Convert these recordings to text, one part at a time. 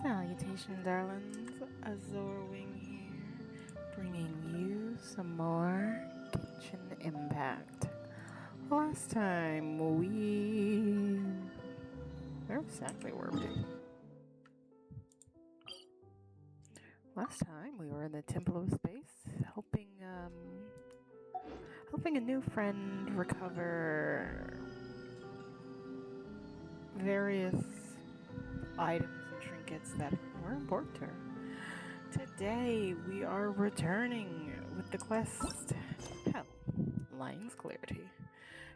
Salutation, darlings. Azorwing here, bringing you some more Genshin Impact. Last time where exactly were we? Last time we were in the Temple of Space, helping a new friend recover various items and trinkets that were important to her. Today we are returning with the quest Hell, Lion's Clarity.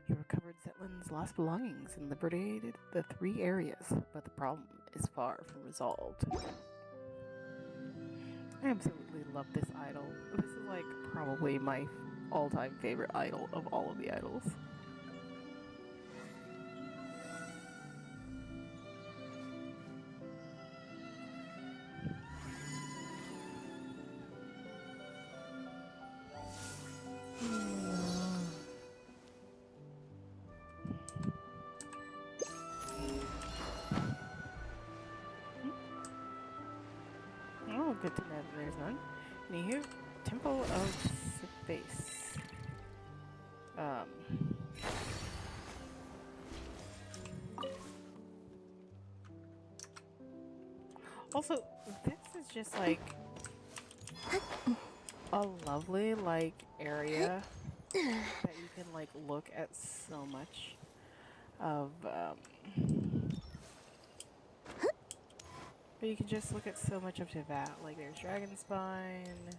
You recovered Zetlin's lost belongings and liberated the 3 areas, but the problem is far from resolved. I absolutely love this idol. This is like probably my all-time favorite idol of all of the idols. Oh, good to know that there's none. Anywho, Temple of Space. Also, this is just like a lovely area that you can like look at so much of but you can just look at so much of Teyvat. Like there's Dragonspine,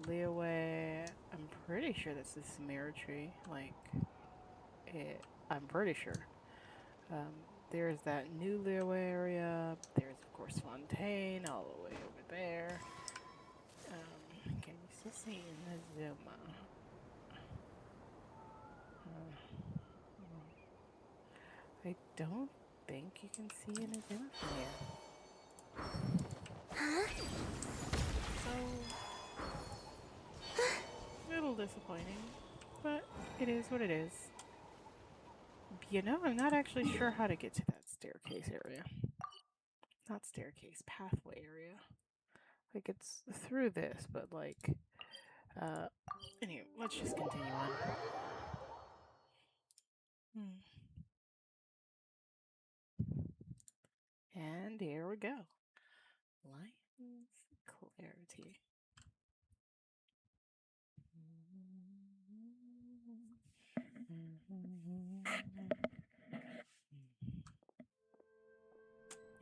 Leeway. I'm pretty sure that's the Celerity. I'm pretty sure. There's that new Leeway area. There's of course Fontaine all the way over there. Can you still see Inazuma? I don't think you can see Inazuma from here. So, a little disappointing, but it is what it is. You know, I'm not actually sure how to get to that staircase area. Not staircase, pathway area. Like, it's through this, but anyway, let's just continue on. And here we go. Lion's Clarity.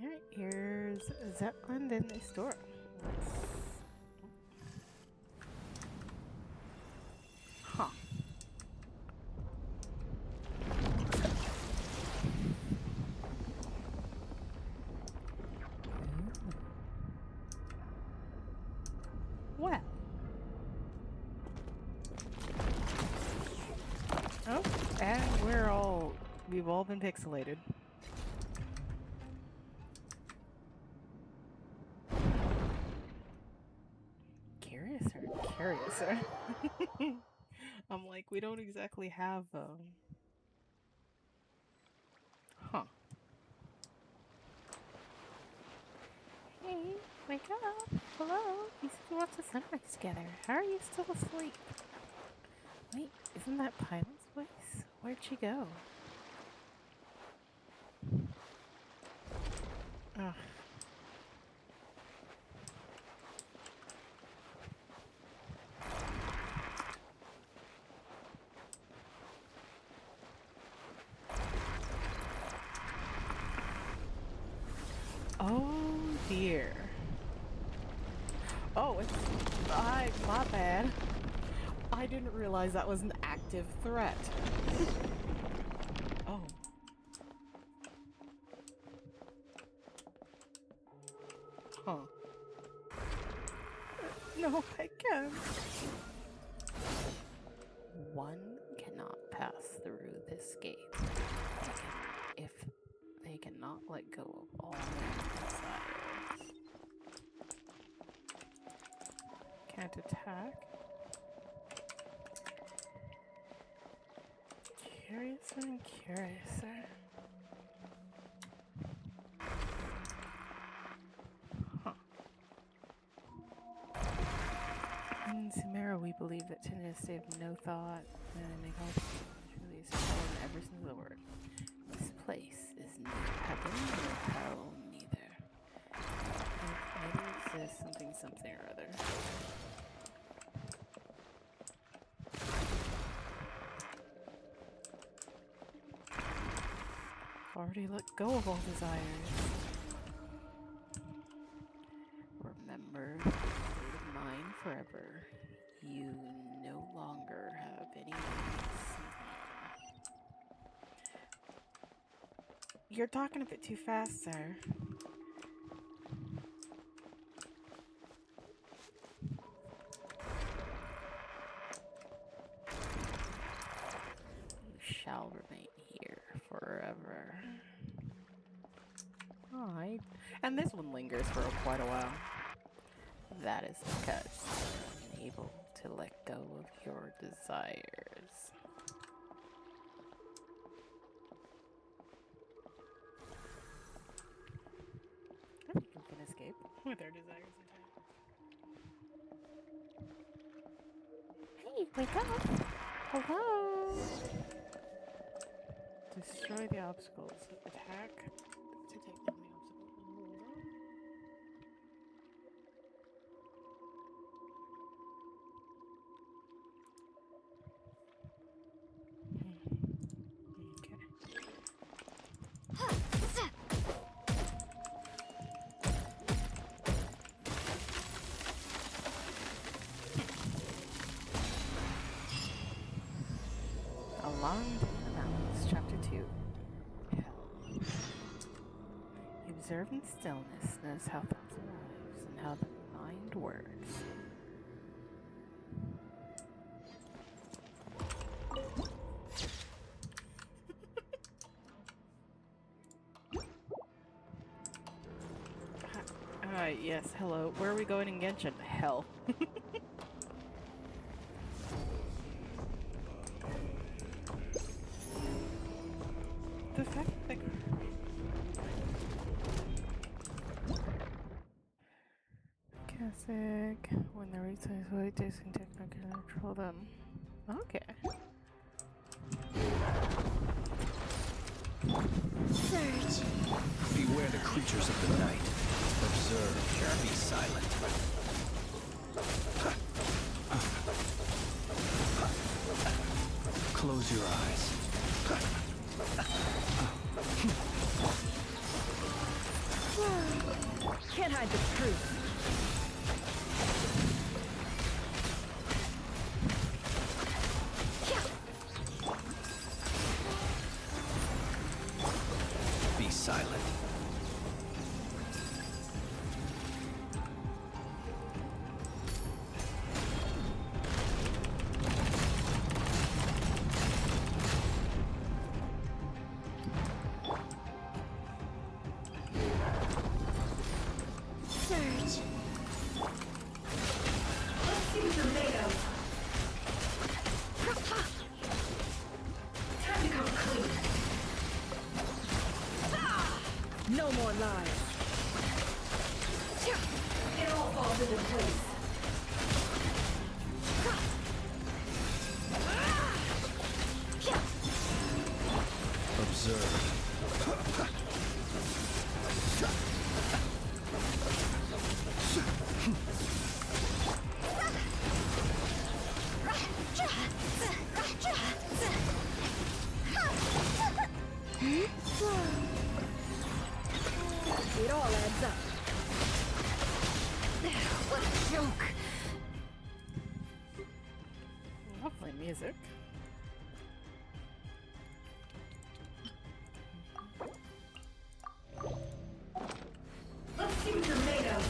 Alright, here's Zetland in the store. Huh. Well. Oh, and we've all been pixelated. Curiouser. I'm like, we don't exactly have, huh. Hey, wake up. Hello. You said you watched the sunrise together. How are you still asleep? Wait, isn't that Pilot's voice? Where'd she go? Ugh. Oh dear. Oh, my bad. I didn't realize that was an active threat. Oh. Huh. No, I can't. One cannot pass through this gate if they cannot let go of all their desires. Can't attack. Curiouser and curiouser. we believe that tend to state of no thought and make all truly is hell in every single word. This place is neither heaven nor hell, neither. It exists something or other. Already let go of all desires. Remember, state of mind forever. You no longer have any needs. You're talking a bit too fast, sir. You shall remain here forever. Alright. And this one lingers for quite a while. That is because you're unable to let go of your desires. I think we can escape with our desires intact. Hey, wake up! Hello! Destroy the obstacles. Attack to take down the obstacle. A Long Day in the Mountains, Chapter 2. Hell. You observe in stillness, notice how thoughts arise and how the mind works. Yes, hello. Where are we going in Genshin? Hell. The fact that Classic. When the resource weight disconnect, I can control them. Okay. Surge. Beware the creatures of the night. Observe. Be silent. Close your eyes. Can't hide the truth. Be silent. No more lies. It all falls into place. Observe. It all adds up. What a joke. Lovely music. Let's see what you're made of.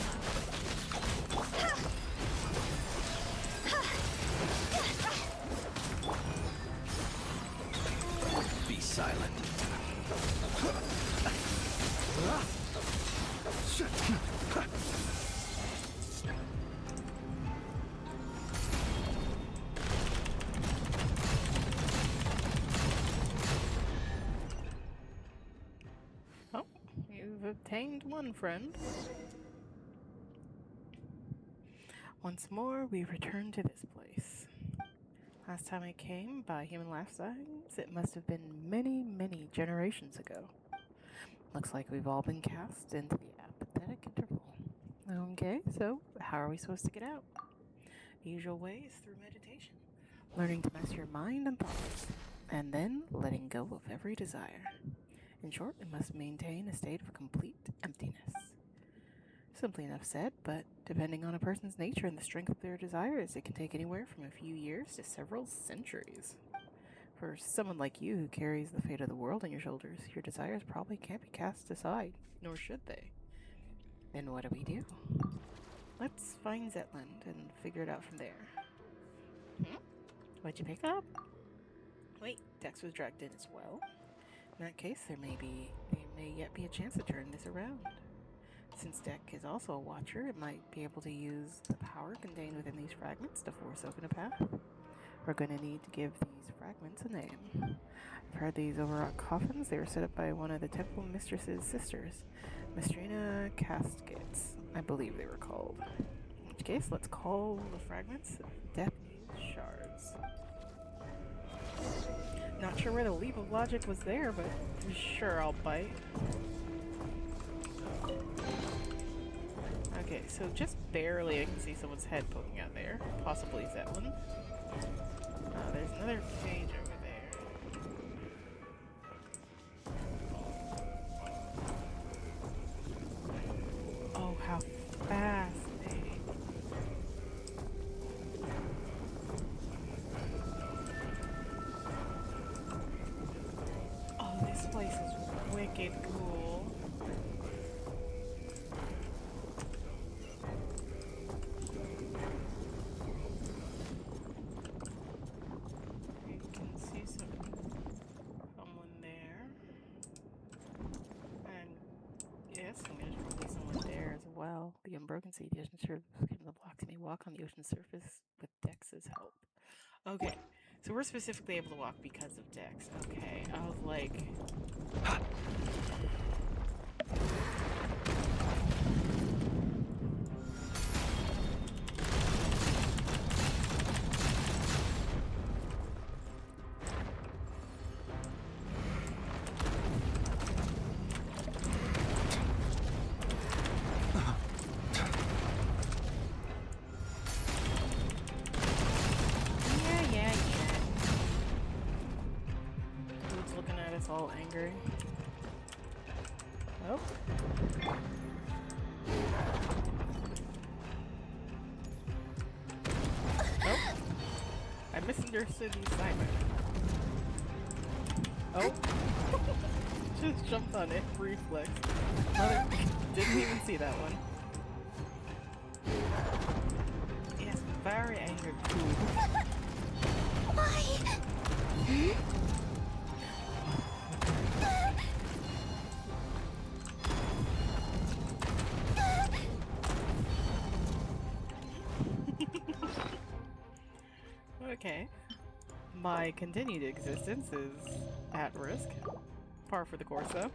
Be silent. Oh, you've obtained one friend. Once more, we return to this place. Last time I came by human life signs, it must have been many, many generations ago. Looks like we've all been cast into the apathetic interval. Okay, so how are we supposed to get out? The usual way is through meditation, learning to master your mind and thoughts, and then letting go of every desire. In short, it must maintain a state of complete emptiness. Simply enough said, but depending on a person's nature and the strength of their desires, it can take anywhere from a few years to several centuries. For someone like you who carries the fate of the world on your shoulders, your desires probably can't be cast aside, nor should they. Then what do? Let's find Zetland and figure it out from there. What'd you pick up? Wait, Dex was dragged in as well? In that case, there may yet be a chance to turn this around. Since Deck is also a watcher, it might be able to use the power contained within these fragments to force open a path. We're going to need to give these fragments a name. I've heard these overwrought coffins. They were set up by one of the temple mistress's sisters, Mistrina Caskets, I believe they were called. In which case, let's call the fragments Death Shards. Not sure where the leap of logic was there, but sure, I'll bite. Okay, so just barely I can see someone's head poking out there. Possibly Zetlin. There's another page over there. Oh, how fascinating. Oh, this place is wicked cool. The unbroken sea, the ocean surface gives the block to me. Walk on the ocean surface with Dex's help. Okay, so we're specifically able to walk because of Dex. Okay, I was like... all angry. Oh. Oh. I misunderstood the assignment. Oh. Just jumped on it. Reflex. Mother didn't even see that one. Yes, very angry. Why? Okay. My continued existence is at risk. Par for the course, though.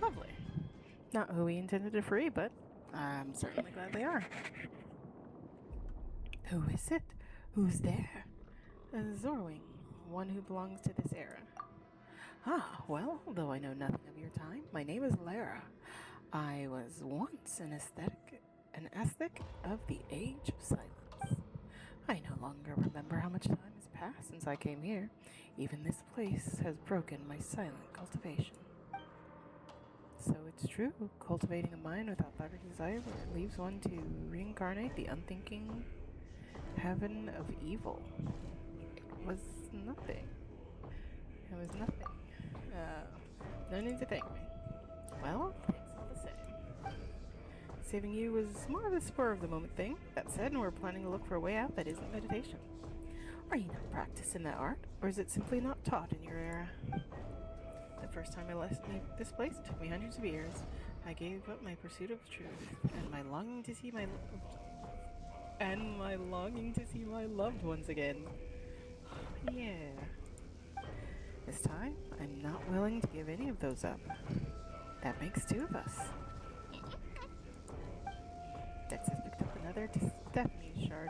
Lovely. Not who we intended to free, but I'm certainly glad they are. Who is it? Who's there? A Zorwing, one who belongs to this era. Ah, well, though I know nothing of your time, my name is Lara. I was once an aesthetic of the Age of Silence. I no longer remember how much time has passed since I came here. Even this place has broken my silent cultivation. So it's true, cultivating a mind without thought or desire leaves one to reincarnate the unthinking heaven of evil. It was nothing. It was nothing. No need to thank me. Well, thanks all the same. saving you was more of a spur of the moment thing. That said, we're planning to look for a way out that isn't meditation. Are you not practiced in that art, or is it simply not taught in your era? The first time I left this place took me hundreds of years. I gave up my pursuit of truth and my longing to see my loved ones again. Yeah. This time, I'm not willing to give any of those up. That makes two of us. Dex has picked up another death muse shard.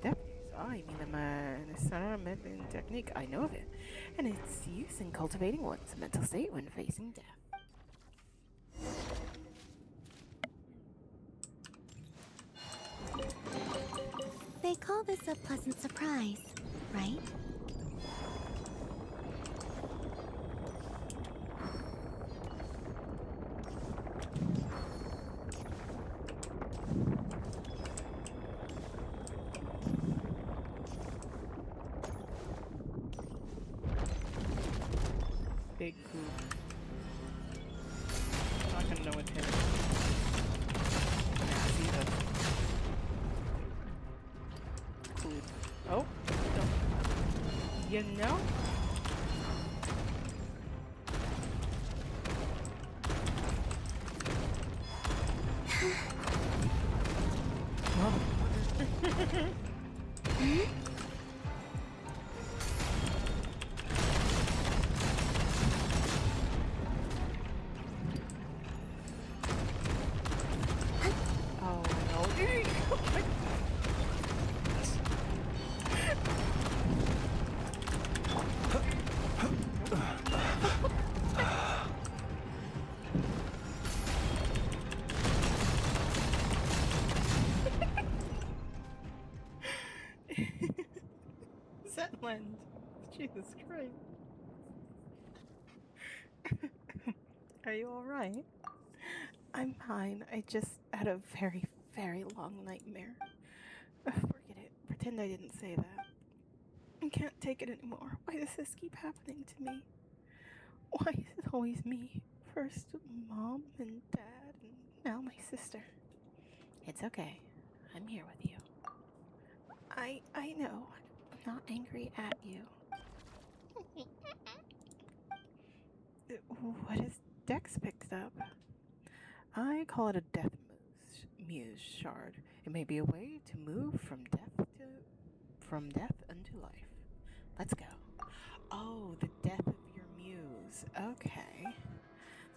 Death muse? Oh, you mean the Sarah technique. I know of it. And its use in cultivating one's mental state when facing death. They call this a pleasant surprise, right? Big poop. I'm not gonna know what's hit. Yeah, see this. Food. Oh, no. You know? Oh no. Zetland. Jesus Christ. Are you alright? I'm fine. I just had a very, very long nightmare. Forget it. Pretend I didn't say that. I can't take it anymore. Why does this keep happening to me? Why is it always me? First mom and dad, and now my sister. It's okay. I'm here with you. I know. I'm not angry at you. What is Dex picked up? I call it a muse shard. It may be a way to move from death unto life. Let's go. Oh, the death of your muse. Okay.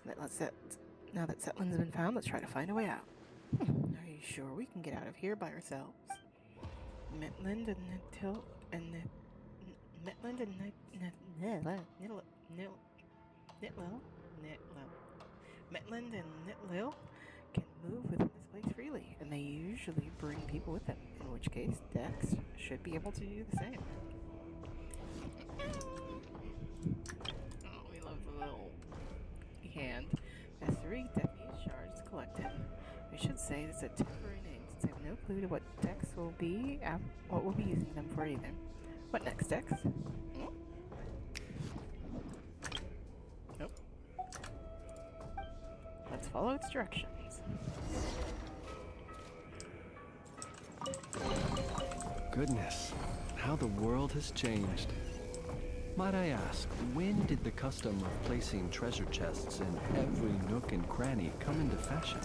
Now that Zetland's been found, let's try to find a way out. Are you sure we can get out of here by ourselves? Metland and Nitlil Metland and Nitlil can move within this place freely, and they usually bring people with them, in which case Dex should be able to do the same. Oh, we love the little hand. That's 3 Death Muse shards collected. I should say it's a temporary name, since I have no clue to what Dex will be, what we'll be using them for either. What next, Dex? Nope. Let's follow its directions. Goodness, how the world has changed. Might I ask, when did the custom of placing treasure chests in every nook and cranny come into fashion?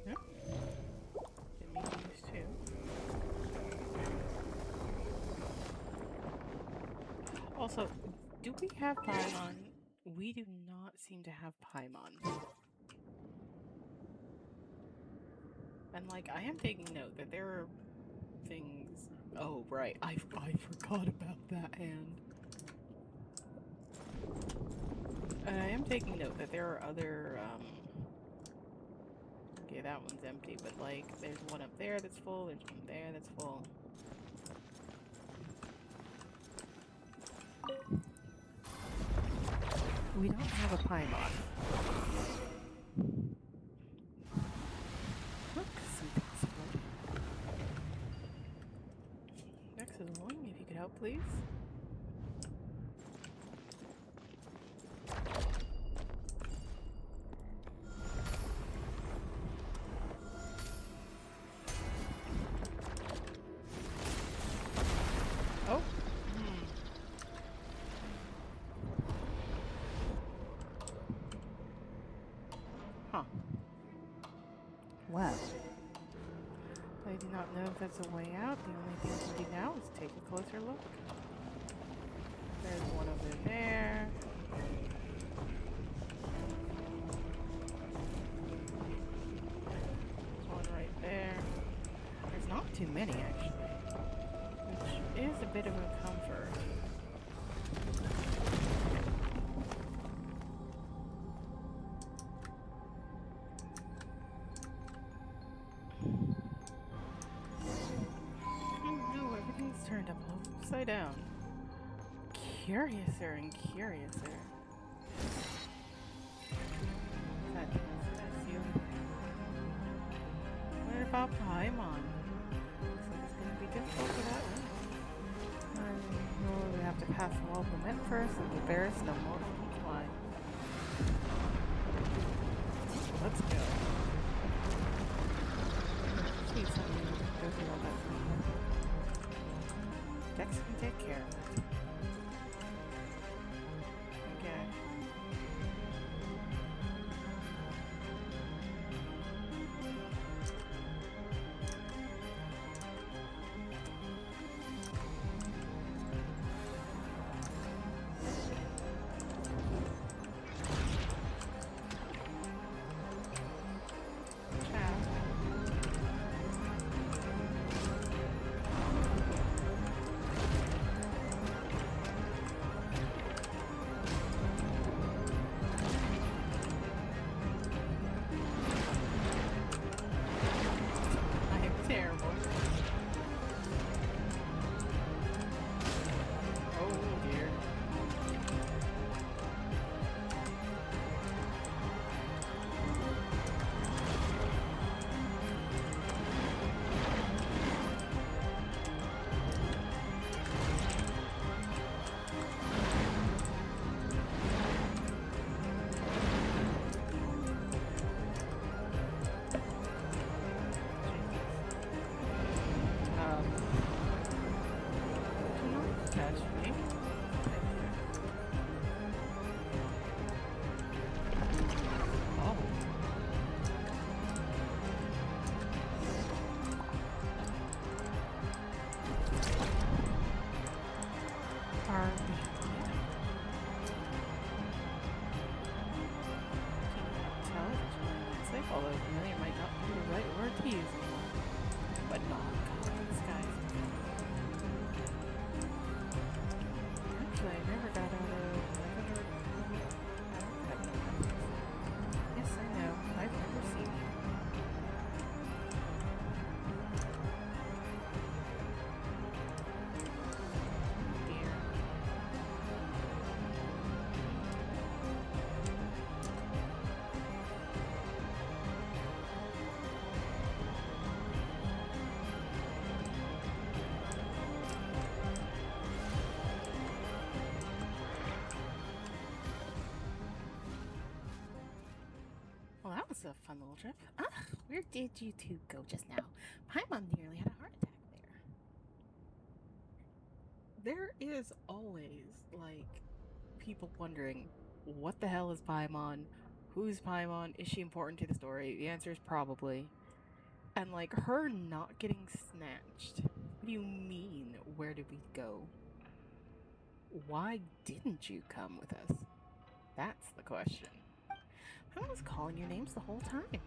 Yep. Didn't mean to use 2. Also, do we have Paimon? We do not seem to have Paimon. And like, I am taking note that there are things. Oh right, I forgot about that hand. And I am taking note that there are other. Okay, that one's empty, but like, there's one up there that's full. There's one there that's full. We don't have a Paimon. Look, something's floating. Next is one, if you could help, please. I do not know if that's a way out. The only thing I can do now is take a closer look. There's one over there. One right there. There's not too many actually, which is a bit of a comfort. No, everything's turned upside down. Curiouser and curiouser. That's you. What about Paimon? Looks like it's gonna be difficult for that one. We have to pass the wall of lament first, and the bears no more comply. Let's go. See something. Go through all that stuff. Dex can take care of it. Okay. Although familiar might not be the right word to use anymore. But not these guys. Actually, I never got out of... I don't have no weapons. Yes, I know. I've never seen you. Dear. Well, that was a fun little trip. Where did you two go just now? Paimon nearly had a heart attack there. There is always, like, people wondering, what the hell is Paimon? Who's Paimon? Is she important to the story? The answer is probably. And, like, her not getting snatched. What do you mean, where did we go? Why didn't you come with us? That's the question. I was calling your names the whole time.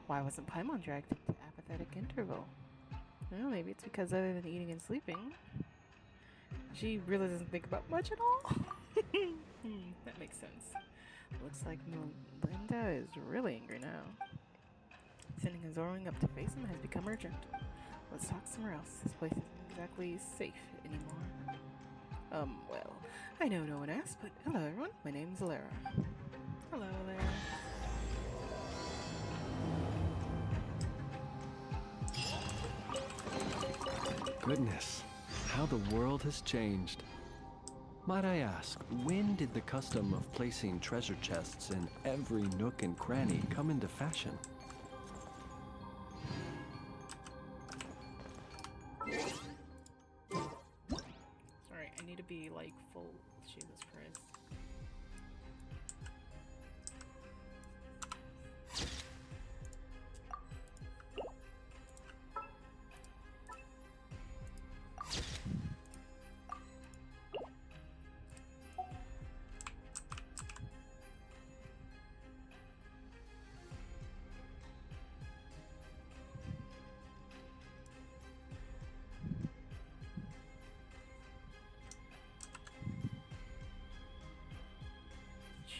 Why wasn't Paimon dragged into apathetic interval? Well, maybe it's because other than eating and sleeping, she really doesn't think about much at all. That makes sense. Looks like Melinda is really angry now. Sending Azoring up to face him has become urgent. Let's talk somewhere else. This place isn't exactly safe anymore. Well, I know no one asked, but hello everyone. My name's Lara. Hello, Lara. Goodness, how the world has changed. Might I ask, when did the custom of placing treasure chests in every nook and cranny come into fashion? Sorry, I need to be like full. Jesus Christ.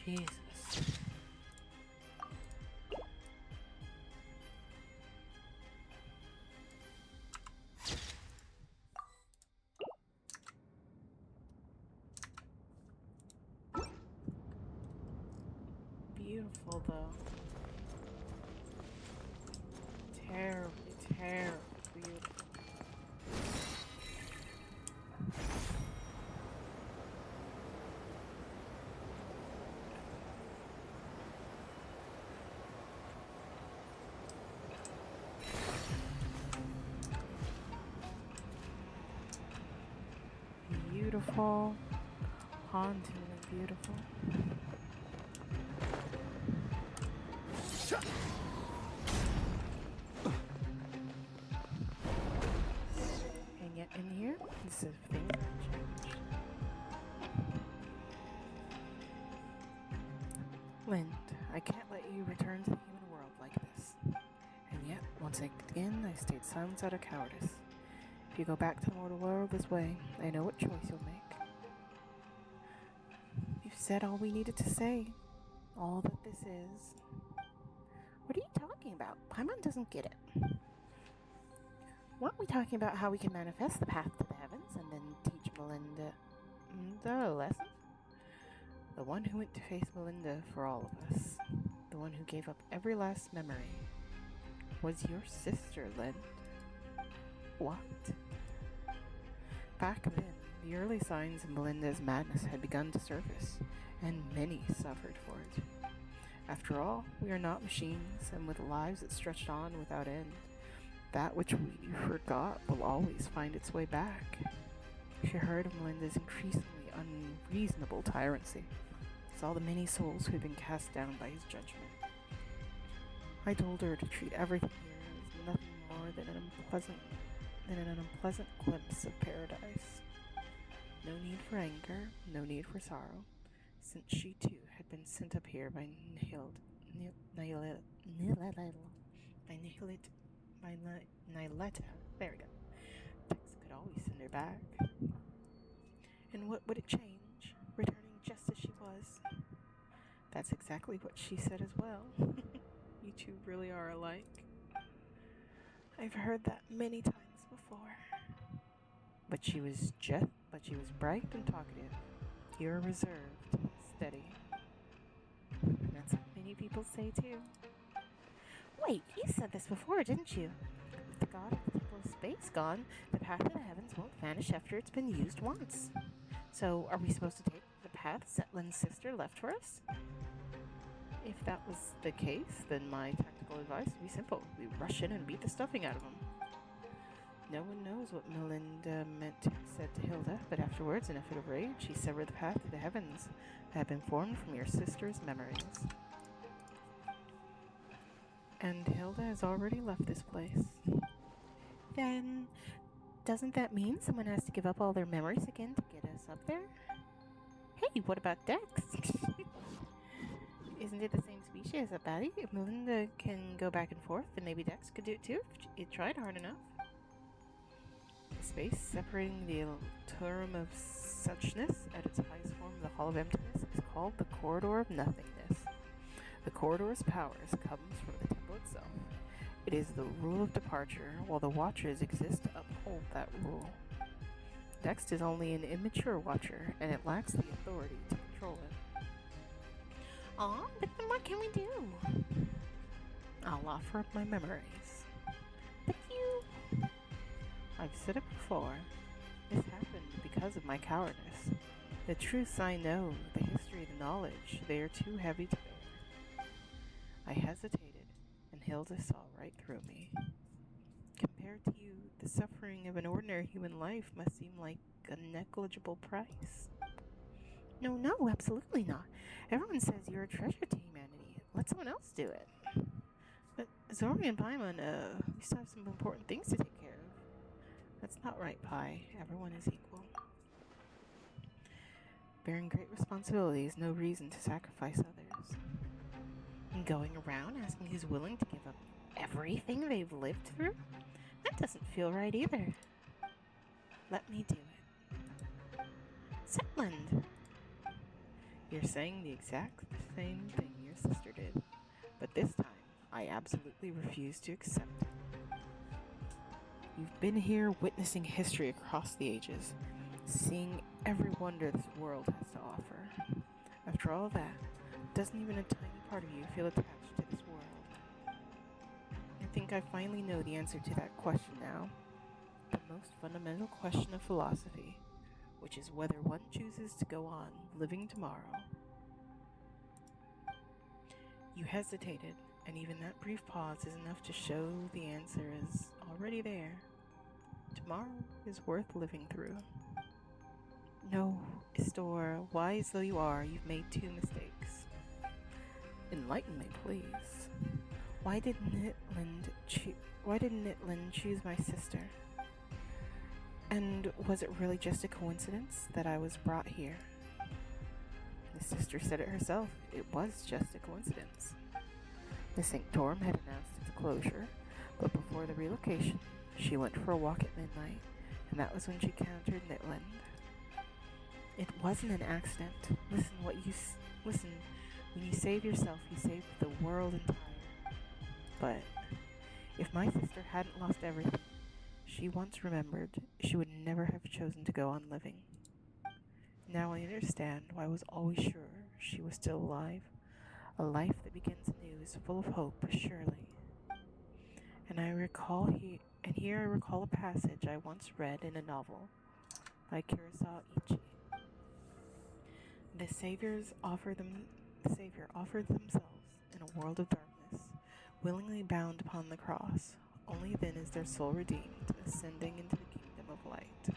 Jesus. Beautiful though. Terribly, terribly beautiful. Beautiful, hauntingly beautiful. And yet in here, this is things have changed. Lind, I can't let you return to the human world like this. And yet, once again, I stayed silent out of cowardice. If you go back to the mortal world this way, I know what choice you'll make. You've said all we needed to say. All that this is. What are you talking about? Paimon doesn't get it. Weren't we talking about how we can manifest the path to the heavens and then teach Melinda the lesson? The one who went to face Melinda for all of us. The one who gave up every last memory. Was your sister, Lind. What? Back then, the early signs of Melinda's madness had begun to surface, and many suffered for it. After all, we are not machines, and with lives that stretched on without end, that which we forgot will always find its way back. She heard of Melinda's increasingly unreasonable tyranny, saw the many souls who had been cast down by his judgment. I told her to treat everything here as nothing more than an unpleasant glimpse of paradise. No need for anger, no need for sorrow, since she too had been sent up here by Niletta. There we go. Tex could always send her back. And what would it change? Returning just as she was. That's exactly what she said as well. You two really are alike. I've heard that many times before. But she was bright and talkative. You're reserved, steady. That's what many people say too. Wait, you said this before, didn't you? With the god of the Temple of Space gone, the path to the heavens won't vanish after it's been used once. So, are we supposed to take the path Zetlin's sister left for us? If that was the case, then my tactical advice would be simple. We rush in and beat the stuffing out of them. No one knows what Melinda said to Hilda, but afterwards, in a fit of rage, she severed the path to the heavens that had been formed from your sister's memories. And Hilda has already left this place. Then, doesn't that mean someone has to give up all their memories again to get us up there? Hey, what about Dex? Isn't it the same species as Batty? If Melinda can go back and forth, then maybe Dex could do it too if it tried hard enough. The space separating the Turum of Suchness at its highest form, the Hall of Emptiness, is called the Corridor of Nothingness. The corridor's powers comes from the temple itself. It is the rule of departure, while the Watchers exist to uphold that rule. Dex is only an immature Watcher, and it lacks the authority to control it. Aw, but then what can we do? I'll offer up my memories. But you... I've said it before. This happened because of my cowardice. The truths I know, the history, the knowledge, they are too heavy to bear. I hesitated, and Hilda saw right through me. Compared to you, the suffering of an ordinary human life must seem like a negligible price. No, absolutely not. Everyone says you're a treasure to humanity. Let someone else do it. But Zori and Paimon, we still have some important things to take care of. That's not right, Pi. Everyone is equal. Bearing great responsibility is no reason to sacrifice others. And going around asking who's willing to give up everything they've lived through? That doesn't feel right either. Let me do it. Zetland! You're saying the exact same thing your sister did, but this time I absolutely refuse to accept it. You've been here witnessing history across the ages, seeing every wonder this world has to offer. After all that, doesn't even a tiny part of you feel attached to this world? I think I finally know the answer to that question now. The most fundamental question of philosophy, which is whether one chooses to go on living tomorrow. You hesitated, and even that brief pause is enough to show the answer is already there. Tomorrow is worth living through. No, Istor, wise though you are, you've made two mistakes. Enlighten me, please. Why did Nitland choose my sister? And was it really just a coincidence that I was brought here? The sister said it herself. It was just a coincidence. The Sanctorum had announced its closure, but before the relocation, she went for a walk at midnight, and that was when she encountered Nitland. It wasn't an accident. Listen. When you save yourself, you save the world entire. But if my sister hadn't lost everything she once remembered, she would never have chosen to go on living. Now I understand why I was always sure she was still alive. A life that begins anew is full of hope, surely. And here I recall a passage I once read in a novel by Kurosawa Ichi. The Savior offered themselves in a world of darkness, willingly bound upon the cross. Only then is their soul redeemed, ascending into the kingdom of light.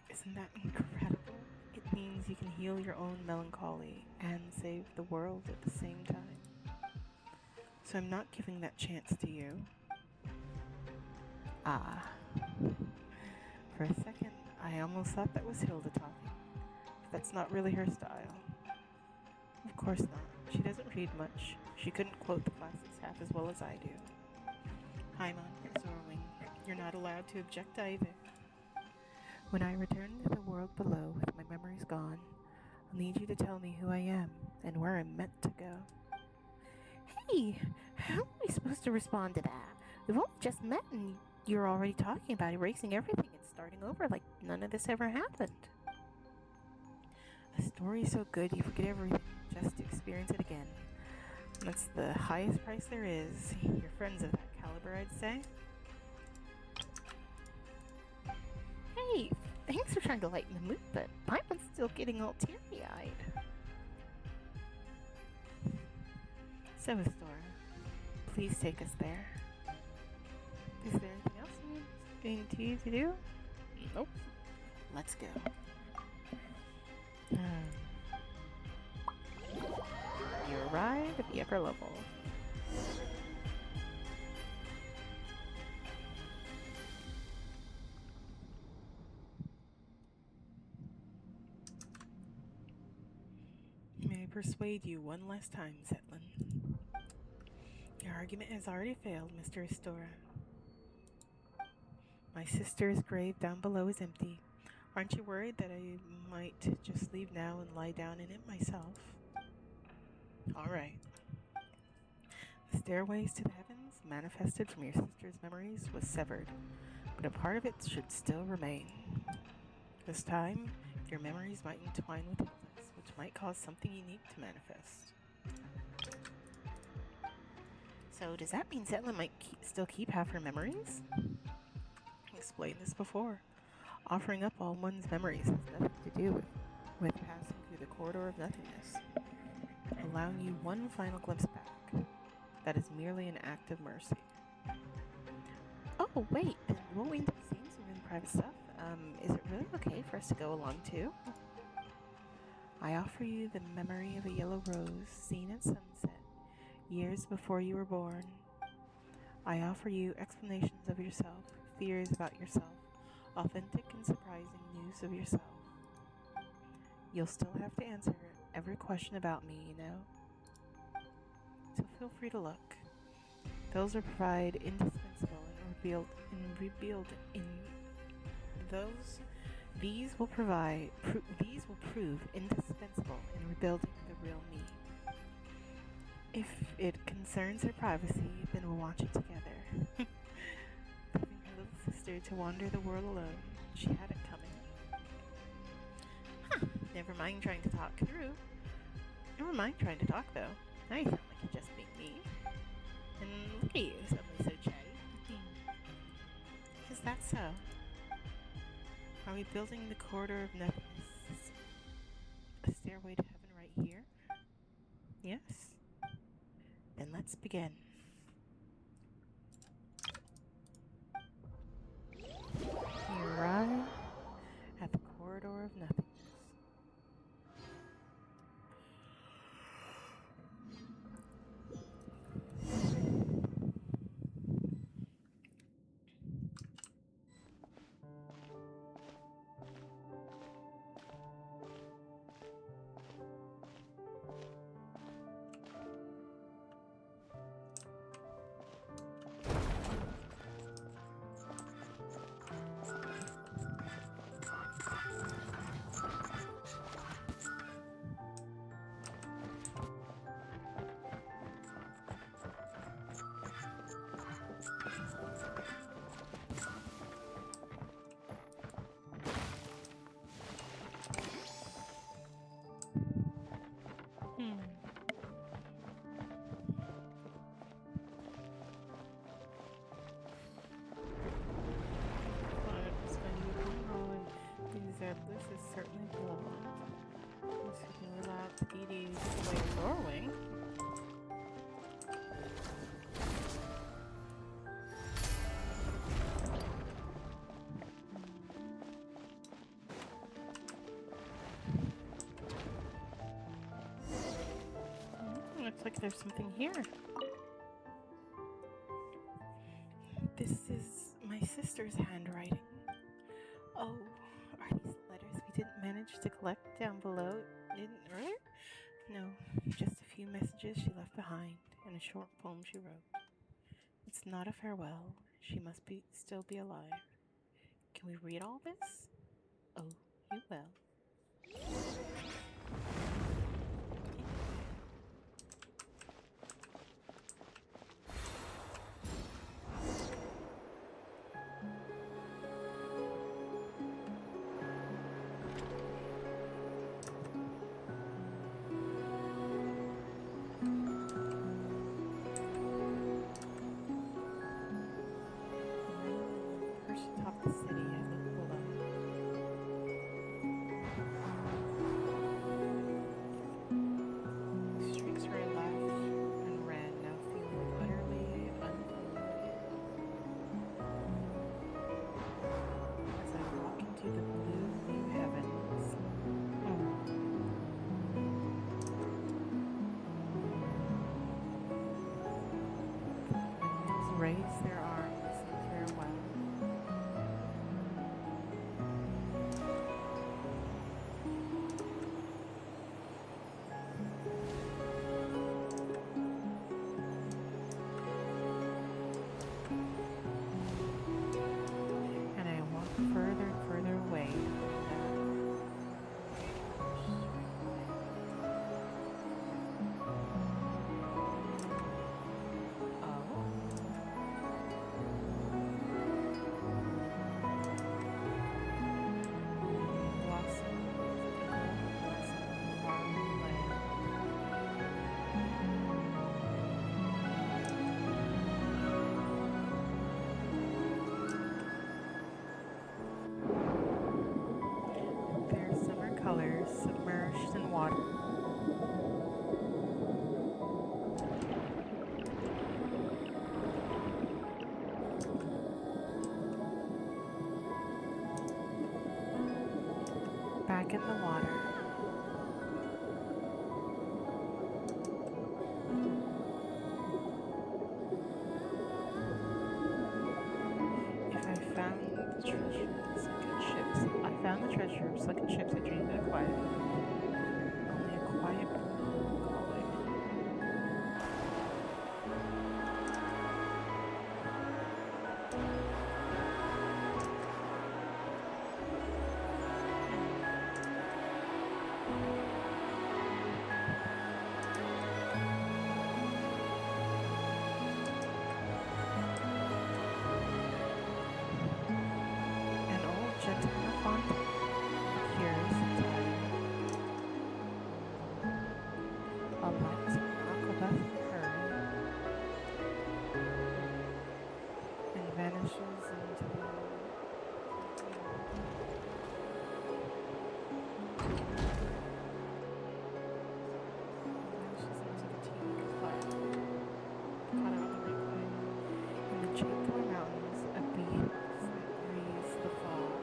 Isn't that incredible? It means you can heal your own melancholy and save the world at the same time. So I'm not giving that chance to you. Ah. For a second, I almost thought that was Hilda talking. But that's not really her style. Of course not. She doesn't read much. She couldn't quote the classics half as well as I do. Paimon and Zorwing, you're not allowed to object either. When I return to the world below with my memories gone, I'll need you to tell me who I am and where I'm meant to go. Hey, how are we supposed to respond to that? We've only just met and you're already talking about erasing everything and starting over like none of this ever happened. A story so good you forget everything just to experience it again. That's the highest price there is. You're friends of that caliber, I'd say. Hey, thanks for trying to lighten the mood, but Paimon's still getting all teary-eyed. So, Astora, please take us there. Is there anything else you need to do? Nope. Let's go. You arrive at the upper level. May I persuade you one last time, Zetlin? Your argument has already failed, Mr. Astora. My sister's grave down below is empty. Aren't you worried that I might just leave now and lie down in it myself? All right. The stairways to the heavens, manifested from your sister's memories, was severed, but a part of it should still remain. This time, your memories might entwine with Hilda's, which might cause something unique to manifest. So does that mean Zetlin might still keep half her memories? I explained this before. Offering up all one's memories has nothing to do with passing through the corridor of nothingness, allowing you one final glimpse back. That is merely an act of mercy. Oh, wait, then won't we end up seeing some really private stuff? Is it really okay for us to go along too? I offer you the memory of a yellow rose seen at sunset, years before you were born. I offer you explanations of yourself, theories about yourself, authentic and surprising news of yourself. You'll still have to answer every question about me, you know. So feel free to look. Those are indispensable and revealed in those These will prove indispensable in rebuilding the real me. If it concerns her privacy, then we'll watch it together. Leaving her little sister to wander the world alone. She had it coming. Huh, never mind trying to talk through. Never mind trying to talk though. Now you sound like you're just being me. And look at you, suddenly so chatty. Is that so? Are we building the corridor of nothingness? A stairway to heaven right here? Yes? Then let's begin. We arrive at the corridor of nothingness. This is certainly blood. This is allowed Edie's way Norwing. Looks like there's something here. This is my sister's handwriting. Oh, are these letters we didn't manage to collect down below? Didn't earlier? No, just a few messages she left behind and a short poem she wrote. It's not a farewell. She must still be alive. Can we read all this? Oh, you will. Top the city, I look below. Streaks her left and ran, now feeling utterly unfamiliar. As I walk into the blue new heavens. Winds raise their arms in farewell. Further and further away colors submerged in water. Back in the water. Found the treasure of sunken ships I dreamed of quiet. Only a quiet calling. Chakor Mountains, a beat breeze the fog.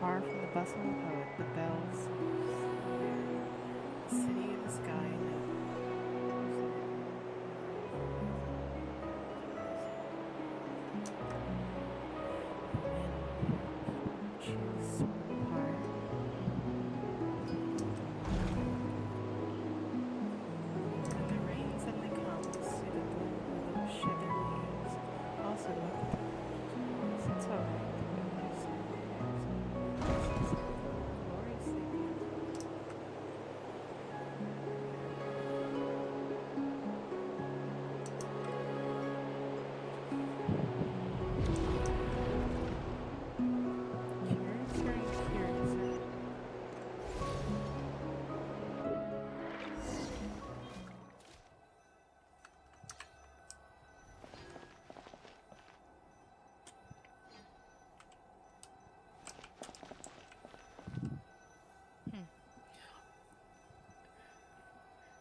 Far from the bustle of poet, the bells vary. The city in the sky choose apart. When the rain suddenly comes through the blue willow shed their leaves. Also look at the mountains. It's alright. Gloriously beautiful. Curiouser and curiouser.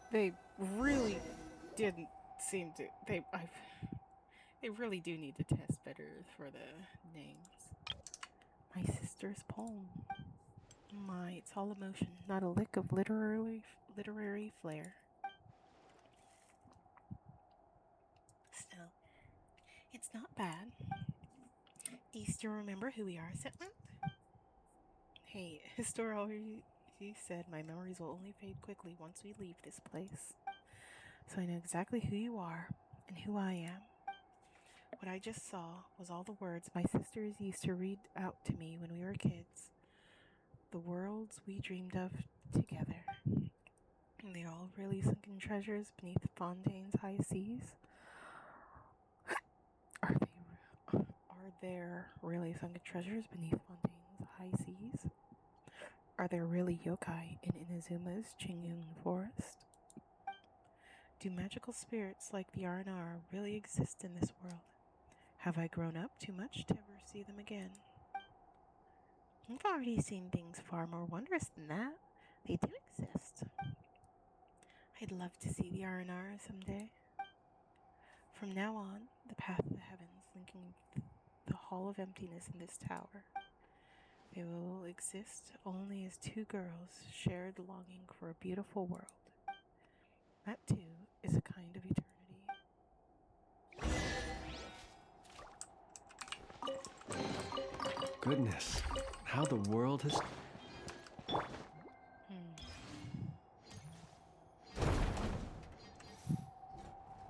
They really didn't seem to. They really do need to test better for the names. My sister's poem. My, it's all emotion, not a lick of literary flair. Still, it's not bad. Do you still remember who we are, Setman? Hey, Histor already said my memories will only fade quickly once we leave this place. So I know exactly who you are and who I am. What I just saw was all the words my sisters used to read out to me when we were kids. The worlds we dreamed of together. And they're all really sunken treasures beneath Fontaine's high seas. Are there really sunken treasures beneath Fontaine's high seas? Are there really yokai in Inazuma's Chingyun forest? Do magical spirits like the R&R really exist in this world? Have I grown up too much to ever see them again? I've already seen things far more wondrous than that. They do exist. I'd love to see the R&R someday. From now on, the path of the heavens linking the hall of emptiness in this tower. They will exist only as two girls shared longing for a beautiful world. That too is a kind of eternity. Goodness, how the world has...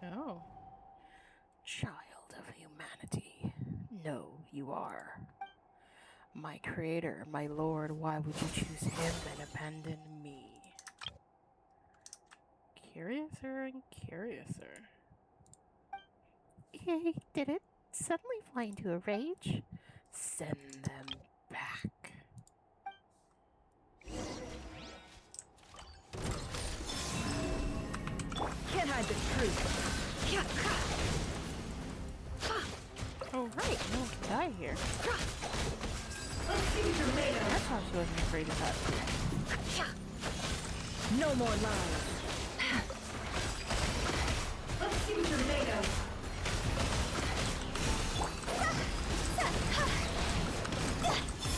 Oh. Child of humanity. No, you are. My creator, my lord, why would you choose him and abandon me? Curiouser and curiouser. Yay, did it suddenly fly into a rage? Send them back. Can't hide the truth. Oh right, no one can die here. Let's see what you're made of. That's how she wasn't afraid of that. No more lies. Let's see what you're made of.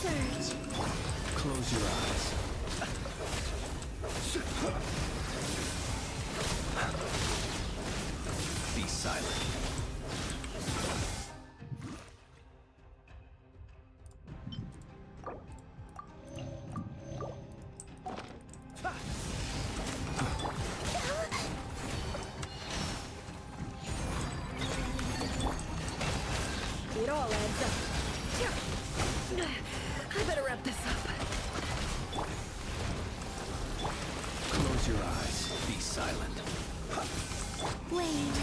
Surge. Close your eyes. Be silent. It all adds up. I better wrap this up. Close your eyes. Be silent. Wait.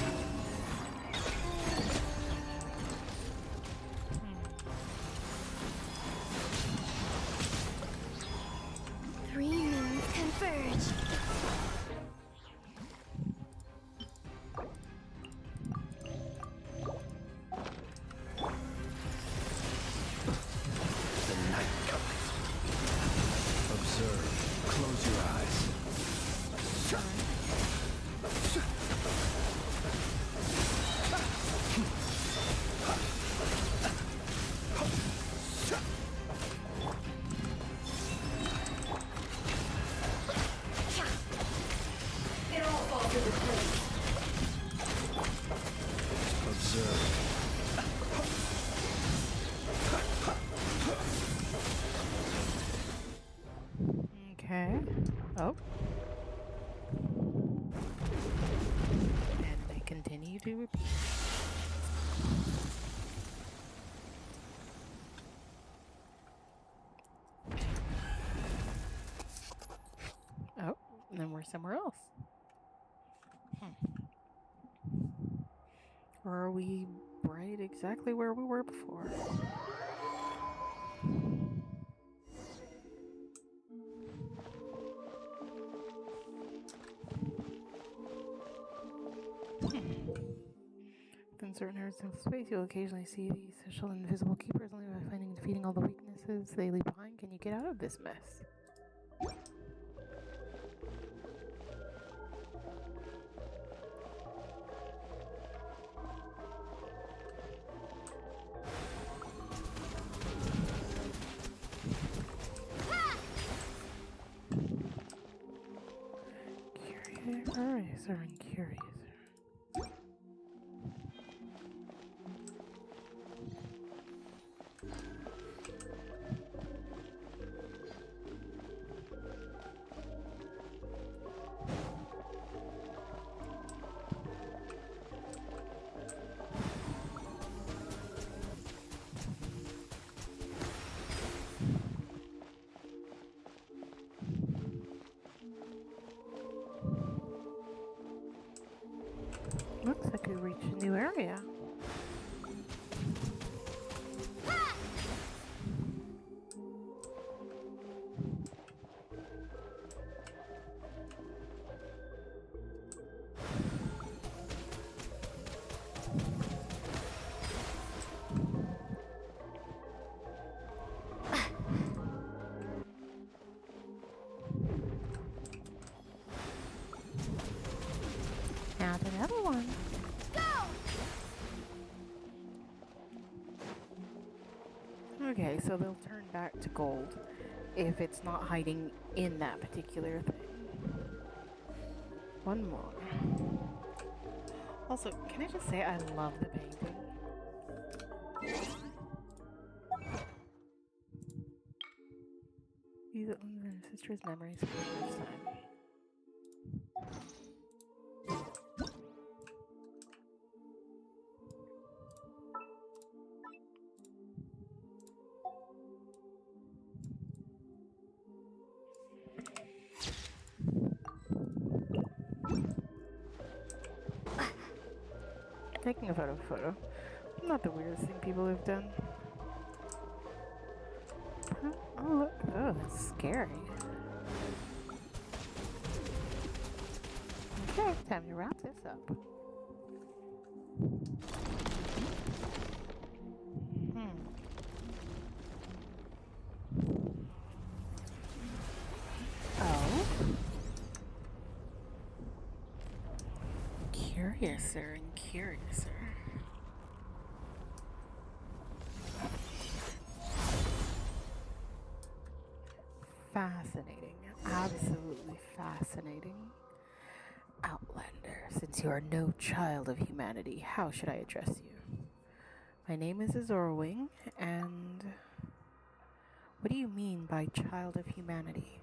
3 moons converge. The night cometh. Observe. Close your eyes. alter the place. Observe. Okay. Oh. And they continue to repeat. Oh, and then we're somewhere else. Or are we right exactly where we were before? Within certain areas of space, you'll occasionally see these special invisible keepers only by finding and defeating all the weaknesses they leave behind. Can you get out of this mess? Curiouser and curiouser. Looks like we reached a new area. Now to another one. Okay, so they'll turn back to gold if it's not hiding in that particular thing. One more. Also, can I just say I love the painting? These are sister's memories for the first time. Taking a photo. Not the weirdest thing people have done. Oh, look. Oh, that's scary. Okay, time to wrap this up. Oh. Curiouser and curiouser. Fascinating. Absolutely fascinating. Outlander, since you are no child of humanity, how should I address you? My name is Azorwing, and what do you mean by child of humanity?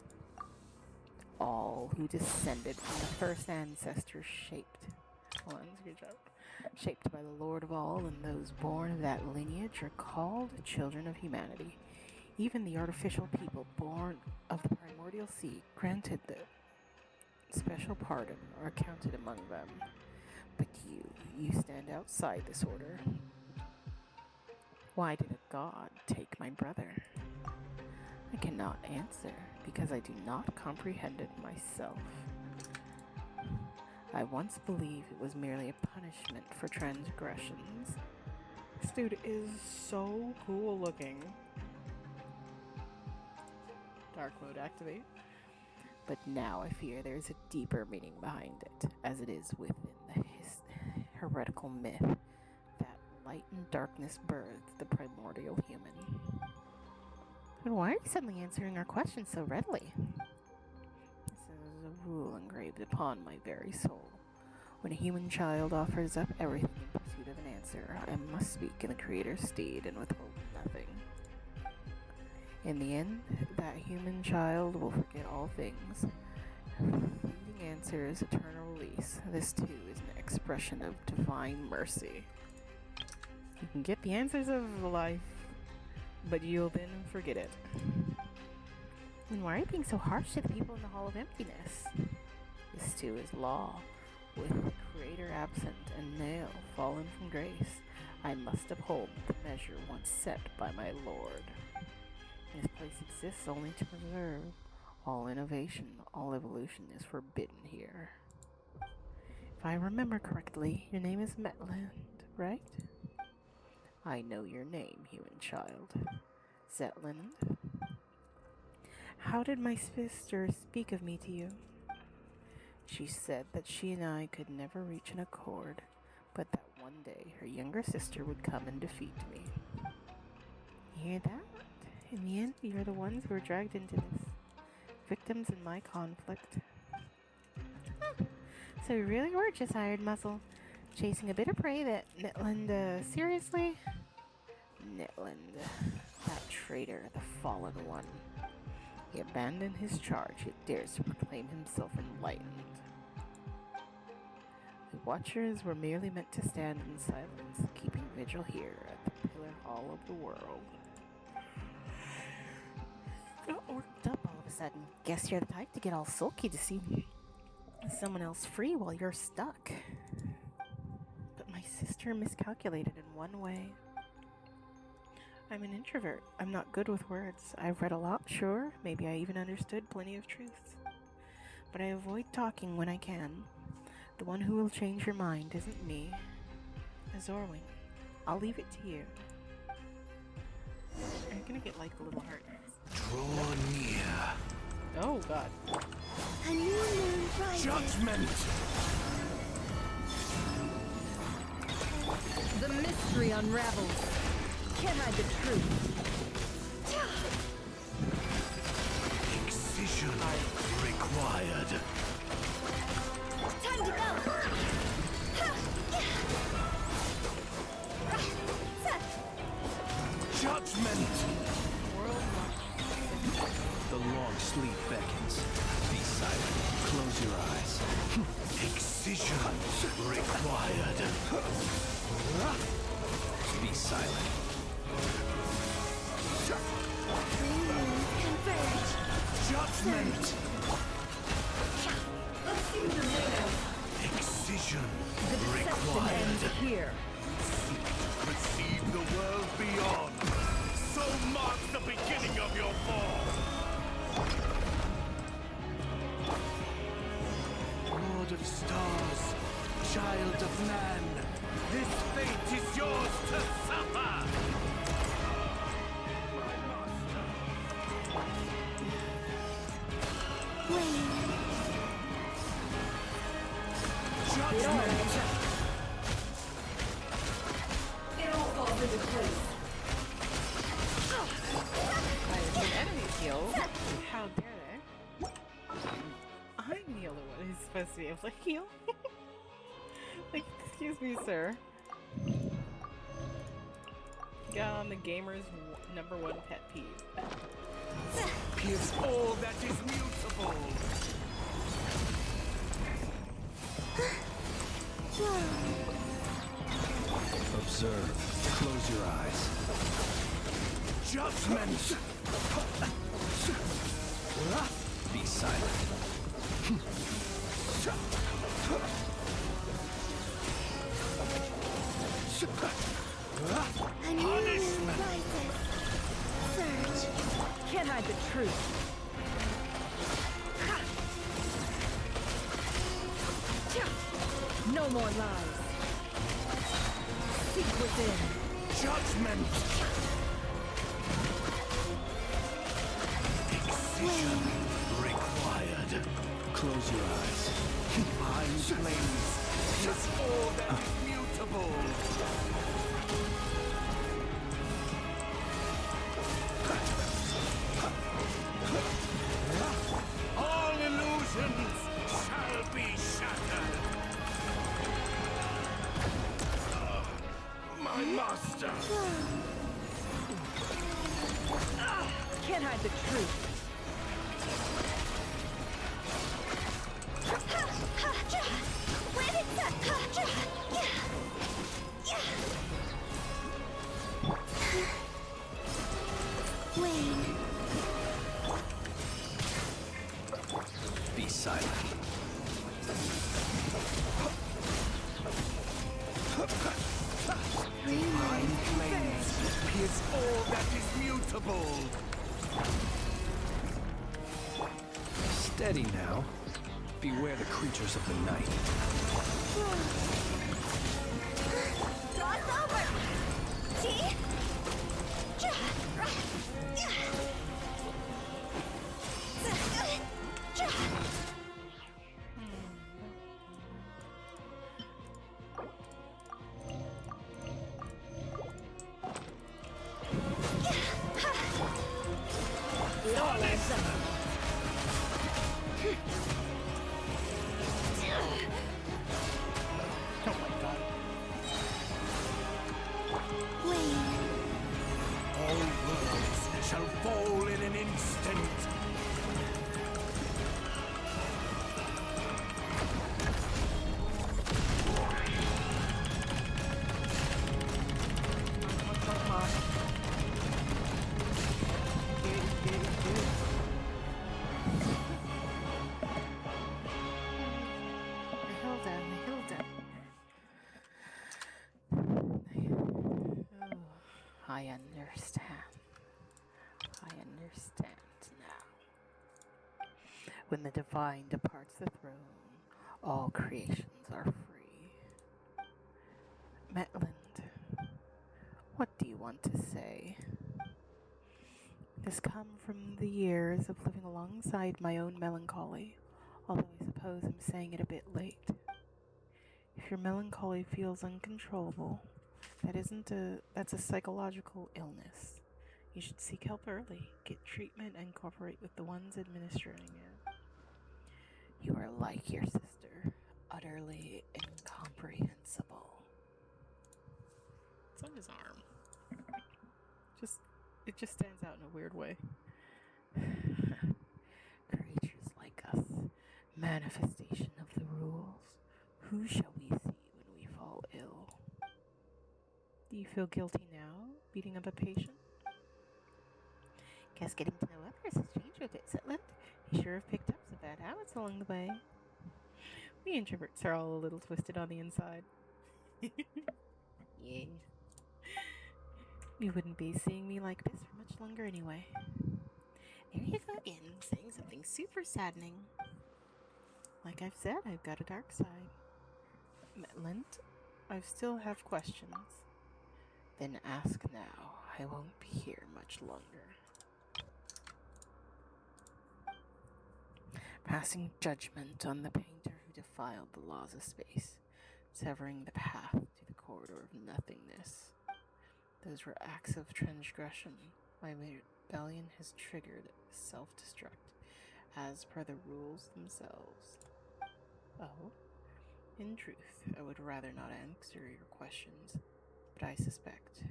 All who descended from the first ancestors shaped by the Lord of all, and those born of that lineage are called children of humanity. Even the artificial people born of the primordial sea, granted the special pardon, are counted among them. But you stand outside this order. Why did a god take my brother? I cannot answer, because I do not comprehend it myself. I once believed it was merely a punishment for transgressions. This dude is so cool looking. Dark mode activate. But now I fear there's a deeper meaning behind it, as it is within the heretical myth that light and darkness birthed the primordial human. And why are you suddenly answering our questions so readily? This is a rule engraved upon my very soul. When a human child offers up everything in pursuit of an answer, I must speak in the Creator's stead and withhold nothing. In the end, that human child will forget all things. Fleeting answer is eternal release. This too is an expression of divine mercy. You can get the answers of life, but you'll then forget it. And why are you being so harsh to the people in the Hall of Emptiness? This too is law. With the Creator absent and nail fallen from grace, I must uphold the measure once set by my Lord. This place exists only to preserve. All innovation, all evolution is forbidden here. If I remember correctly, your name is Metland, right? I know your name, human child. Zetland. How did my sister speak of me to you? She said that she and I could never reach an accord, but that one day her younger sister would come and defeat me. You hear that? In the end, you're the ones who were dragged into this. Victims in my conflict. So you really were just hired muscle, chasing a bit of prey that Nitland, seriously? Nitland, that traitor, the fallen one. He abandoned his charge, yet dares to proclaim himself enlightened. The Watchers were merely meant to stand in silence, keeping vigil here at the Pillar Hall of the World. Got worked up all of a sudden. Guess you're the type to get all sulky to see someone else free while you're stuck. But my sister miscalculated in one way. I'm an introvert. I'm not good with words. I've read a lot, sure. Maybe I even understood plenty of truths. But I avoid talking when I can. The one who will change your mind isn't me. Azorwing. I'll leave it to you. Are you gonna get like a little heart? Draw near. Oh god. A new moon rises. Judgment! The mystery unravels. Can't hide the truth. Excision required. Time to go. Judgment! The long sleep beckons. Be silent. Close your eyes. Excision required. Be silent. New moons converge. Judgment! Let's see what you're made of. Excision The deception ends required. here. Perceive the world beyond. So marks the beginning of your fall. Lord of stars, child of man, this fate is yours to suffer. My master. Wayne. Judgment! It all falls into place. When enemies heal, how dare they? I'm the only one who's supposed to be able to heal. Like, excuse me, sir. Got on the gamer's number one pet peeve. Pierce all that is mutable. Observe. Close your eyes. Judgment! Be silent. A new moon rises. Surge. Can't hide the truth. No more lies. Seek within. Judgment! Excision required. Close your eyes. Mind flames. Just all that is mutable. All illusions shall be shattered. master! Can't hide the truth. Wayne. Be silent. Mind flames pierce all that is mutable! Steady now. Beware the creatures of the night. Cross over! See? Oh my god. Wayne. All worlds shall fall in an instant! Come on. Get it. Hilda. Oh, I understand. I understand now. When the divine departs the throne, all creations are free. Metland, what do you want to say? This come from the years of living alongside my own melancholy, although I suppose I'm saying it a bit late. If your melancholy feels uncontrollable, that's a psychological illness. You should seek help early, get treatment, and cooperate with the ones administering it. You are like your sister, utterly incomprehensible. It's on his arm. It just stands out in a weird way. Creatures like us, manifestation of the rules. Who shall we see when we fall ill? Do you feel guilty now, beating up a patient? Guess getting to know others has changed a bit, Sitland. You sure have picked up some bad habits along the way. We introverts are all a little twisted on the inside. Yeah. You wouldn't be seeing me like this for much longer anyway. There you go again, saying something super saddening. Like I've said, I've got a dark side. Metland, I still have questions. Then ask now. I won't be here much longer. Passing judgment on the painter who defiled the laws of space, severing the path to the corridor of nothingness. Those were acts of transgression. My rebellion has triggered self-destruct, as per the rules themselves. Oh? In truth, I would rather not answer your questions, but I suspect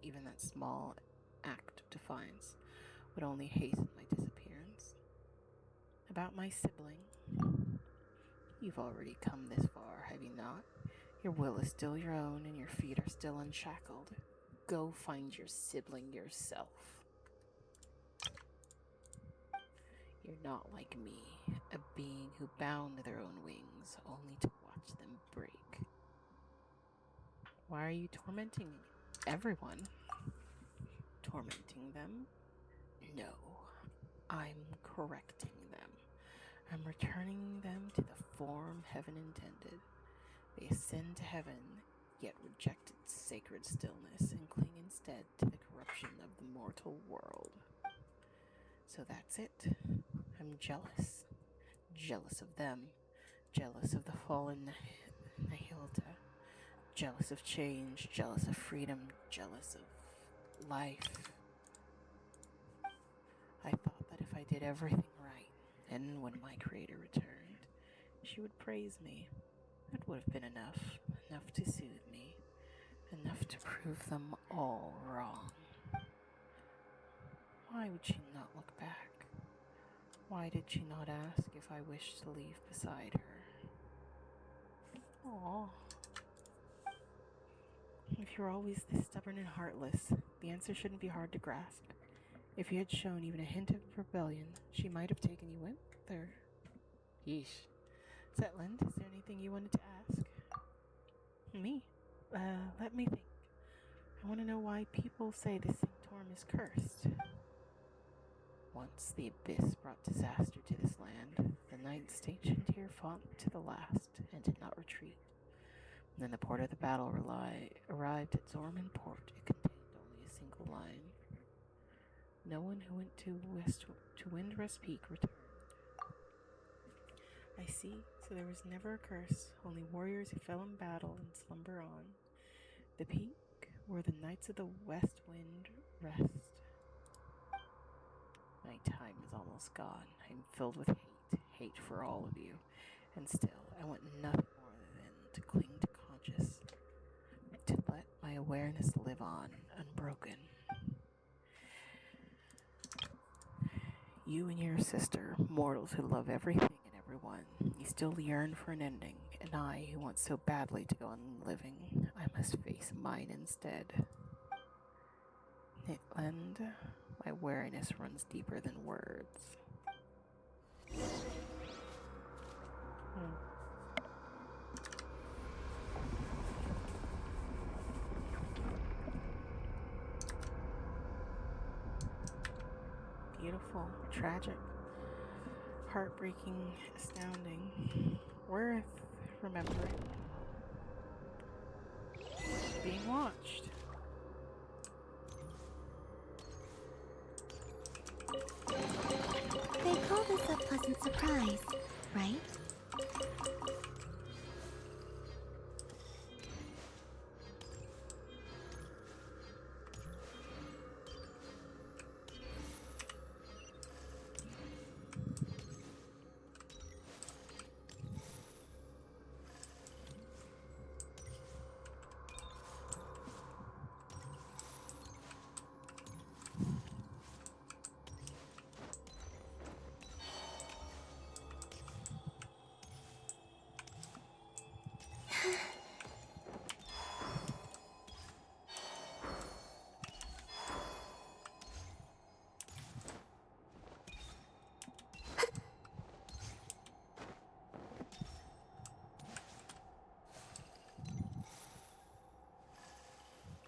even that small act of defiance would only hasten my disappearance. About my sibling, you've already come this far, have you not? Your will is still your own, and your feet are still unshackled. Go find your sibling yourself. You're not like me, a being who bound their own wings only to watch them break. Why are you tormenting everyone? Tormenting them? No, I'm correcting them. I'm returning them to the form heaven intended. They ascend to heaven, yet reject its sacred stillness and cling instead to the corruption of the mortal world. So that's it. I'm jealous. Jealous of them. Jealous of the fallen Nihilda. Jealous of change. Jealous of freedom. Jealous of life. I thought that if I did everything right, and when my creator returned, she would praise me. That would have been enough to soothe me. enough to prove them all wrong. Why would she not look back? Why did she not ask if I wished to leave beside her? Aww. If you're always this stubborn and heartless, the answer shouldn't be hard to grasp. If you had shown even a hint of rebellion, she might have taken you with her. Yeesh. Zetland, is there anything you wanted to ask? Me? Let me think. I want to know why people say the Sanctorum is cursed. Once the Abyss brought disaster to this land, the knights stationed here fought to the last and did not retreat. When the port of the battle arrived at Zorman Port, it contained only a single line. No one who went to Windrest Peak returned. I see, so there was never a curse, only warriors who fell in battle and slumber on. The peak where the knights of the West Wind rest. My time is almost gone. I'm filled with hate for all of you. And still, I want nothing more than to cling to conscious, to let my awareness live on, unbroken. You and your sister, mortals who love everything and everyone, you still yearn for an ending, and I, who want so badly to go on living, I must face mine instead. Nitland, my wariness runs deeper than words. Beautiful, tragic, heartbreaking, astounding, worth remembering. Being watched. They call this a pleasant surprise, right?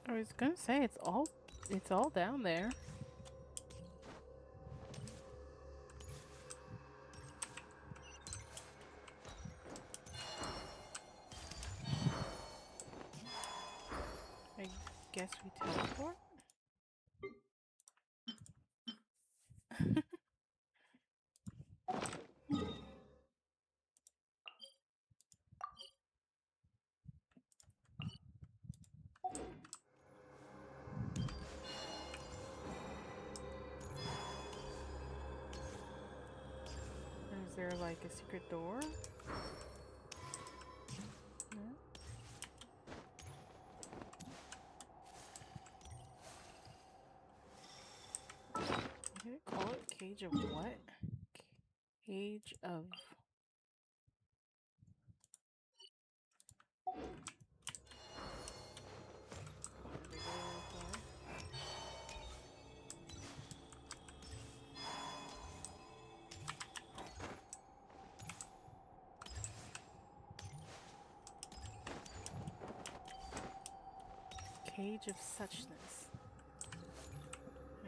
I was gonna say it's all down there. I guess we teleport. Is there like a secret door? No? Did it call it Cage of what? Cage of... Cage of suchness.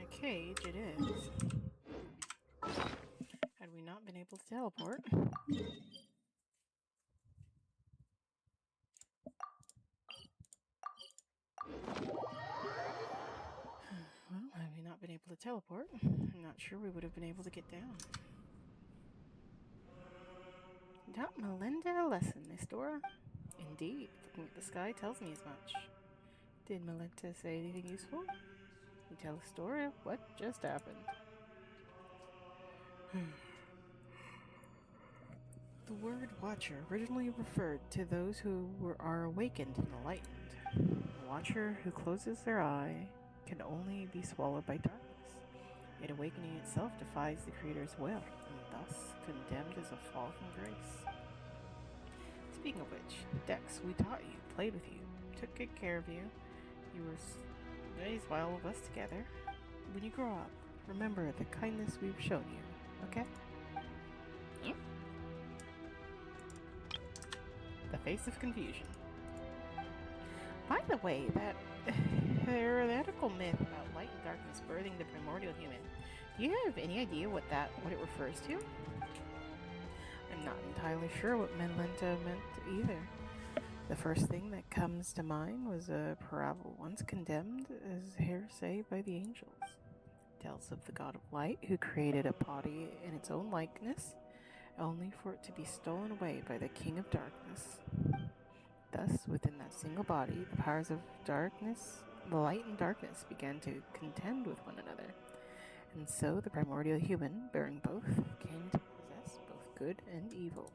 A cage it is. Had we not been able to teleport. Well, had we not been able to teleport, I'm not sure we would have been able to get down. Taught Melinda a lesson, Miss Dora. Indeed, looking at the sky tells me as much. Did Melinda say anything useful? You tell a story of what just happened. The word Watcher originally referred to those who are awakened and enlightened. A Watcher who closes their eye can only be swallowed by darkness. Yet awakening itself defies the Creator's will, and thus condemned as a fall from grace. Speaking of which, Dex, we taught you, played with you, took good care of you. You were raised by all of us together. When you grow up, remember the kindness we've shown you, okay? Yeah. The face of confusion. By the way, that heretical myth about light and darkness birthing the primordial human, do you have any idea what it refers to? I'm not entirely sure what Menlenta meant either. The first thing that comes to mind was a parable once condemned as heresy by the angels. It tells of the god of light who created a body in its own likeness, only for it to be stolen away by the king of darkness. Thus, within that single body, the powers of darkness, the light and darkness, began to contend with one another. And so the primordial human, bearing both, came to possess both good and evil.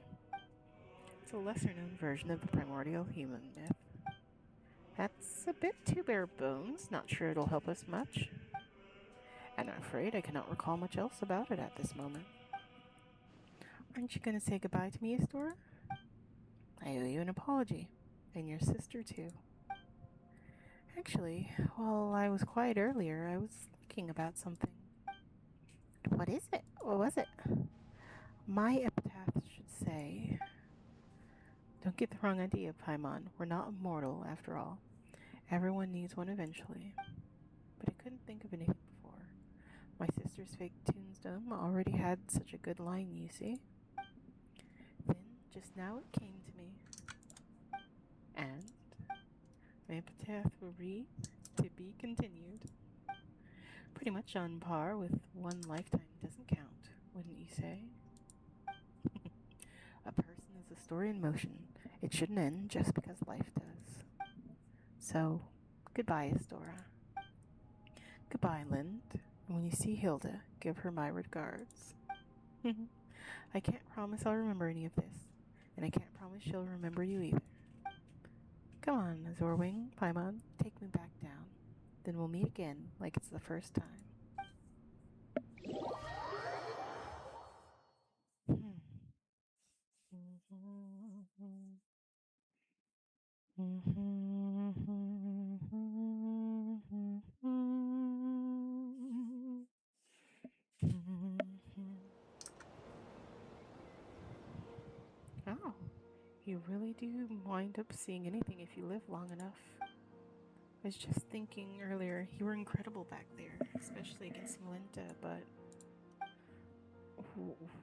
It's a lesser-known version of the primordial human myth. That's a bit too bare bones, not sure it'll help us much. And I'm afraid I cannot recall much else about it at this moment. Aren't you going to say goodbye to me, Astora? I owe you an apology, and your sister too. Actually, while I was quiet earlier, I was thinking about something. What is it? What was it? My epitaph should say, don't get the wrong idea, Paimon. We're not immortal, after all. Everyone needs one eventually. But I couldn't think of anything before. My sister's fake tombstone already had such a good line, you see. Then, just now it came to me. And my epitaph will read, to be continued. Pretty much on par with one lifetime doesn't count, wouldn't you say? A person is a story in motion. It shouldn't end just because life does. So, goodbye, Astora. Goodbye, Lind. And when you see Hilda, give her my regards. I can't promise I'll remember any of this, and I can't promise she'll remember you either. Come on, Azorwing, Paimon, take me back down. Then we'll meet again like it's the first time. Oh, you really do wind up seeing anything if you live long enough. I was just thinking earlier, you were incredible back there, especially against Melinda, but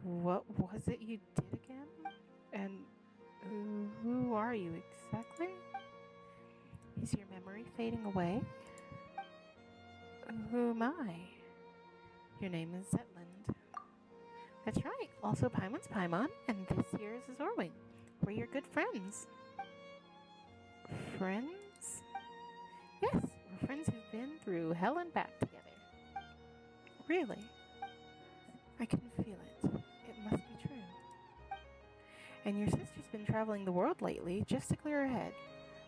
what was it you did again? And who are you exactly? Is your memory fading away? Who am I? Your name is Zetland. That's right. Also, Paimon's Paimon, and this here is Azorwing. We're your good friends. Friends? Yes, we're friends who've been through hell and back together. Really? I can feel it. It must be true. And your sister's been traveling the world lately just to clear her head.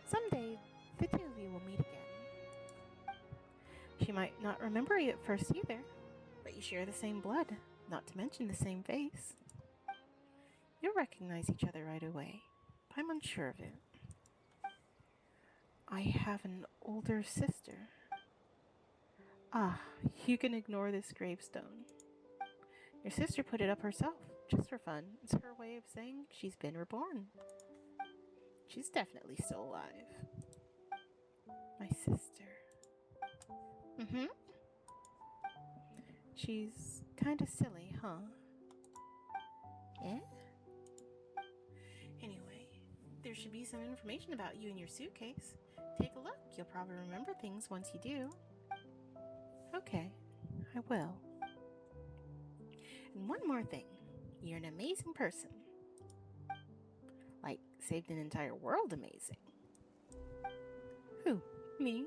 Someday, the two of you will meet again. She might not remember you at first either, but you share the same blood, not to mention the same face. You'll recognize each other right away. I'm unsure of it. I have an older sister. Ah, you can ignore this gravestone. Your sister put it up herself, just for fun. It's her way of saying she's been reborn. She's definitely still alive. My sister. Mm-hmm. She's kinda silly, huh? Yeah? Anyway, there should be some information about you in your suitcase. Take a look. You'll probably remember things once you do. Okay, I will. And one more thing. You're an amazing person. Like, saved an entire world amazing. Who? Me?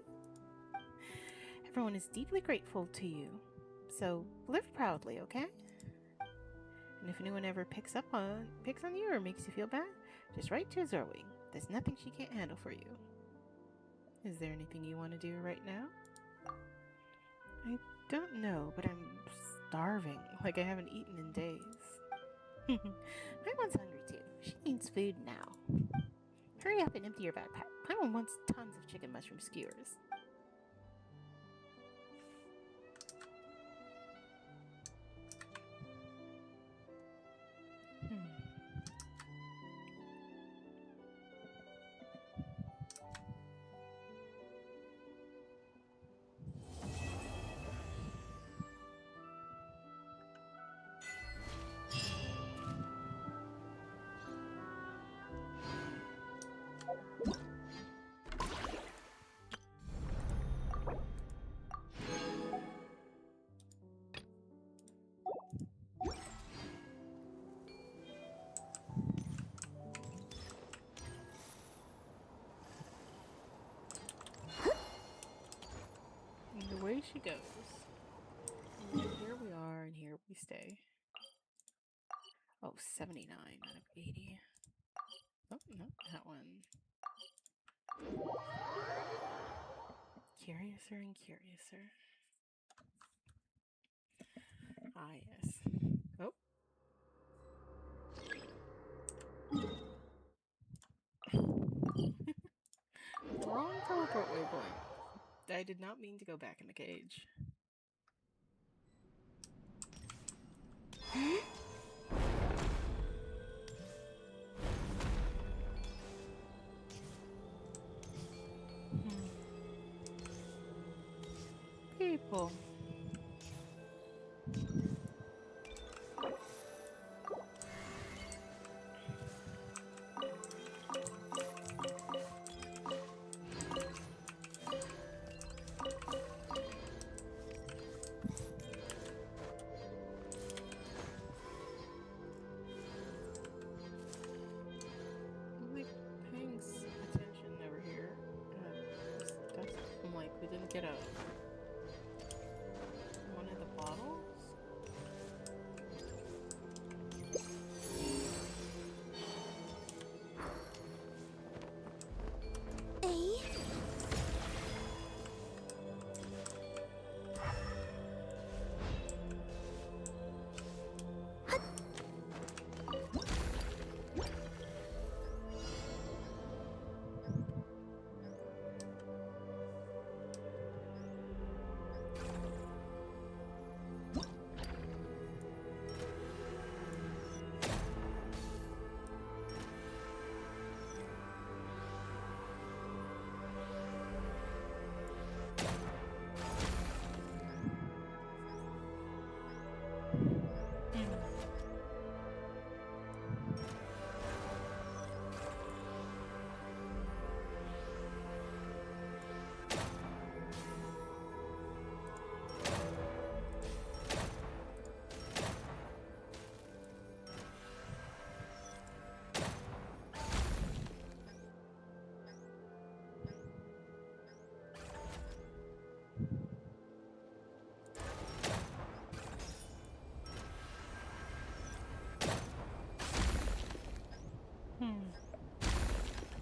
Everyone is deeply grateful to you. So, live proudly, okay? And if anyone ever picks on you or makes you feel bad, just write to Zoe. There's nothing she can't handle for you. Is there anything you want to do right now? I don't know, but I'm starving, like I haven't eaten in days. Paimon's hungry too. She needs food now. Hurry up and empty your backpack. Paimon wants tons of chicken mushroom skewers. And away she goes. And here we are, and here we stay. Oh, 79 out of 80. Oh, no, that one. Curiouser and curiouser. Ah, yes. Oh. Wrong teleport waypoint. I did not mean to go back in the cage. People. Attention over here. I'm like, we didn't get one of the bottles?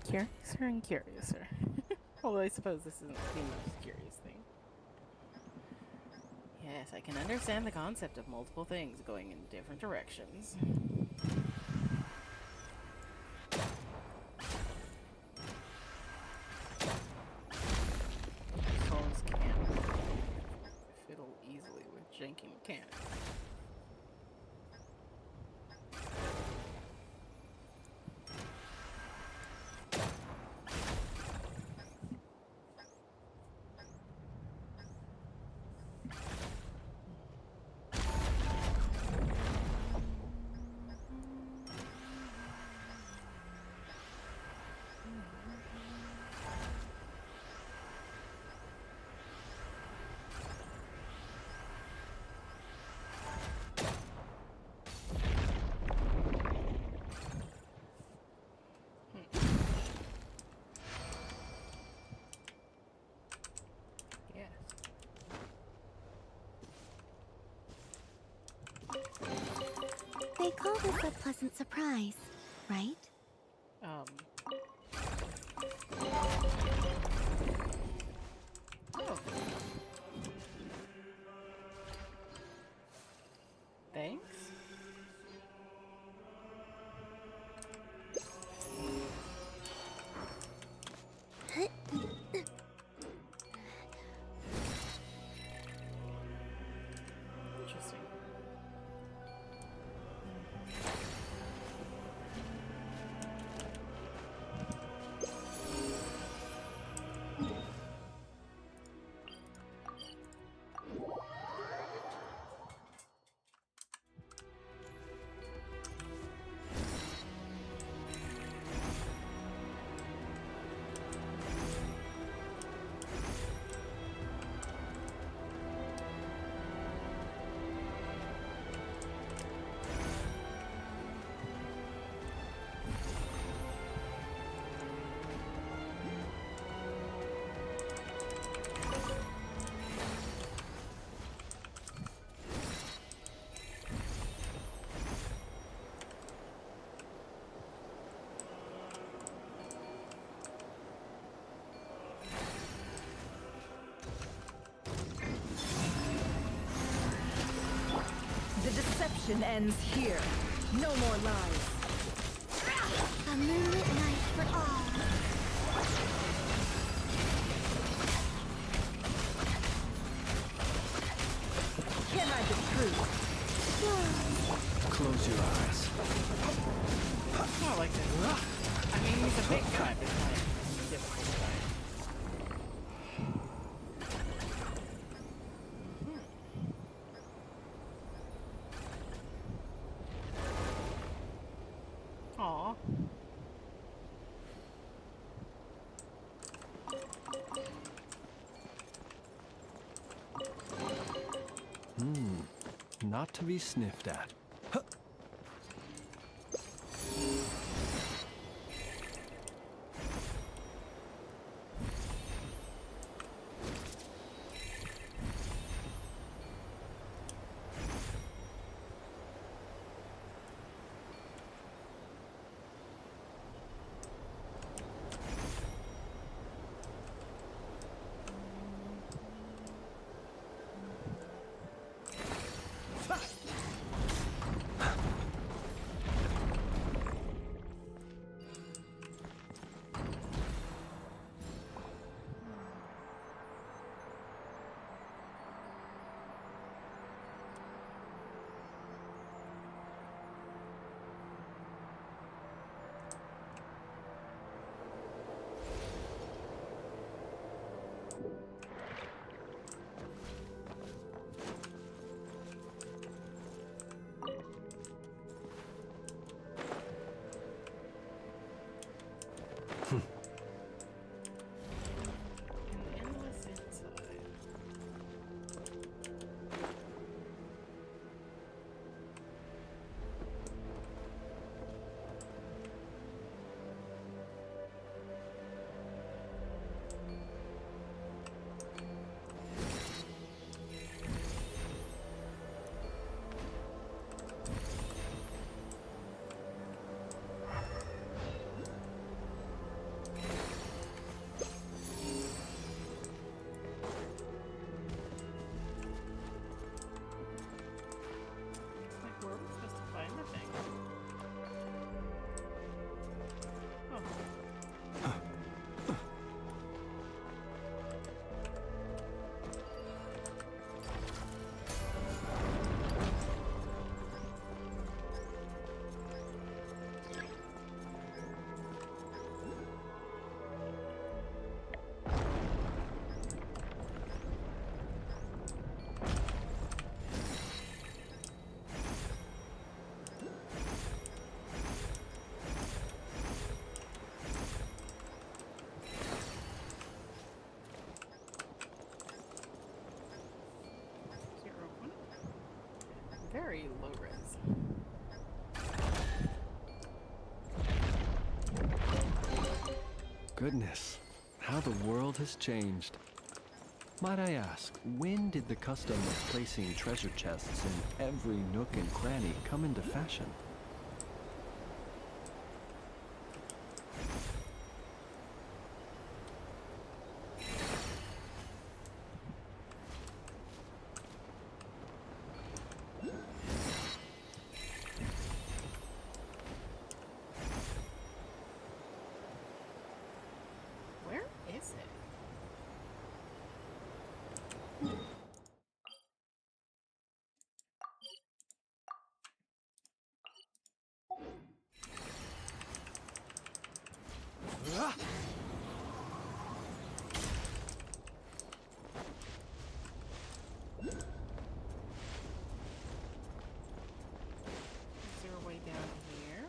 Curiouser and curiouser. Although I suppose this isn't the most curious thing. Yes, I can understand the concept of multiple things going in different directions. Souls can't fiddle easily with janky mechanics. this a pleasant surprise, right? Oh. Thanks. Interesting. The deception ends here. No more lies. A moonlit night for all. Can I the truth? Close your eyes. It's not like this. I mean, he's a big guy, but it's like difficult guy. Aw. Not to be sniffed at. Huh. An endless inside. Like, where are we supposed to find the thing? Oh. Zero one. Very low res. Goodness, how the world has changed. Might I ask, when did the custom of placing treasure chests in every nook and cranny come into fashion? Is there a way down here?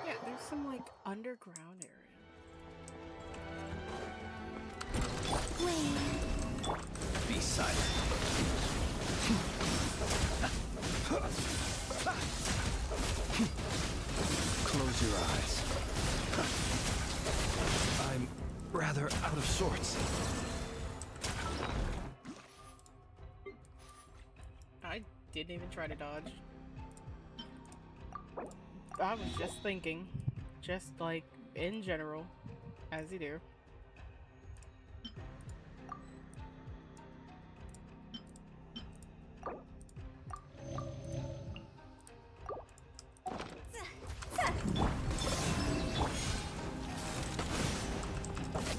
Yeah, there's some like underground area. Wait. Be silent. Close your eyes. I'm rather out of sorts. I didn't even try to dodge. I was just thinking, just like in general, as you do.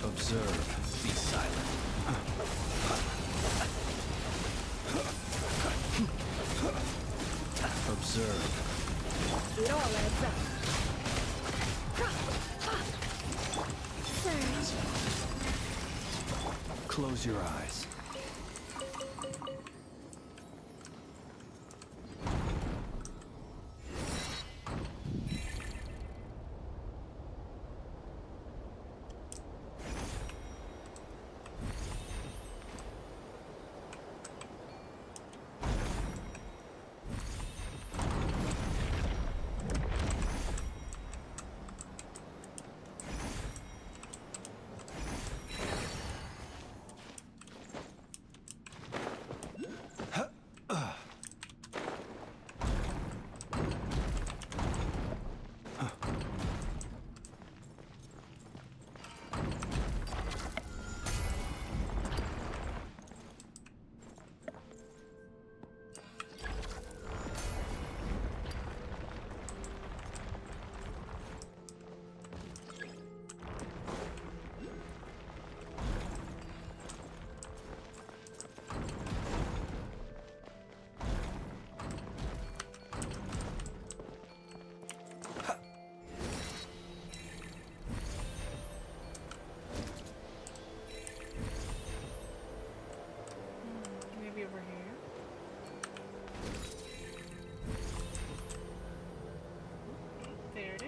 Observe. Be silent. Observe. It all adds up. Surge. Close your eyes. Maybe over here. There it is.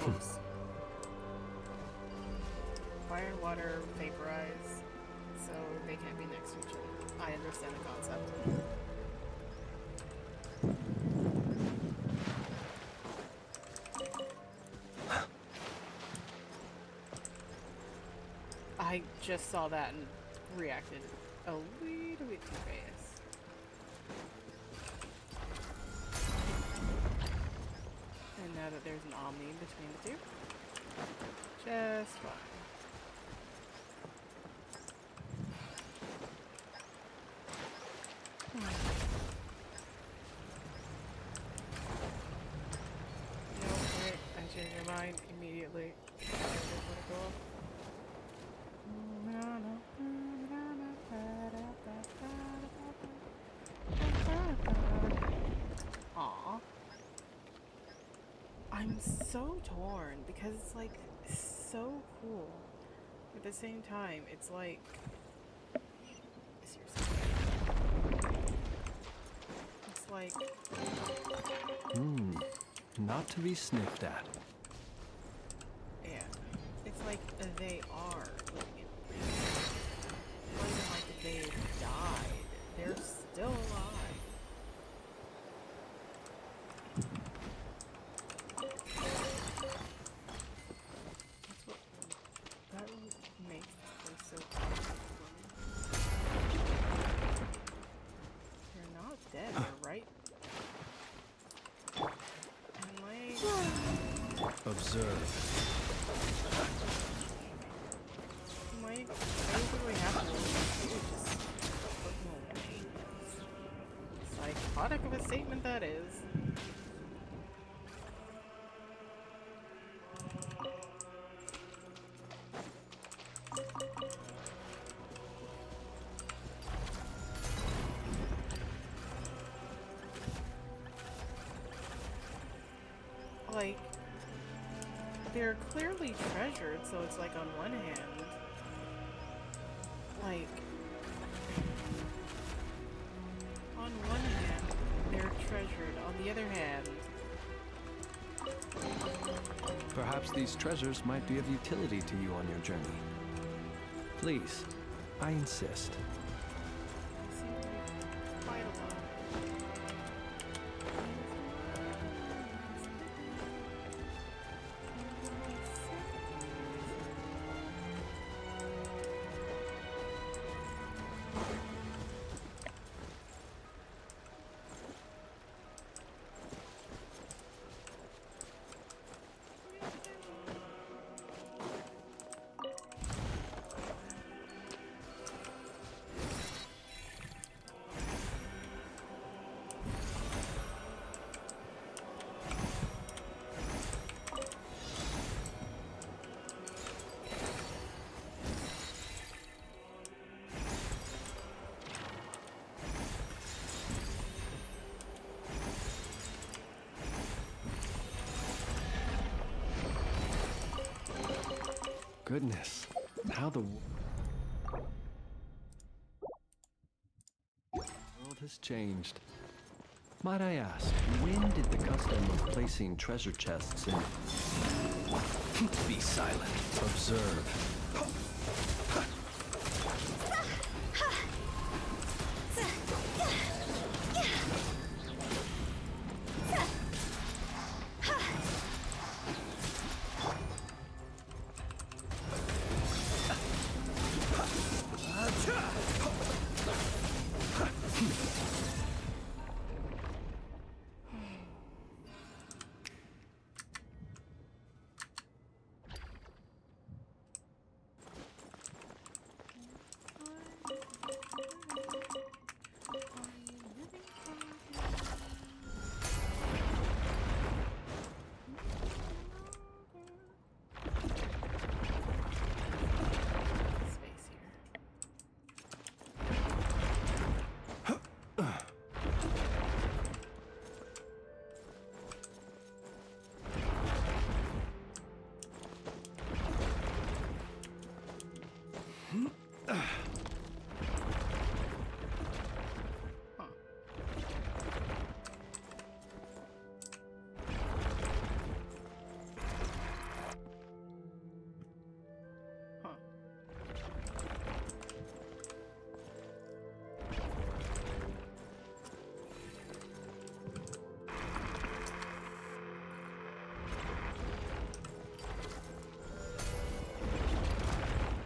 Oops. Fire and water vaporize, so they can't be next to each other. I understand the concept. I just saw that and reacted a little bit too fast. And now that there's an Omni between the two, just fine. No, wait, I changed my mind immediately. I just want to go off. Aw. I'm so torn because it's like so cool. At the same time, it's like seriously. It's like Not to be sniffed at. yeah. It's like they are living in the present. It wasn't like they died. They're still alive. That makes this so powerful for me. They're not dead, they're right. And like Observe. basically have to do is just put them away. Psychotic of a statement that is. Like, they're clearly treasured, so it's like on one hand, like, on one hand, they're treasured, on the other hand, Perhaps these treasures might be of utility to you on your journey. Please, I insist. they seem to be quite alone. Goodness, how the world has changed. Might I ask, when did the custom of placing treasure chests in... Be silent. Observe. Space here. Huh. Huh.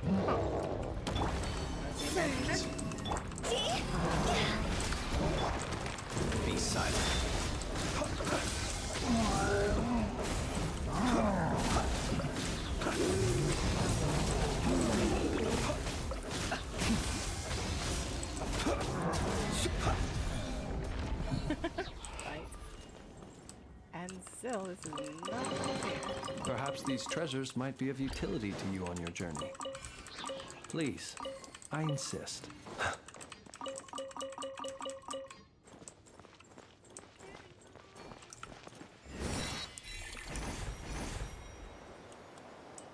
Huh. This is not here. Perhaps these treasures might be of utility to you on your journey. Please, I insist.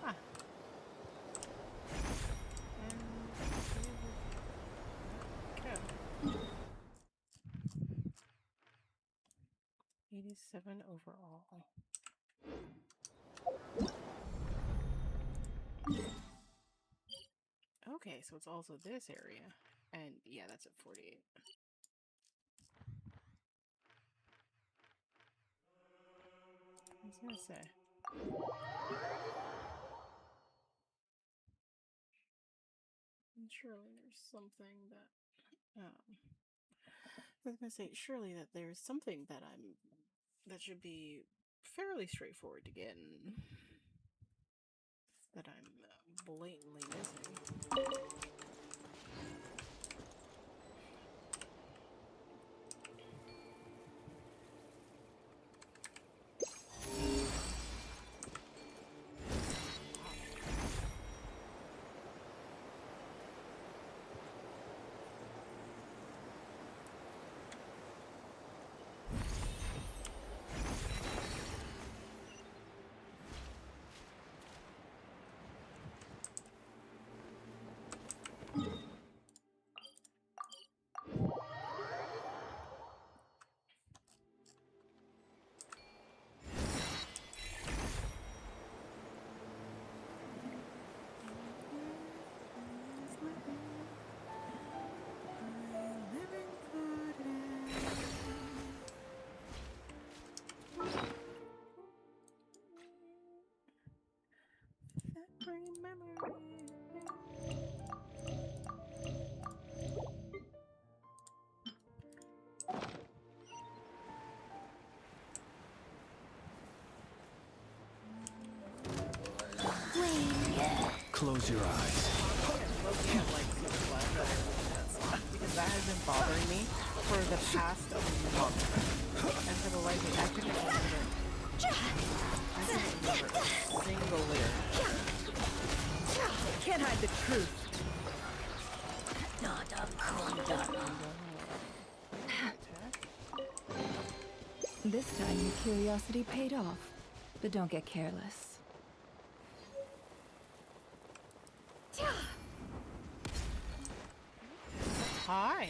Ah. 87 overall. Okay, so it's also this area. And yeah, that's at 48. I was gonna say. And surely there's something that I was gonna say surely that there's something that should be fairly straightforward to get and that I'm blatantly missing. Close your eyes. Because that has been bothering me for the past month. And for the life of me, I couldn't remember a single lyric. Can't hide the truth. Not a condom. This time your curiosity paid off, but don't get careless. Hi.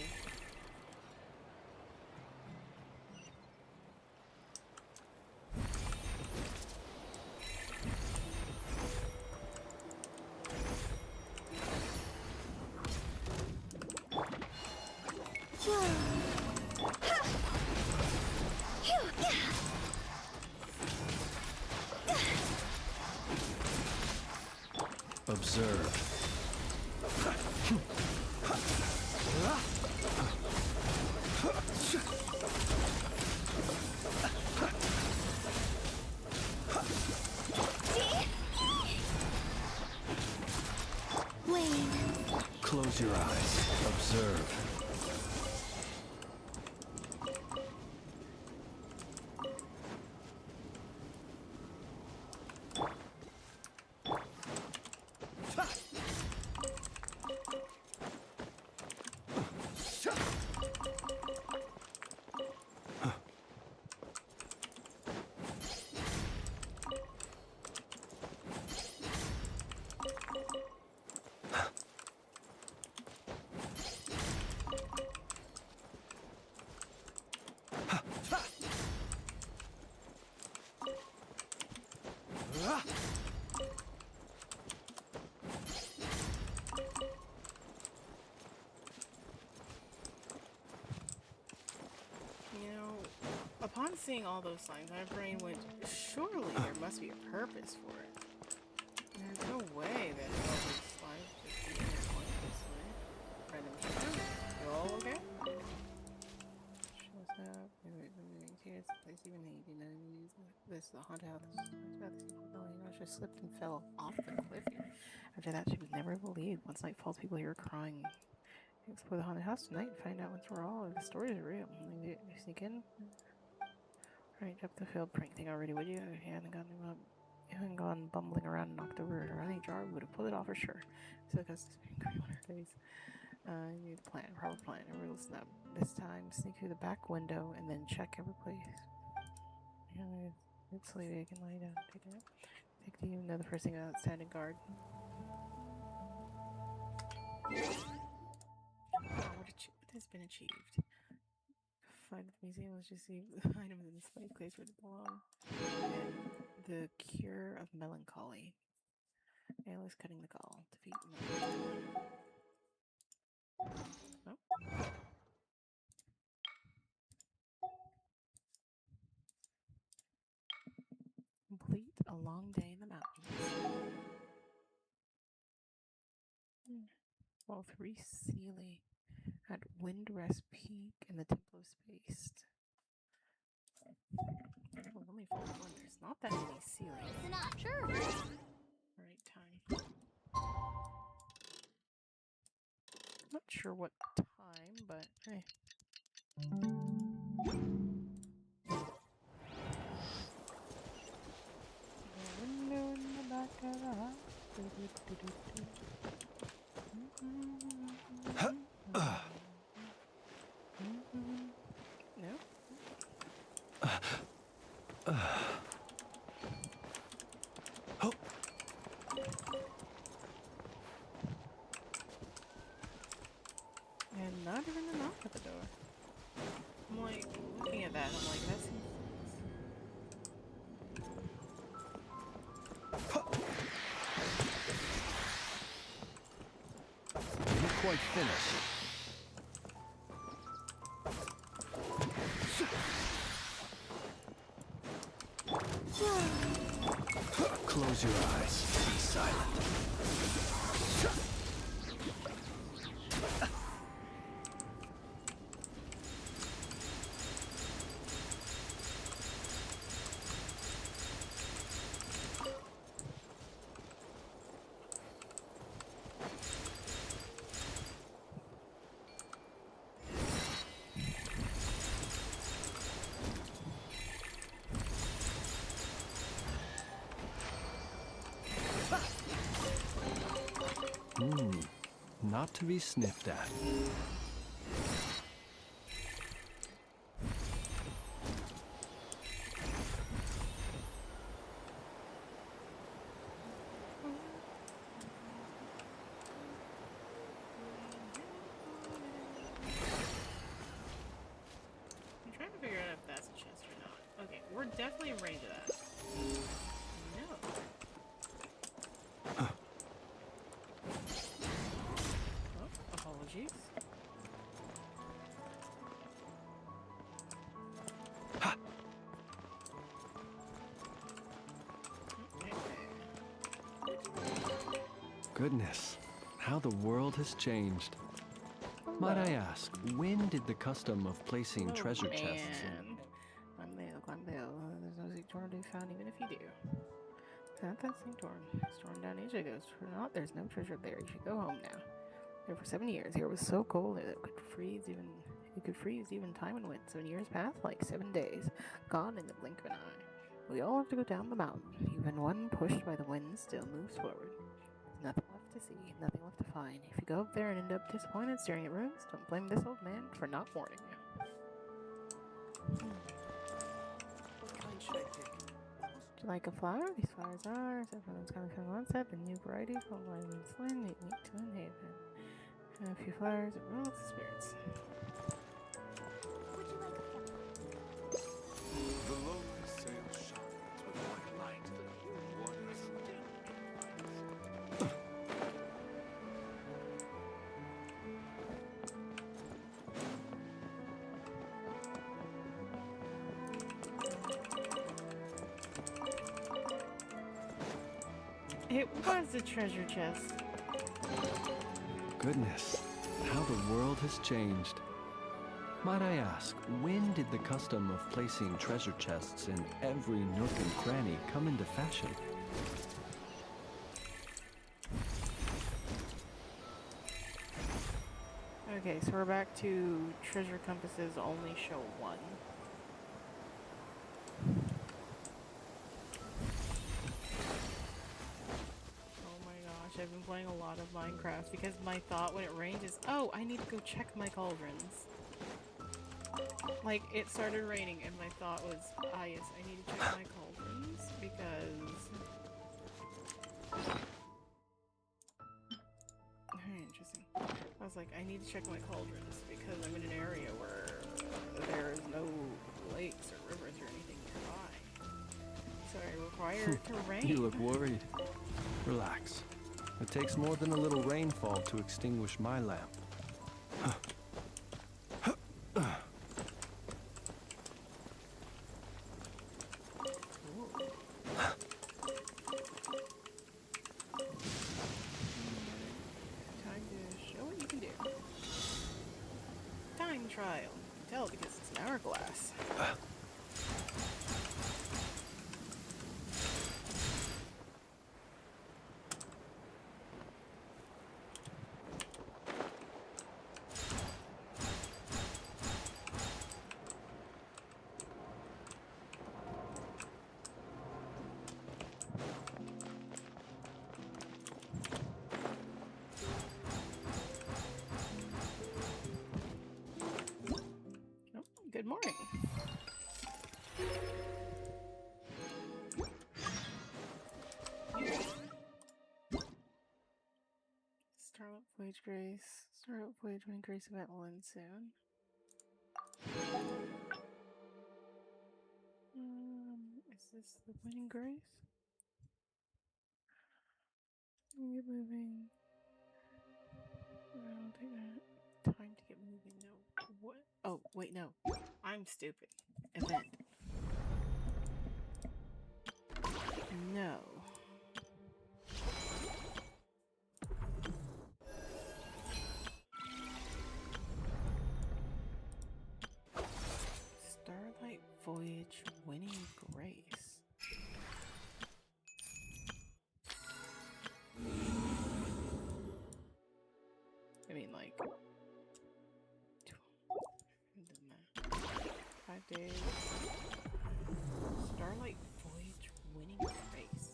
Observe. Wait. Close your eyes. Observe. You know, upon seeing all those signs, my brain went, surely there must be a purpose for it. There's no way that all these slides just be here pointlessly. Random chicken, you all okay? Shows up, tears, place even he didn't know use this, the haunted house. She slipped and fell off the cliff here. After that, she was never believed. Once night falls, people hear her crying. Explore the haunted house tonight and find out once we're all if the stories are real. You sneak in. Right up the field prank thing already, would you? If you hadn't gone bumbling around in October in a running jar, we would have pulled it off for sure. So because it's been great one of our days. You need a plan, proper plan. Everybody listen up. This time, sneak through the back window and then check every place. It's sleepy. I can lie down. Take a nap. Take the even though the first thing out, stand and guard. Oh, what has been achieved? Find the museum. Let's just see the items in the safe place where they belong. And the cure of melancholy. Ale is cutting the gall. Defeat melancholy. Oh. Complete a long day in the mountains. Well, 3 Sealy at Windrest Peak and the Temple of Spaced. Oh, only 41. There's not that many Sealy. Listen up, sure. Right time. Not sure what time, but hey. Window in the back of the house. No? And not even a knock at the door. I'm like, looking at that, I'm like, that seems... Not quite finished. Close your eyes. Be silent. Not to be sniffed at. I'm trying to figure out if that's a chest or not. Okay, we're definitely in range of that. No. Oh, apologies. Goodness, how the world has changed. Might I ask, when did the custom of placing treasure chests in? Climb the hill. There's no Sanctorum to be found even if you do. Not that Sanctorum. It's torn down ages ago. For not, there's no treasure there. You should go home now. There for 7 years. Here it was so cold that it could freeze even time and wind. 7 years passed like 7 days. Gone in the blink of an eye. We all have to go down the mountain. Even one pushed by the wind still moves forward. There's nothing left to see, nothing left to find. If you go up there and end up disappointed staring at ruins, don't blame this old man for not warning you. What kind should I pick? Would you like a flower? These flowers are, except for those coming from the onset, the new varieties called Vitamin Slim, meet to Haven. A few flowers, it rolls the spirits. Would you like a flower? The lonely sail shines with white light. Waters It was a treasure chest. Goodness, how the world has changed. Might I ask, when did the custom of placing treasure chests in every nook and cranny come into fashion? Okay, so we're back to treasure compasses only show one. I've been playing a lot of Minecraft because my thought when it rained is, oh, I need to go check my cauldrons. Like, it started raining and my thought was, ah yes, I need to check my cauldrons because... Very interesting. I was like, I need to check my cauldrons because I'm in an area where there is no lakes or rivers or anything nearby. So I require it to rain. You look worried. Relax. It takes more than a little rainfall to extinguish my lamp. Time to show what you can do. Time trial. You can tell because it's an hourglass. Good morning. Starlit Voyage Grace. Starlit Voyage Winning Grace event will end soon. Is this the Winning Grace? Get moving. I'll take that. Time to get moving. No. What? Oh, wait, no. I'm stupid. Event. No. Starlight Voyage Winning Grace. I mean, like... 5 days. Starlight Voyage Winning Grace.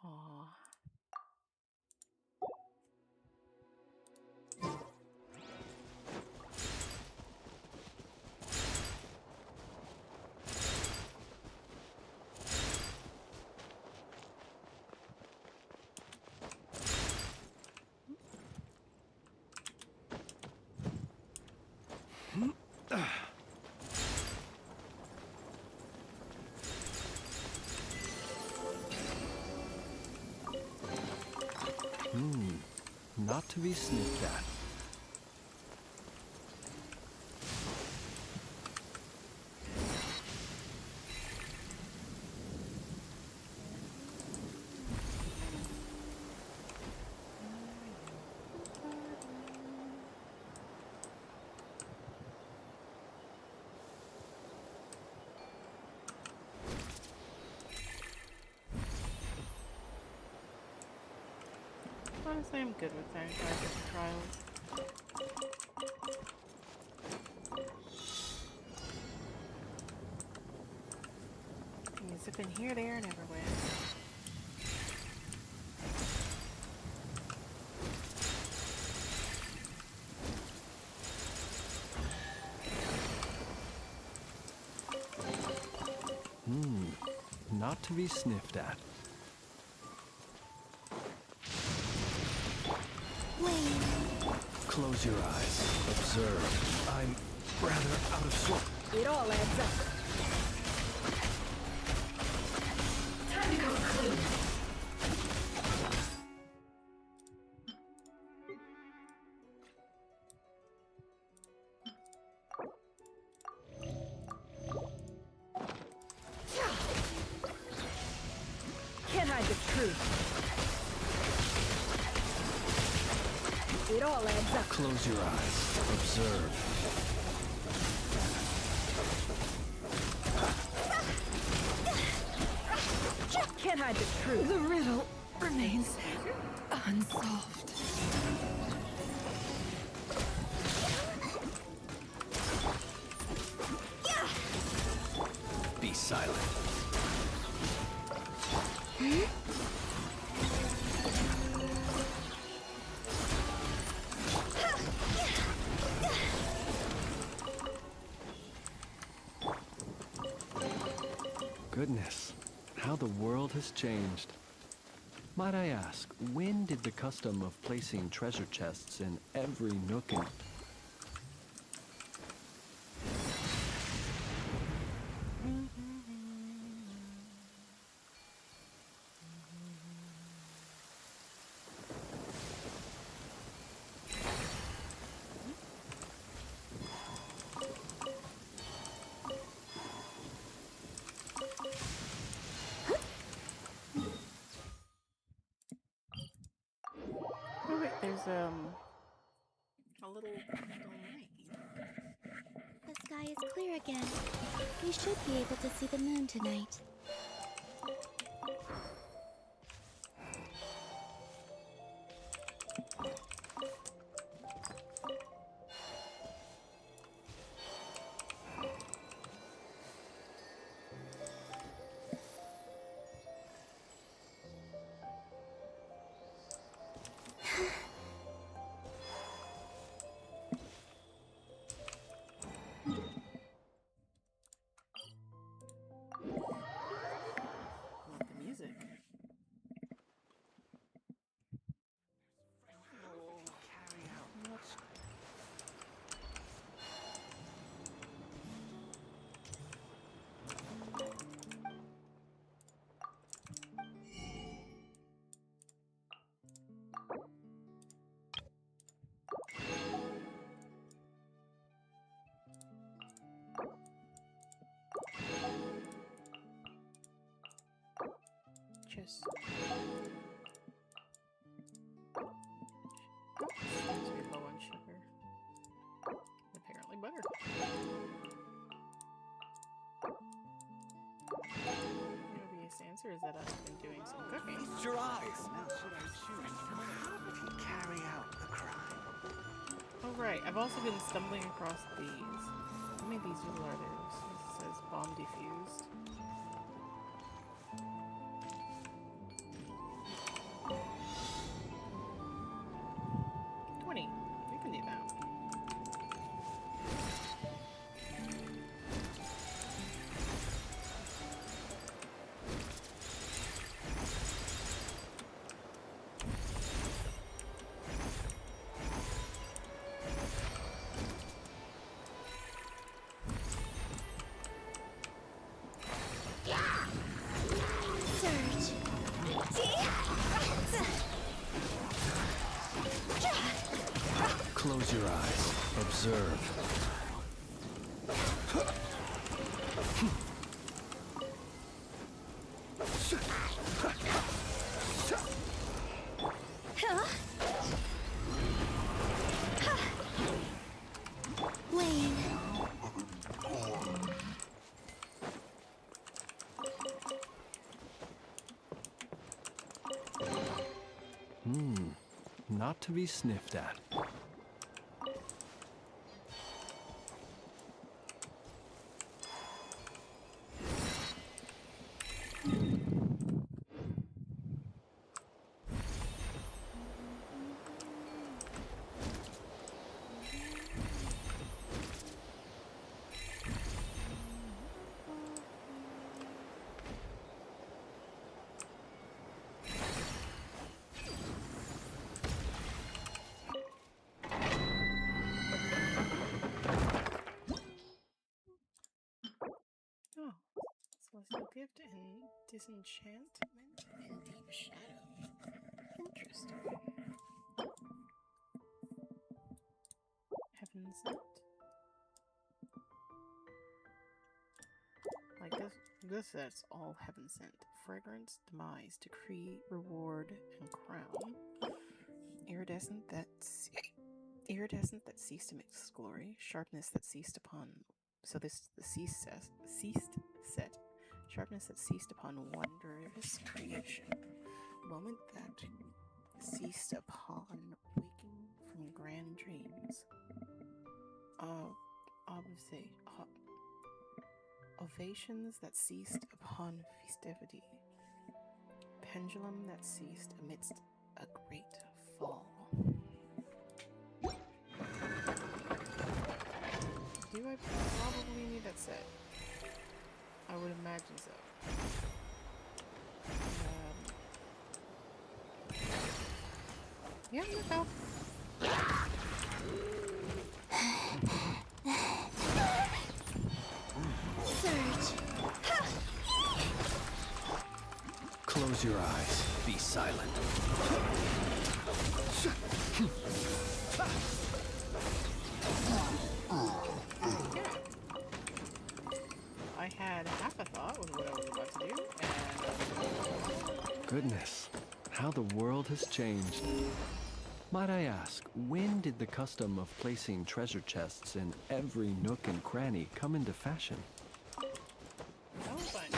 Aww. Not to be sniffed at. Honestly, I'm good with time trials. You can zip in here, there, and everywhere. Not to be sniffed at. Close your eyes. Observe. I'm rather out of sorts. It all adds up. Time to come clean. Can't hide the truth. It all adds up. Close your eyes. Observe. Can't hide the truth. The riddle remains unsolved. Be silent. Goodness, how the world has changed. Might I ask, when did the custom of placing treasure chests in every nook and... Oh wait, there's a little domain. The sky is clear again. We should be able to see the moon tonight. Love the music. Just seems to be low on sugar. Apparently butter. The obvious answer is that I've been doing some cooking. Feast your eyes. Now should I choose? How did he carry out the crime? Oh right, I've also been stumbling across these. How many of these people are there? It says bomb defused. We can do that. Surge. Close your eyes. Observe. Wayne. Not to be sniffed at. Oh, celestial gift and disenchantment and deep shadow. Interesting. Heaven sent. Like this set's all heaven sent. Fragrance, demise, decree, reward, and crown. Iridescent that ceased amidst glory. Sharpness that ceased upon. So this is the ceased set. Sharpness that ceased upon wondrous creation. Moment that ceased upon waking from grand dreams. Ovations that ceased upon festivity. pendulum that ceased amidst a great fall. Do I probably need that set? I would imagine so. Yeah, no help. Surge. Close your eyes. Be silent. I had half a thought with what I was about to do, and Goodness, how the world has changed. Might I ask, when did the custom of placing treasure chests in every nook and cranny come into fashion? that was fine.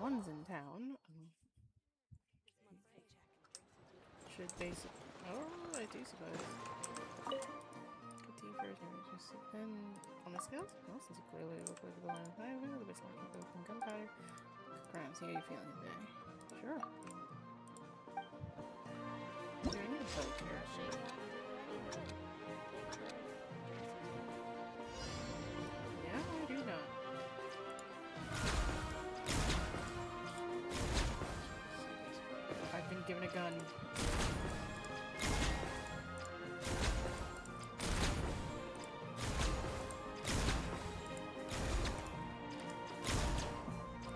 The ones in town should basically. Oh, I do suppose. Good team first, and on the scales? Well, since you clearly look like the line of fire, the best one can go from gunpowder. Crimes, how are you feeling today? Sure. Do I need a boat here? Yeah, I do not. I've been given a gun.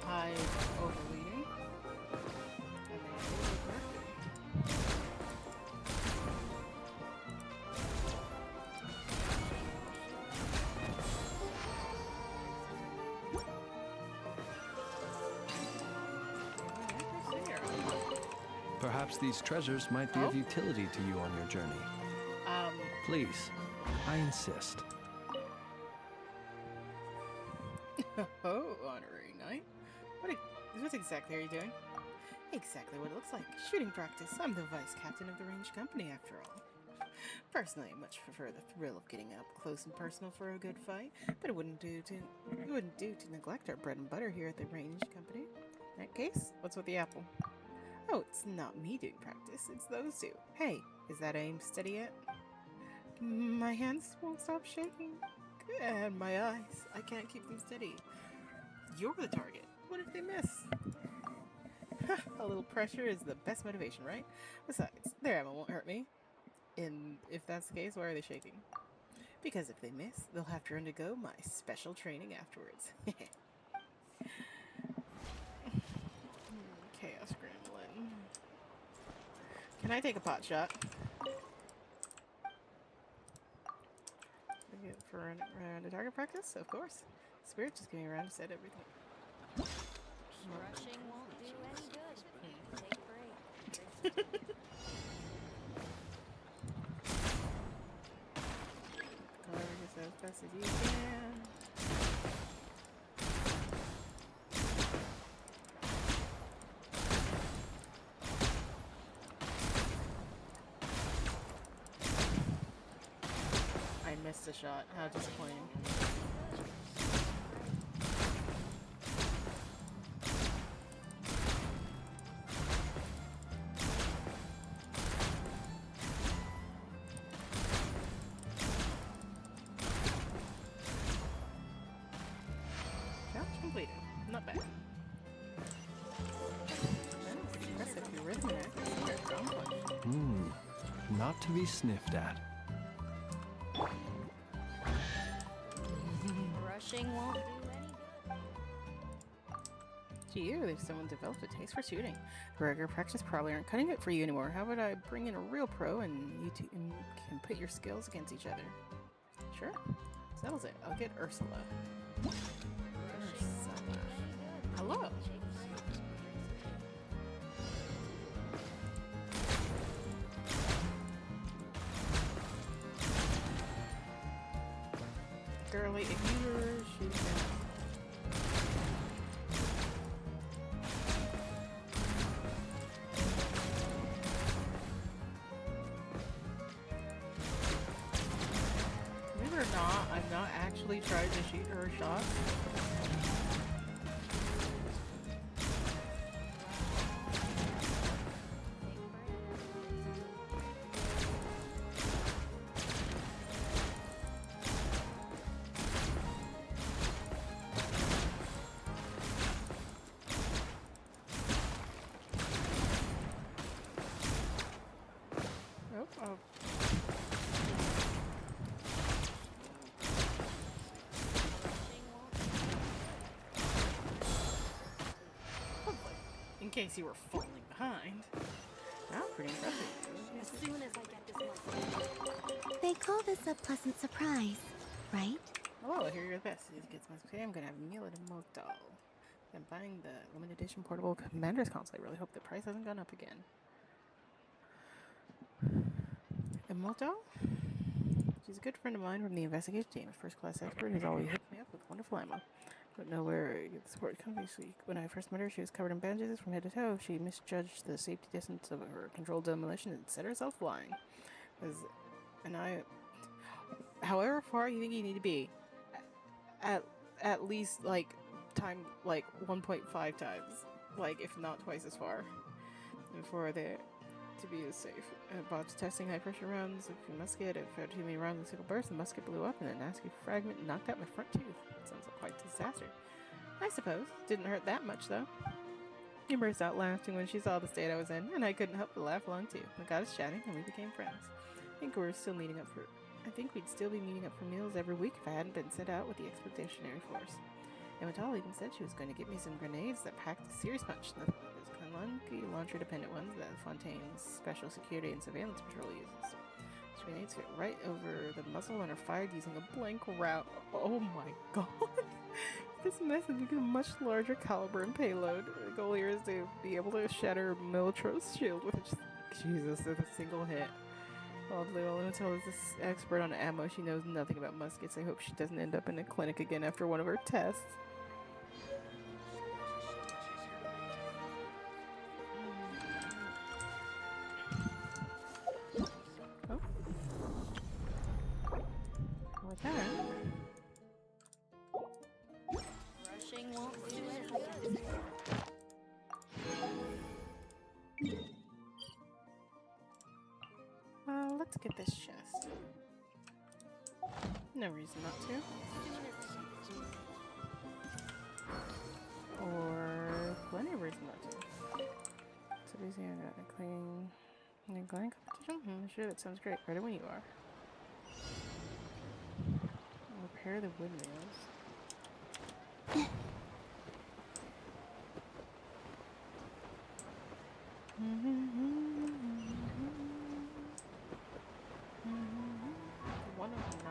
I'm overleading. And they overcorrected. Perhaps these treasures might be of utility to you on your journey. Please, I insist. Oh, honorary knight. What exactly are you doing? Exactly what it looks like. Shooting practice. I'm the vice captain of the range company, after all. Personally, I much prefer the thrill of getting up close and personal for a good fight, but it wouldn't do to neglect our bread and butter here at the range company. In that case, what's with the apple? Oh, it's not me doing practice, it's those two. Hey, is that aim steady yet? My hands won't stop shaking. And my eyes, I can't keep them steady. You're the target. What if they miss? A little pressure is the best motivation, right? Besides, their ammo won't hurt me. And if that's the case, why are they shaking? Because if they miss, they'll have to undergo my special training afterwards. Chaos Gremlin. Can I take a pot shot? For around a target practice? Of course. Spirit just gave me around to set everything. Rushing won't do any good. Take a break. Cover yourself as fast as you can. I missed a shot. How disappointing. Challenge completed. Not bad. That is impressive. Your rhythm and accuracy are accomplished. Not to be sniffed at. Rushing won't do any good. To you, there's someone developed a taste for shooting. The regular practice probably aren't cutting it for you anymore. How about I bring in a real pro and you two can put your skills against each other? Sure. Settles it. I'll get Ursula. Ursula. Hello. Girly, if you were shooting. Believe it or not, I've not actually tried to shoot her shot. Oh. In case you were falling behind. Wow, pretty impressive. As soon as I get this money. They call this a pleasant surprise, right? Hello, I hear you're the best. It gets my pay. I'm gonna have a meal at a motel. I'm buying the limited edition portable commander's console. I really hope the price hasn't gone up again. A motel? She's a good friend of mine from the investigation team, a first-class expert who's always hooked me up with wonderful ammo. Don't know where the support comes from. When I first met her, she was covered in bandages from head to toe. She misjudged the safety distance of her controlled demolition and set herself flying. However far you think you need to be, at least like time like 1.5 times, like if not twice as far, before they to be as safe. Bob's testing high pressure rounds of a musket. It fired too many rounds in a single burst. The musket blew up and a nasty fragment knocked out my front tooth. Sounds like quite a disaster. I suppose. Didn't hurt that much though. She burst out laughing when she saw the state I was in, and I couldn't help but laugh along too. We got us chatting and we became friends. I think we'd still be meeting up for meals every week if I hadn't been sent out with the Expeditionary Force. Yamatal even said she was going to get me some grenades that packed a serious punch. Nothing like those clunky launcher-dependent ones that Fontaine's Special Security and Surveillance Patrol uses. These grenades fit right over the muzzle and are fired using a blank round. Oh my god! This mess has become a much larger caliber and payload. The goal here is to be able to shatter Militros' shield with a single hit. Although Yamatal is this expert on ammo, she knows nothing about muskets. I hope she doesn't end up in a clinic again after one of her tests. Oh. Like that. Rushing won't do it. Let's get this chest. No reason not to. Or plenty of reason not to. So basically I got a cleaning competition? Sure, that sounds great. Ready when you are. Repair the windmills. One of 9.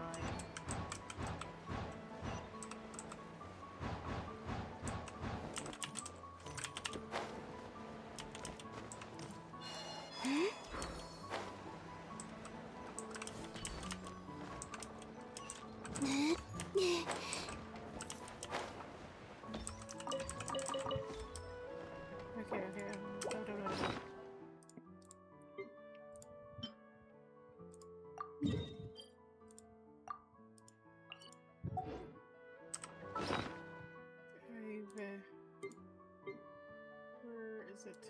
Okay. Where is it?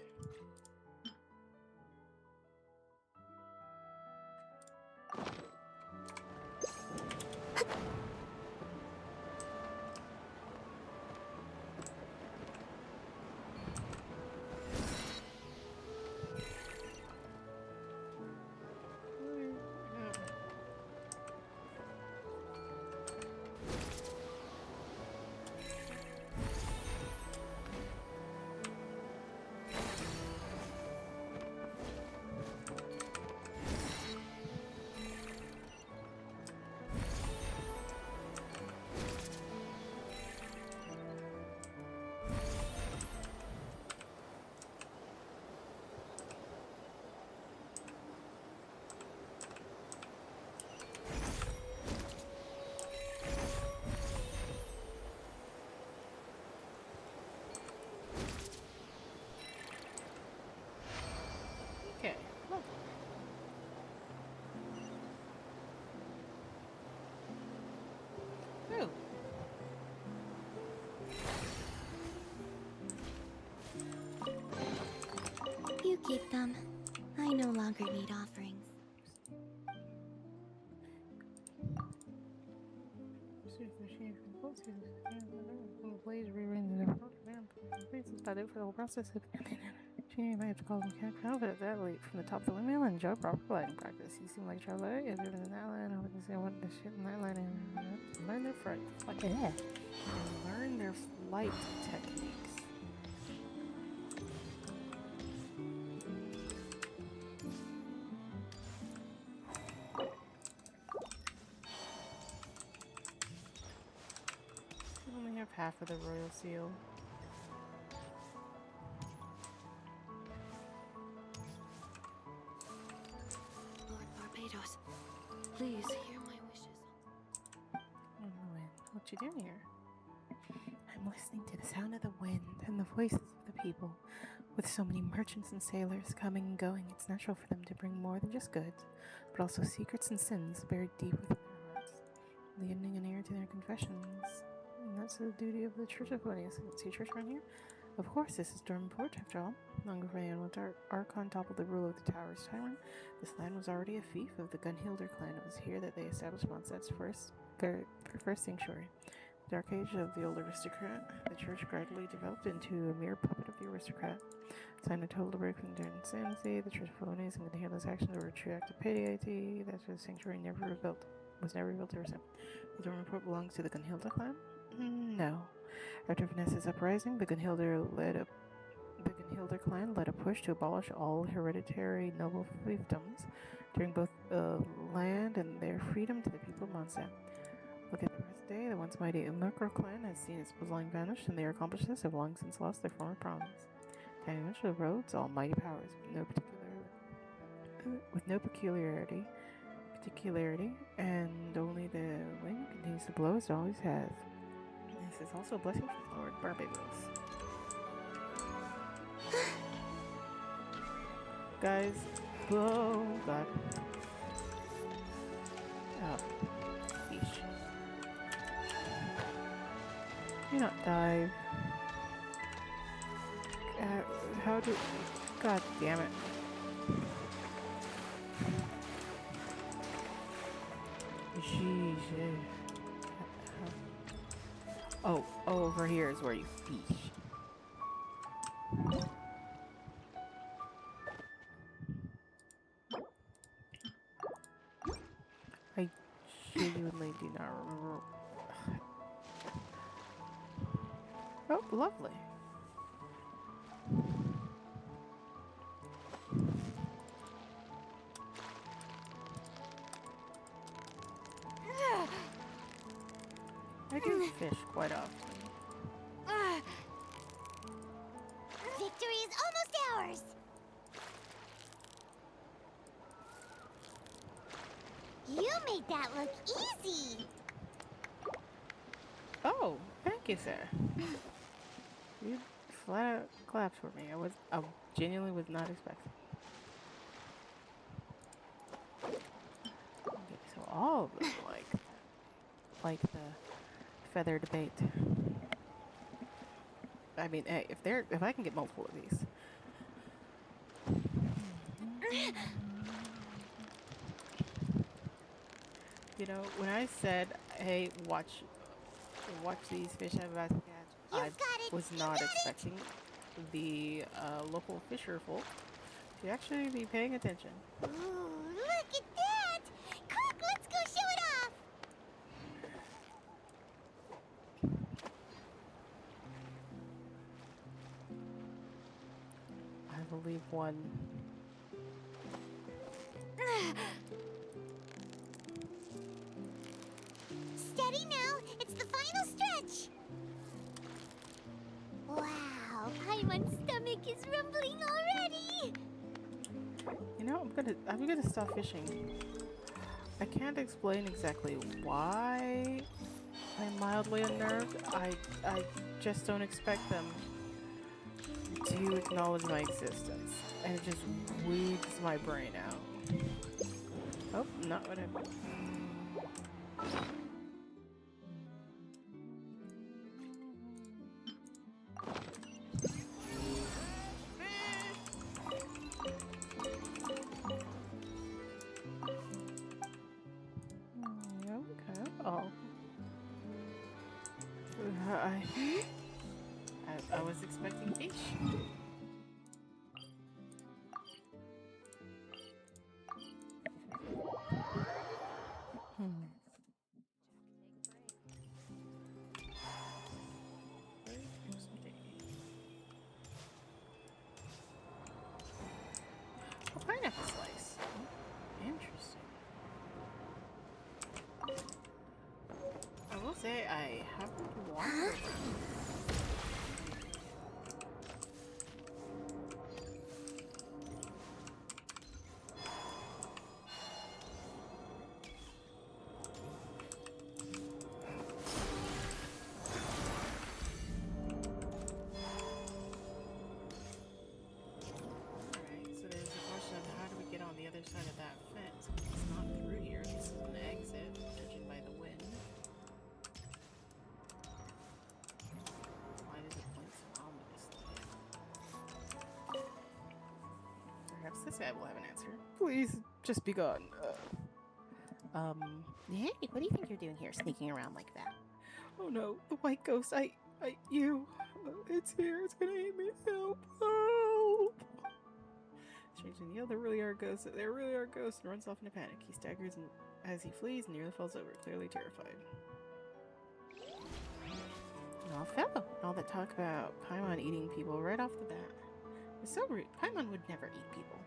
keep them. I no longer need offerings. For the whole process. She might have to call the mechanic now, but at that late from the top of the windmill and jump proper gliding practice. You seem like a traveler. Other than that line, I wouldn't say what the shit in that line is. Learn their fright. What the heck? Learn their flight techniques. You only have half of the royal seal. Lord Barbados, please hear my wishes. What you doing here? I'm listening to the sound of the wind and the voices of the people. With so many merchants and sailors coming and going, it's natural for them to bring more than just goods, but also secrets and sins buried deep within their hearts, lending an ear to their confessions. And that's the duty of the Church of Phineas. See a church around here? Of course, this is Dormport, after all. Long before the Animal Archon toppled the rule of the Tower's tyrant, this land was already a fief of the Gunhilder clan. It was here that they established Mondstadt's first sanctuary. The dark age of the old aristocrat, the church gradually developed into a mere puppet of the aristocrat. Signed a total break from their insanity, the Church of Philones and Gunhilder's actions were a true act of piety. That's why the sanctuary was never rebuilt ever since. The report belongs to the Gunhilder clan? No. After Vanessa's uprising, the Gunhilder clan led a push to abolish all hereditary noble fiefdoms, during both land and their freedom to the people of Mondstadt. Look at the present day, the once mighty Umukro clan has seen its line vanish, and their accomplices have long since lost their former prominence. Tiny Mitchell roads, all mighty powers, with no peculiarity, and only the wind continues to blow as it always has. This is also a blessing from Lord Barbados. Guys, oh god. Oh, yeesh. Do not dive. How do... God damn it. Jeez. Oh, over here is where you fish. I genuinely do not remember. Oh, lovely. I do fish quite often. Victory is almost ours! You made that look easy! Oh, thank you, sir. You flat out clapped for me. I genuinely was not expecting. Okay, so all of them like the feather debate. I mean, hey, if I can get multiple of these. You know, when I said, hey, watch these fish I'm about to catch, I was not expecting the local fisher folk to actually be paying attention. Ooh, look at that! Quick, let's go show it off! I believe one. Steady now, it's the final stretch! Wow, Paimon's stomach is rumbling already! You know, I'm gonna stop fishing. I can't explain exactly why I'm mildly unnerved. I just don't expect them to acknowledge my existence, and it just wigs my brain out. Oh, not what I... I was expecting fish. Hmm. A pineapple slice. Interesting. I will say I haven't wandered around. Alright, so there's a question of how do we get on the other side of that fence? It's not through here. This is an exit, judging by the wind. Why does it blink so ominously? Perhaps this guy will have an answer. Please, just be gone. Hey, what do you think you're doing here, sneaking around like that? Oh no, the white ghost, you. It's here, it's gonna eat me. Help, help! Strangely, the other really are ghosts. There really are ghosts, and runs off in a panic. He staggers as he flees and nearly falls over, clearly terrified. Oh, fellow. All that talk about Paimon eating people right off the bat. It's so rude. Paimon would never eat people.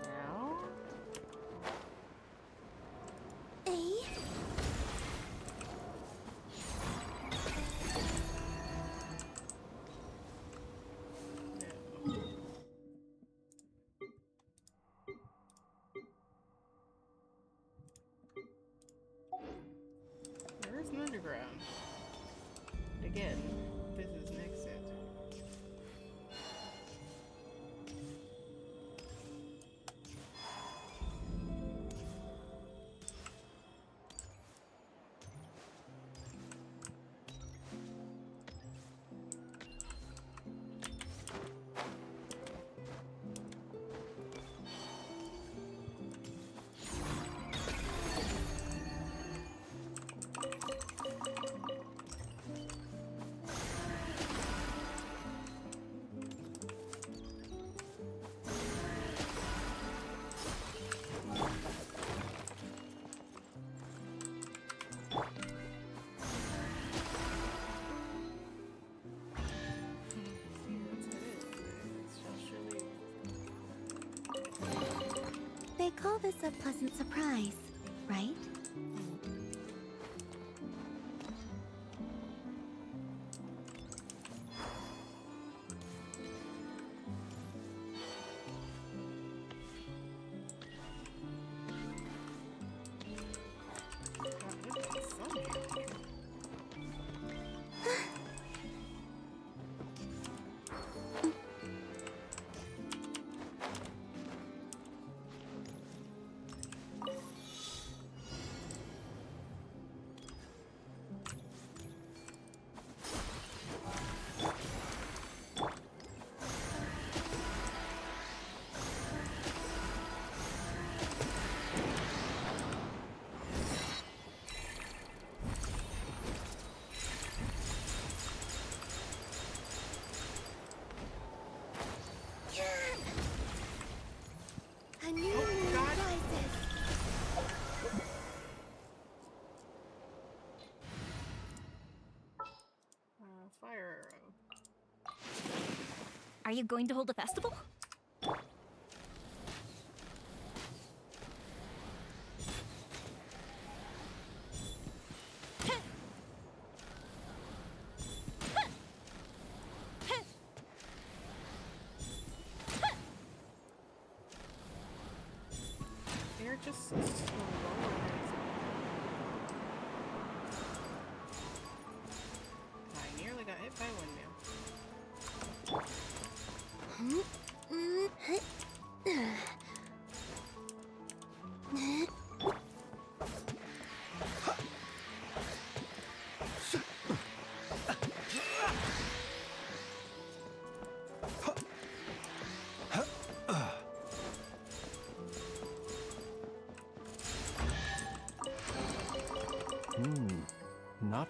Now? Eh? No. There is an underground. But again, this is an exit. They call this a pleasant surprise, right? A new moon rises. Fire arrow. Are you going to hold a festival? They're just so slow. I nearly got hit by a windmill.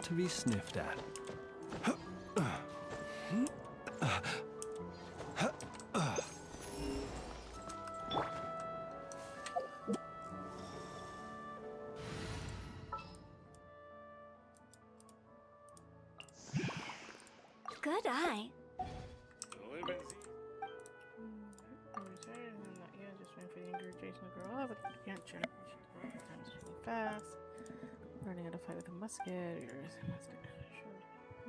to be sniffed at. Good eye. Yeah, just waiting for the ingurgitation to grow up. But you can't generation to grow up. Time's really fast. Learning how to fight with a musket. Your musket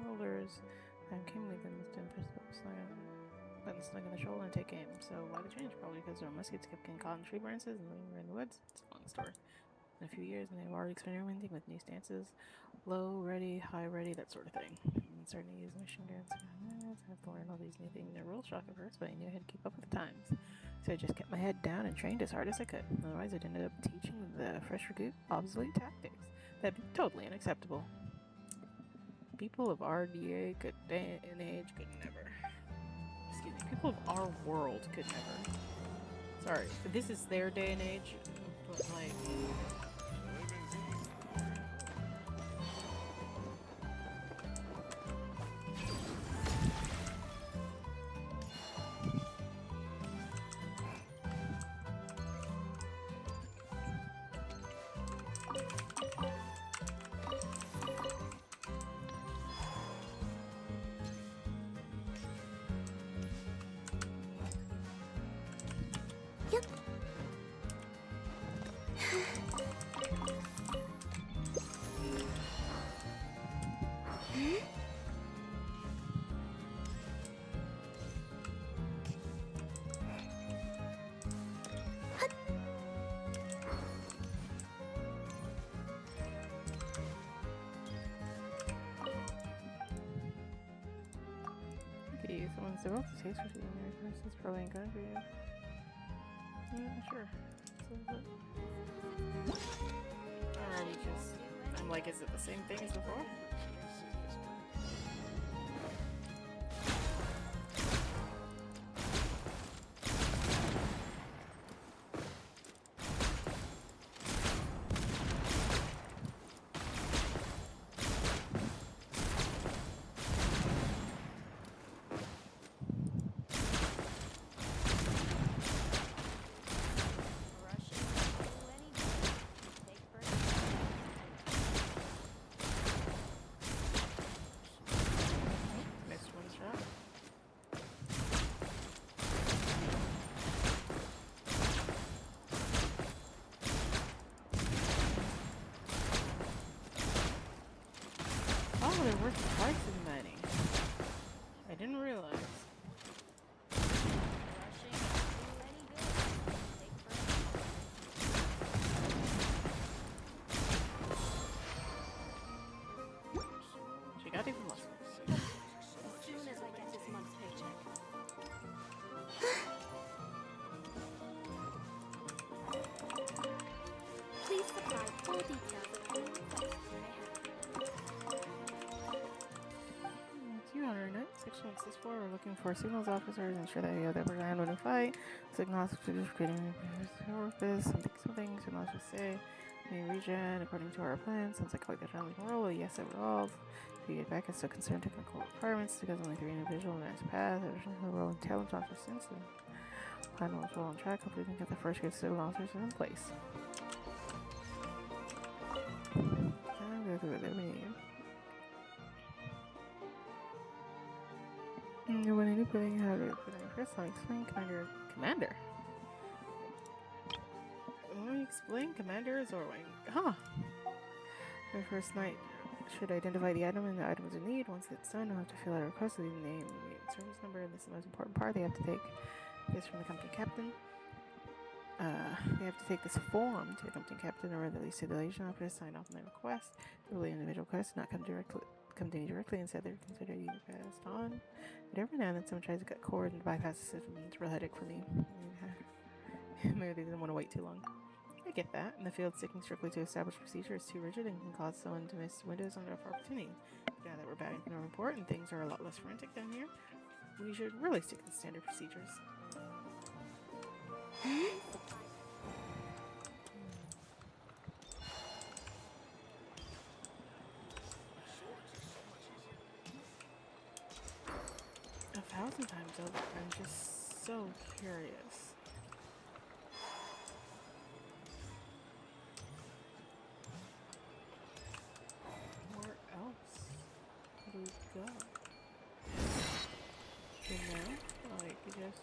shoulders. Time came with them. Must impress the button slung on the shoulder and take aim. So why the change? Probably because their muskets kept getting caught in tree branches and living in the woods. It's a long story. In a few years, and they've already experimenting with new stances, low, ready, high, ready, that sort of thing. And starting to use machine guns. I have to learn all these new things. They're real shock at first, but I knew I had to keep up with the times. So I just kept my head down and trained as hard as I could. Otherwise, I'd ended up teaching the fresh recruit obsolete tactics. That'd be totally unacceptable. People of our day and age could never. Excuse me. People of our world could never. Sorry, this is their day and age, but like. Someone's developed a taste for eating their first. It's probably ain't good for you. Yeah, sure. So, I'm like, is it the same thing as before? Oh, they're worth twice as many. I didn't realize. She got even less. As soon as I get this month's paycheck. Please supply full details of any requests you may have. 209, section 164, we're looking for signals officers, ensure that you have the upper hand when you fight. Signals to creating something, signals just say, main region, according to our plan, sounds like quite the challenging role, a yes overall. If you get back, it's still concerned technical requirements, because only 3 individual advanced paths, original role intelligence officer since then. Plan was well on track, hopefully we can get the first good signal officers in place. I'll go through it there we need. When I need putting how to put in first, I'll explain Commander. Let me explain Commander Zorwing. Huh. The first night should identify the item and the items in need. Once it's done, I'll have to fill out a request with the name and service number, and this is the most important part. They have to take this from the company captain. They have to take this form to the company captain or at least to the liaison office, sign off on their request. Really individual request, not come to me directly, instead they're considered either passed on. But every now and then someone tries to cut cord and bypass the system, and it's a real headache for me. Maybe they didn't want to wait too long. I get that, and the field sticking strictly to established procedure is too rigid and can cause someone to miss windows on their opportunity. Now that we're back in the report and things are a lot less frantic down here, we should really stick to standard procedures. 1,000 times over. I'm just so curious. Where else do we go? You know? Like, just...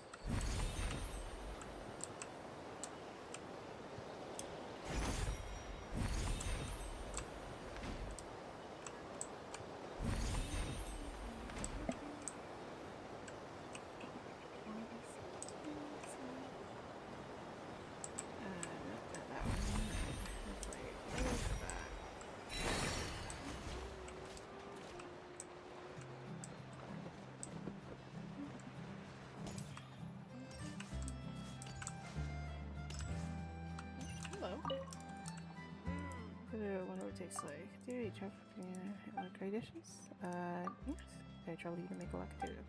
Hello. I wonder what it tastes like. Do you eat great dishes? Yes. I trouble you to make a lactato.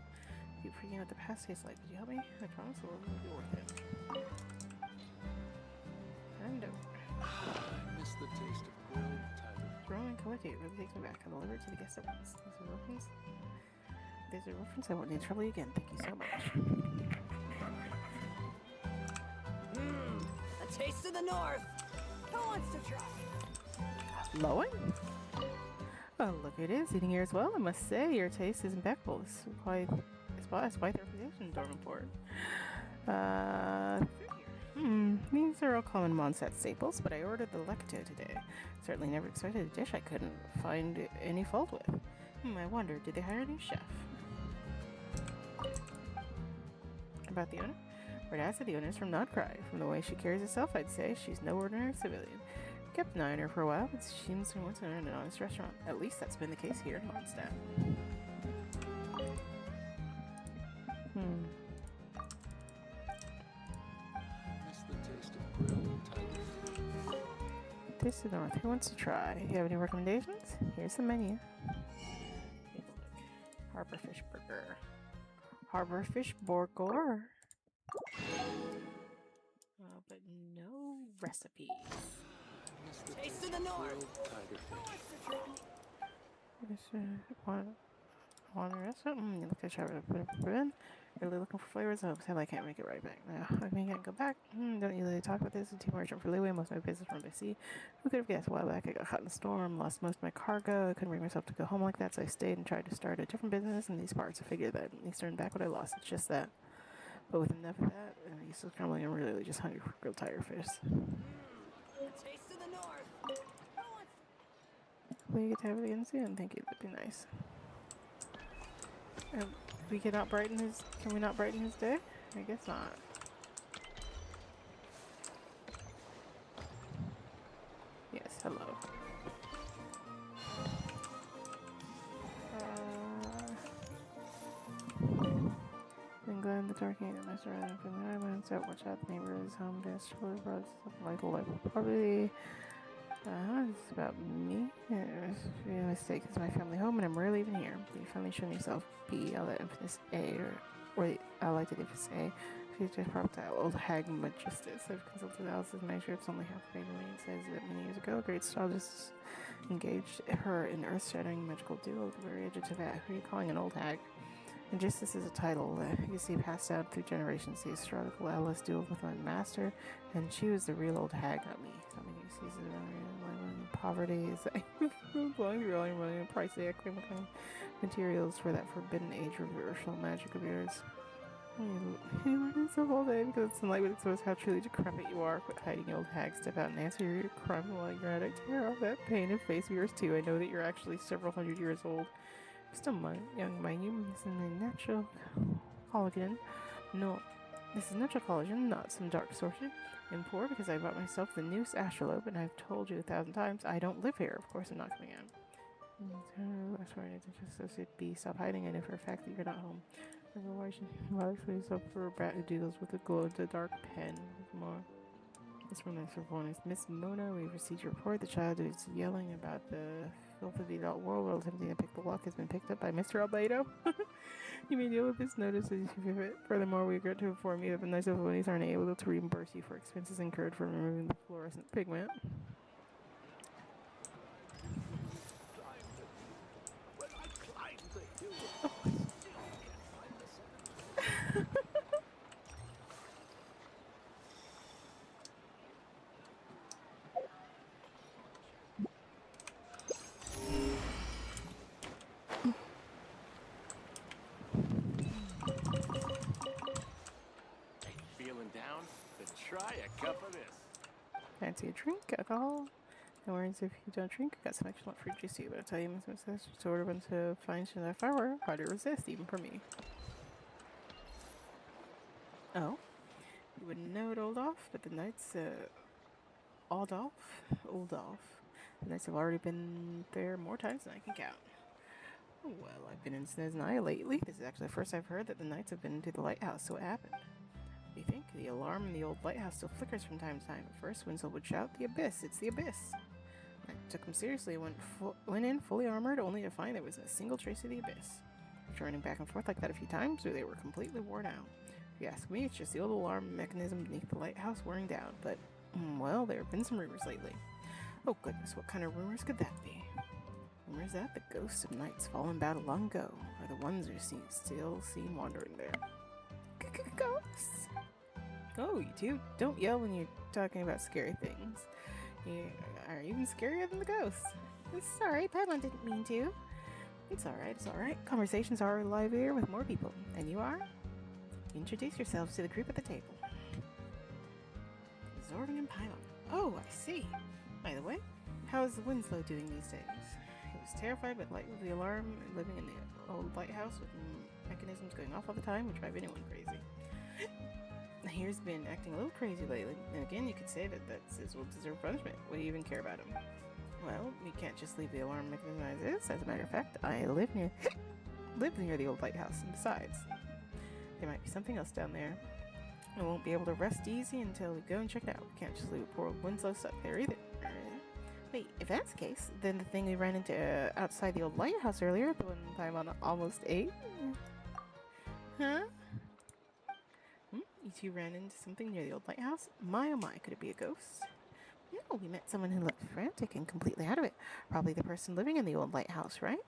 Keep freaking out what the past tastes like. Could you help me? I promise it will be worth it. And I miss the taste of grilled tiger. Throwing Celerity, it really takes me back. I'll deliver it to the guest at once. There's a reference. I won't need trouble you again. Thank you so much. A taste of the north. Who wants to try? Lowen? Oh, look who it is, eating here as well. I must say, your taste is impeccable. It's quite the reputation in Dormanport. These are all common Mondstadt staples, but I ordered the Lecto today. Certainly never expected a dish I couldn't find any fault with. I wonder, did they hire a new chef? About the owner? Right as the owner's from Notcry. From the way she carries herself, I'd say she's no ordinary civilian. Kept an eye on her for a while, but she seems to want to earn an honest restaurant. At least that's been the case here in Mondstadt. Miss the taste of grilled tiger. Taste of the North. Who wants to try? You have any recommendations? Here's the menu. Take a look. Harbor fish burger. Harbor fish burger. But no recipes. Taste of the north. Tiger fish. Want a restaurant? You look like I really looking for flavors. Oh, sadly I can't make it right back now. I mean, I can't go back. Don't usually talk about this. A team merchant for Leeway. Most of my business from by sea. Who could have guessed? A while back, I got caught in a storm, lost most of my cargo. I couldn't bring myself to go home like that, so I stayed and tried to start a different business in these parts. I figured that at least earn back what I lost. It's just that. But with enough of that, I'm used to crumbling. I'm really just hungry for grilled tiger fish. A taste of the north. We get to have it again soon. Thank you. That'd be nice. We cannot brighten his. Can we not brighten his day? I guess not. Yes. Hello. England, the turkey, and the master rather from the island. So watch out, the neighbor's home best chili brought something like property. It's about me. It's a mistake. It's my family home, and I'm rarely even here. You finally show yourself B. I'll let emphasis A, or I like to emphasize A. She's just proper to old hag Magistus. I've consulted Alice's measure. It's only half the page of me. It says that many years ago, a great astrologist engaged her in earth-shattering magical duel at the very edge of Tibet. Who are you calling an old hag? And just this is a title you see passed down through generations. The astrological Alice dueled with my master, and she was the real old hag, not me. Something you see is poverty is blowing through all your money and pricey economic materials for that forbidden age reversal magic of yours. You learn so all day because it's enlightenment exposed how truly decrepit you are. Quit hiding, old hag. Step out and answer your crime while you're at it. Tear off that pain and face of yours too. I know that you're actually several hundred years old. Still young, mind you. This is a natural collagen. No, this is natural collagen, not some dark sorcery. I'm poor because I bought myself the noose astrolabe, and I've told you 1,000 times I don't live here. Of course, I'm not coming out. That's why I need to just associate B. Stop hiding. I know for a fact that you're not home. Otherwise, you should yourself for a brat who deals with a glow in the dark pen. More. This one is for bonus. Miss Mona, we've received your report. The child who's yelling about the filth of the adult world while attempting to pick the lock has been picked up by Mr. Albedo. You may deal with this notice as you see fit. Furthermore, we regret to inform you that the Knights of Ponies aren't able to reimburse you for expenses incurred for removing the fluorescent pigment. town, then try a cup of this. Fancy a drink? Alcohol? No worries if you don't drink. Got some excellent fruit juice too, but I'll tell you, Miss Mrs. To order one to find that if I were hard to resist, even for me. Oh, you wouldn't know it, Oldolf, but the knights, Oldolf. The knights have already been there more times than I can count. Well, I've been in Snezhnaya lately. This is actually the first I've heard that the knights have been to the lighthouse, so what happened? What do you think? The alarm in the old lighthouse still flickers from time to time. At first, Winslow would shout, "The abyss! It's the abyss!" I took him seriously and went in fully armored, only to find there wasn't a single trace of the abyss. After running back and forth like that a few times, they were completely worn out. If you ask me, it's just the old alarm mechanism beneath the lighthouse wearing down, but, well, there have been some rumors lately. Oh goodness, what kind of rumors could that be? Rumors that the ghosts of knights fallen battle long ago are the ones who still seen wandering there. Ghosts? Oh, you two, don't yell when you're talking about scary things. You are even scarier than the ghosts. I'm sorry, Paimon didn't mean to. It's alright. Conversations are livelier with more people. And you are? Introduce yourselves to the group at the table. Zorving and Paimon. Oh, I see. By the way, how's Winslow doing these days? He was terrified by the light of the alarm and living in the old lighthouse with mechanisms going off all the time would drive anyone crazy. He's been acting a little crazy lately, and again, you could say that his will deserve punishment. What do you even care about him? Well, you can't just leave the alarm mechanism as is. As a matter of fact, I live near the old lighthouse, and besides, there might be something else down there. I won't be able to rest easy until we go and check it out. We can't just leave poor old Winslow stuck there either. Wait, if that's the case, then the thing we ran into outside the old lighthouse earlier, the one Paimon almost ate? Huh? You two ran into something near the old lighthouse? My oh my, could it be a ghost? No, we met someone who looked frantic and completely out of it. Probably the person living in the old lighthouse, right?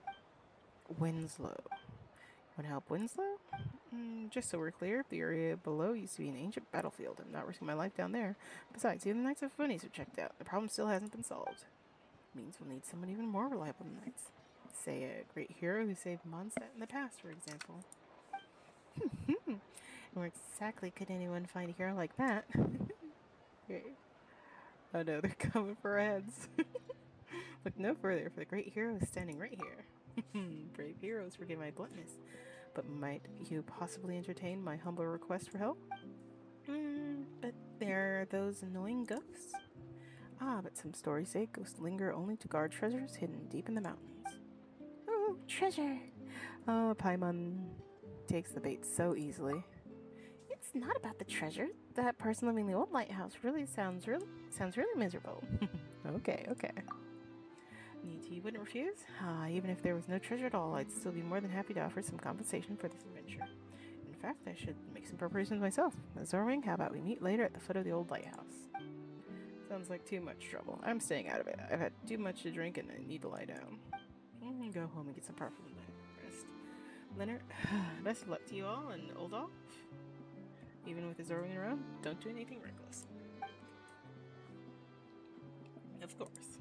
Winslow. Want to help Winslow? Just so we're clear, the area below used to be an ancient battlefield. I'm not risking my life down there. Besides, even the Knights of Funnies are checked out. The problem still hasn't been solved. Means we'll need someone even more reliable than Knights. Say a great hero who saved Mondstadt in the past, for example. Where exactly could anyone find a hero like that? Okay. Oh no, they're coming for our heads. Look no further, for the great hero is standing right here. Brave heroes, forgive my bluntness. But might you possibly entertain my humble request for help? But there are those annoying ghosts. But some stories say ghosts linger only to guard treasures hidden deep in the mountains. Oh, treasure! Paimon takes the bait so easily. It's not about the treasure. That person living in the old lighthouse really sounds really miserable. Okay. You wouldn't refuse? Even if there was no treasure at all, I'd still be more than happy to offer some compensation for this adventure. In fact, I should make some preparations myself. Zorwing, how about we meet later at the foot of the old lighthouse? Sounds like too much trouble. I'm staying out of it. I've had too much to drink and I need to lie down. Go home and get some proper rest. Leonard, best of luck to you all, and Oldolf, even with the Zorwing around, don't do anything reckless. Of course.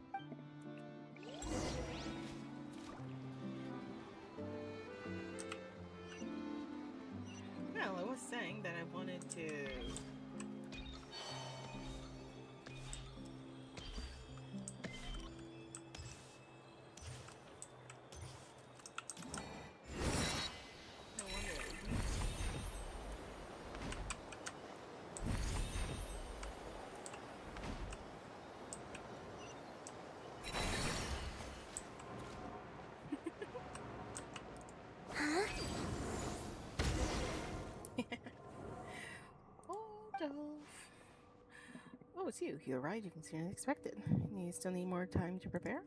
Well, I was saying that I wanted to... Oh, it's you. You arrived even sooner than expected. You still need more time to prepare?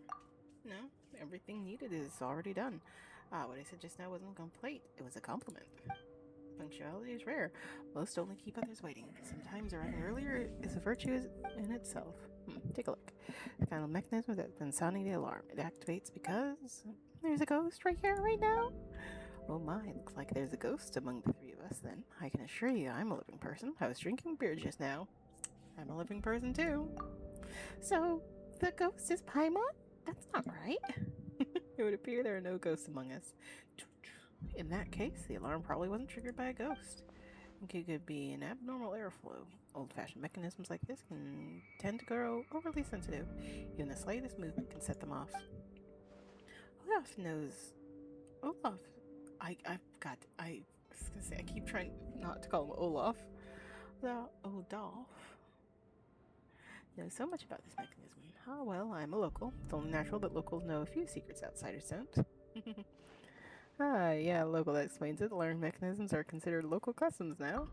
No, everything needed is already done. What I said just now wasn't a complaint. It was a compliment. Punctuality is rare. Most only keep others waiting. Sometimes arriving earlier is a virtue in itself. Take a look. The kind of mechanism that's been sounding the alarm. It activates because there's a ghost right here, right now. Oh my, looks like there's a ghost among the three of us then. I can assure you I'm a living person. I was drinking beer just now. I'm a living person too. So, the ghost is Paimon? That's not right. It would appear there are no ghosts among us. In that case, the alarm probably wasn't triggered by a ghost. It could be an abnormal airflow. Old-fashioned mechanisms like this can tend to grow overly sensitive. Even the slightest movement can set them off. Olaf knows. Olaf. I was gonna say, I keep trying not to call him Olaf. The Olaf knows so much about this mechanism. Ah, well, I'm a local. It's only natural that locals know a few secrets outsiders don't. Yeah, local, that explains it. Alarm mechanisms are considered local customs now.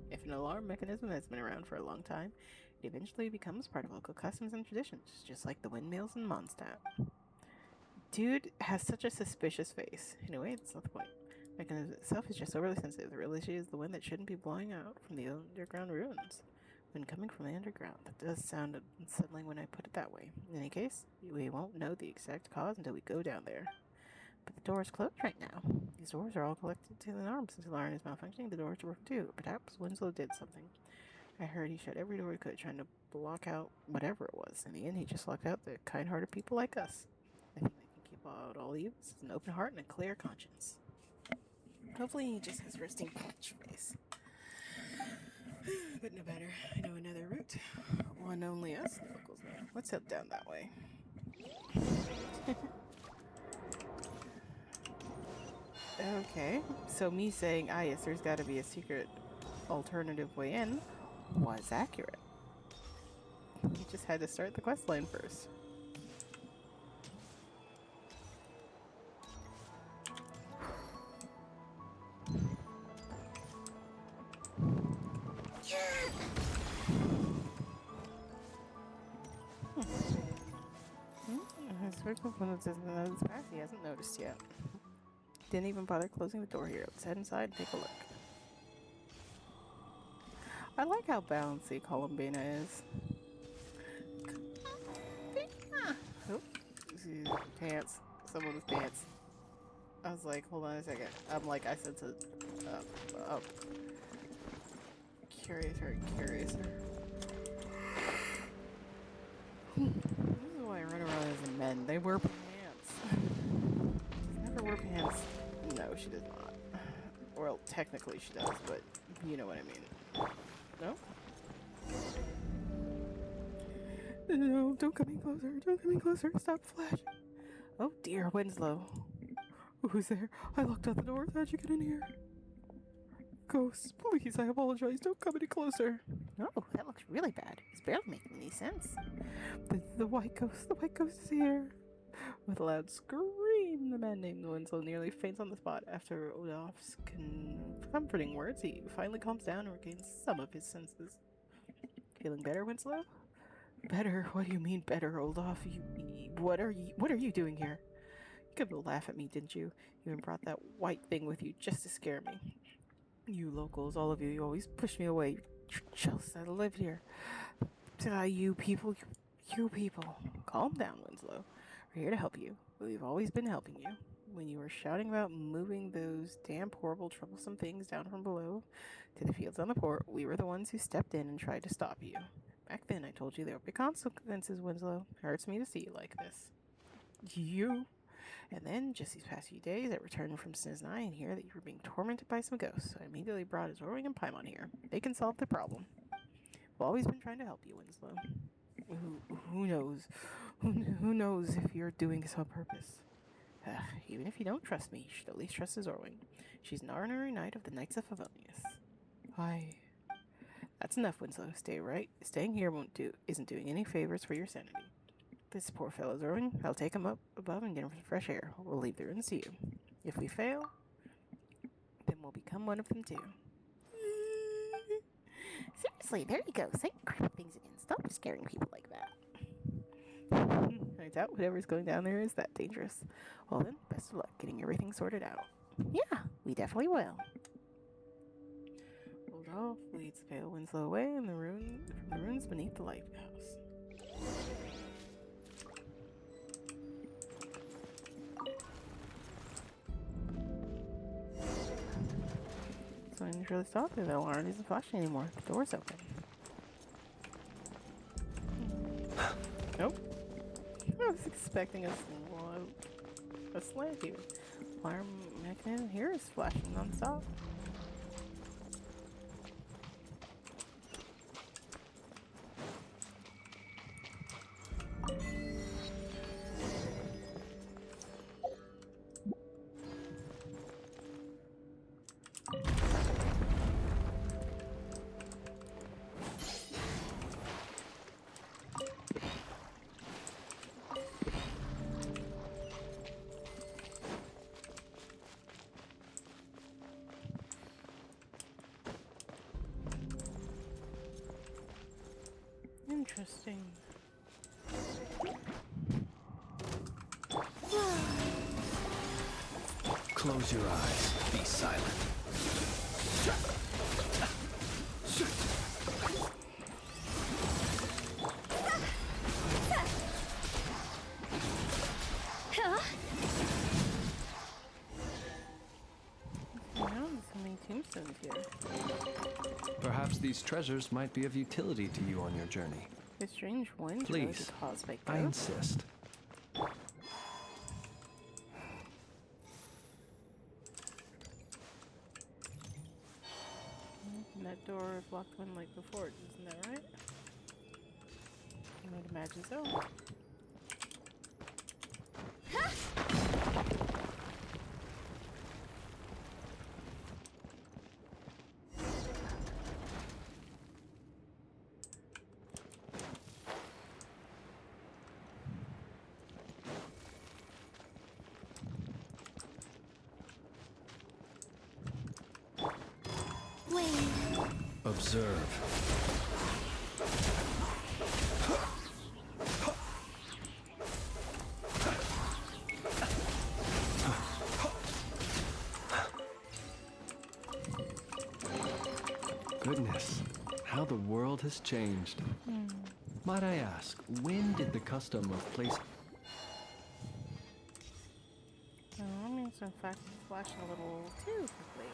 If an alarm mechanism has been around for a long time, it eventually becomes part of local customs and traditions, just like the windmills in Mondstadt. Dude has such a suspicious face. Anyway, that's not the point. The mechanism itself is just overly sensitive. The real issue is the wind that shouldn't be blowing out from the underground ruins. When coming from the underground, that does sound unsettling when I put it that way. In any case, we won't know the exact cause until we go down there. But the door is closed right now. These doors are all connected to the alarm. Since the alarm is malfunctioning, the doors work too. Perhaps Winslow did something. I heard he shut every door he could, trying to block out whatever it was. In the end, he just locked out the kind-hearted people like us. I think they can keep out all evils with an open heart and a clear conscience. Hopefully he just has resting punch face. But no matter. I know another route. One only us locals know. Let's head down that way. Okay, so me saying, ah yes, there's gotta be a secret alternative way in was accurate. You just had to start the quest line first. He hasn't noticed yet. Didn't even bother closing the door here. Let's head inside and take a look. I like how bouncy Columbina is. Oh, pants. Someone's pants. I was like, hold on a second. I said to, Curiouser. This is why I run around as men. They wear pants. Never wear pants. No, she does not. Well, technically she does, but you know what I mean. No? No, don't come in closer. Don't come in closer. Stop flashing. Oh dear, Winslow. Who's there? I locked out the doors. How'd you get in here? Ghost, please, I apologize. Don't come any closer. Oh, that looks really bad. It's barely making any sense. The white ghost is here. With a loud scream, the man named Winslow nearly faints on the spot. After Olaf's comforting words, he finally calms down and regains some of his senses. Feeling better, Winslow? Better? What do you mean better, Olaf? What are you doing here? You could laugh at me, didn't you? You even brought that white thing with you just to scare me. You locals, all of you always push me away. You're jealous that I live here. You people. Calm down, Winslow. We're here to help you. We've always been helping you. When you were shouting about moving those damn horrible, troublesome things down from below to the fields on the port, we were the ones who stepped in and tried to stop you. Back then, I told you there would be consequences, Winslow. It hurts me to see you like this. You? And then, just these past few days, I returned from Snizny and hear that you were being tormented by some ghosts, so I immediately brought Zorwing and Paimon here. They can solve the problem. We've always been trying to help you, Winslow. Who knows? Who knows if you're doing this on purpose? Even if you don't trust me, you should at least trust Zorwing. She's an honorary knight of the Knights of Favonius. That's enough, Winslow. Staying here isn't doing any favors for your sanity. This poor fellow Zorwing, I'll take him up above and get him some fresh air. We'll leave the ruins to you. If we fail, then we'll become one of them too. Seriously, there you go. Say creepy things again. Stop scaring people like that. I doubt whatever's going down there is that dangerous. Well then, best of luck getting everything sorted out. Yeah, we definitely will. Old leads pale Winslow away in the ruins beneath the lighthouse. So I didn't really stop there. The alarm isn't flashing anymore. The door's open. Nope. I was expecting a slant here. Alarm mechanism here is flashing non-stop. Interesting. Close your eyes. Be silent. So many tombstones here. Perhaps these treasures might be of utility to you on your journey. The strange wind Please, caused by I ghosts. insist. And that door is locked when like before, isn't that right? I would imagine so. Observe. Goodness, how the world has changed. Might I ask, when did the custom of placing... Oh, that means in fact it's flashing a little too quickly.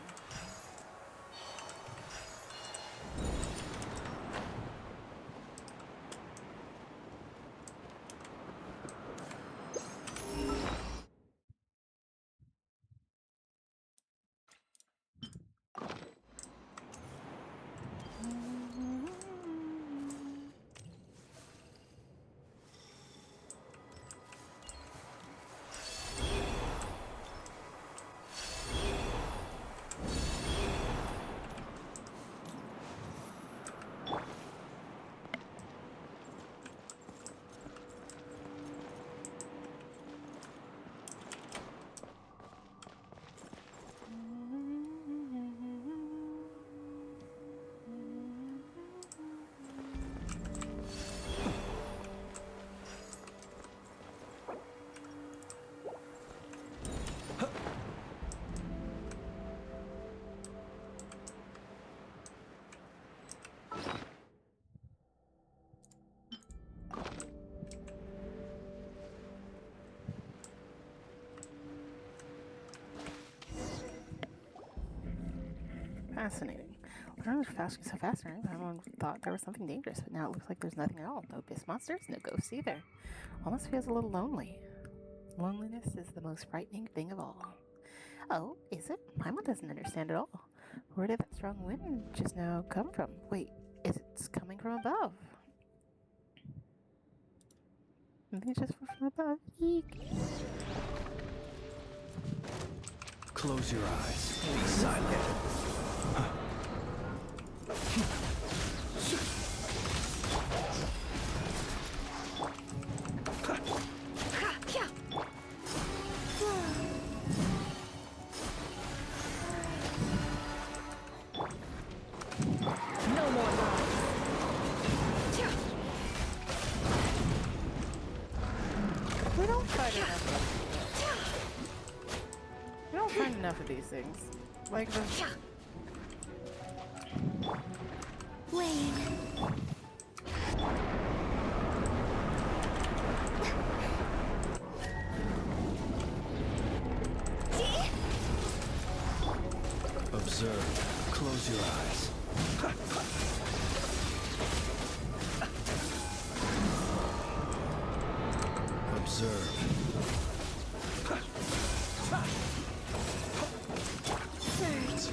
Fascinating. Learning was faster, so fascinating. Everyone thought there was something dangerous, but now it looks like there's nothing at all. No abyss monsters, no ghosts either. Almost feels a little lonely. Loneliness is the most frightening thing of all. Oh, is it? Paimon doesn't understand at all. Where did that strong wind just now come from? Wait, it's coming from above. I think it's just from above. Eek. Close your eyes. Be silent. No more lies. We don't fight enough. We don't find enough of these things. Like the Wayne. Observe. Close your eyes. Observe. Surge.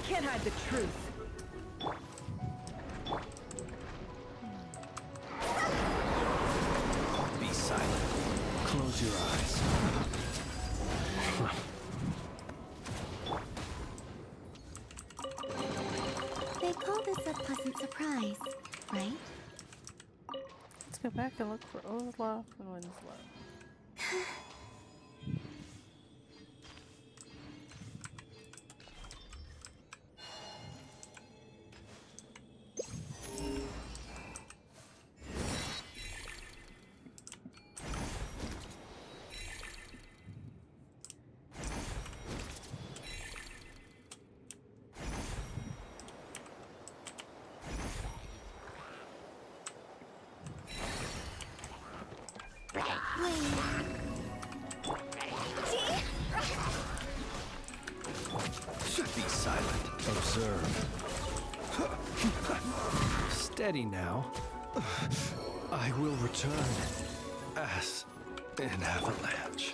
Can't hide the truth. Be silent. Close your eyes. They call this a pleasant surprise, right? let's go back and look for Olaf and Winslow. Be silent. Observe. Steady now. I will return as an avalanche.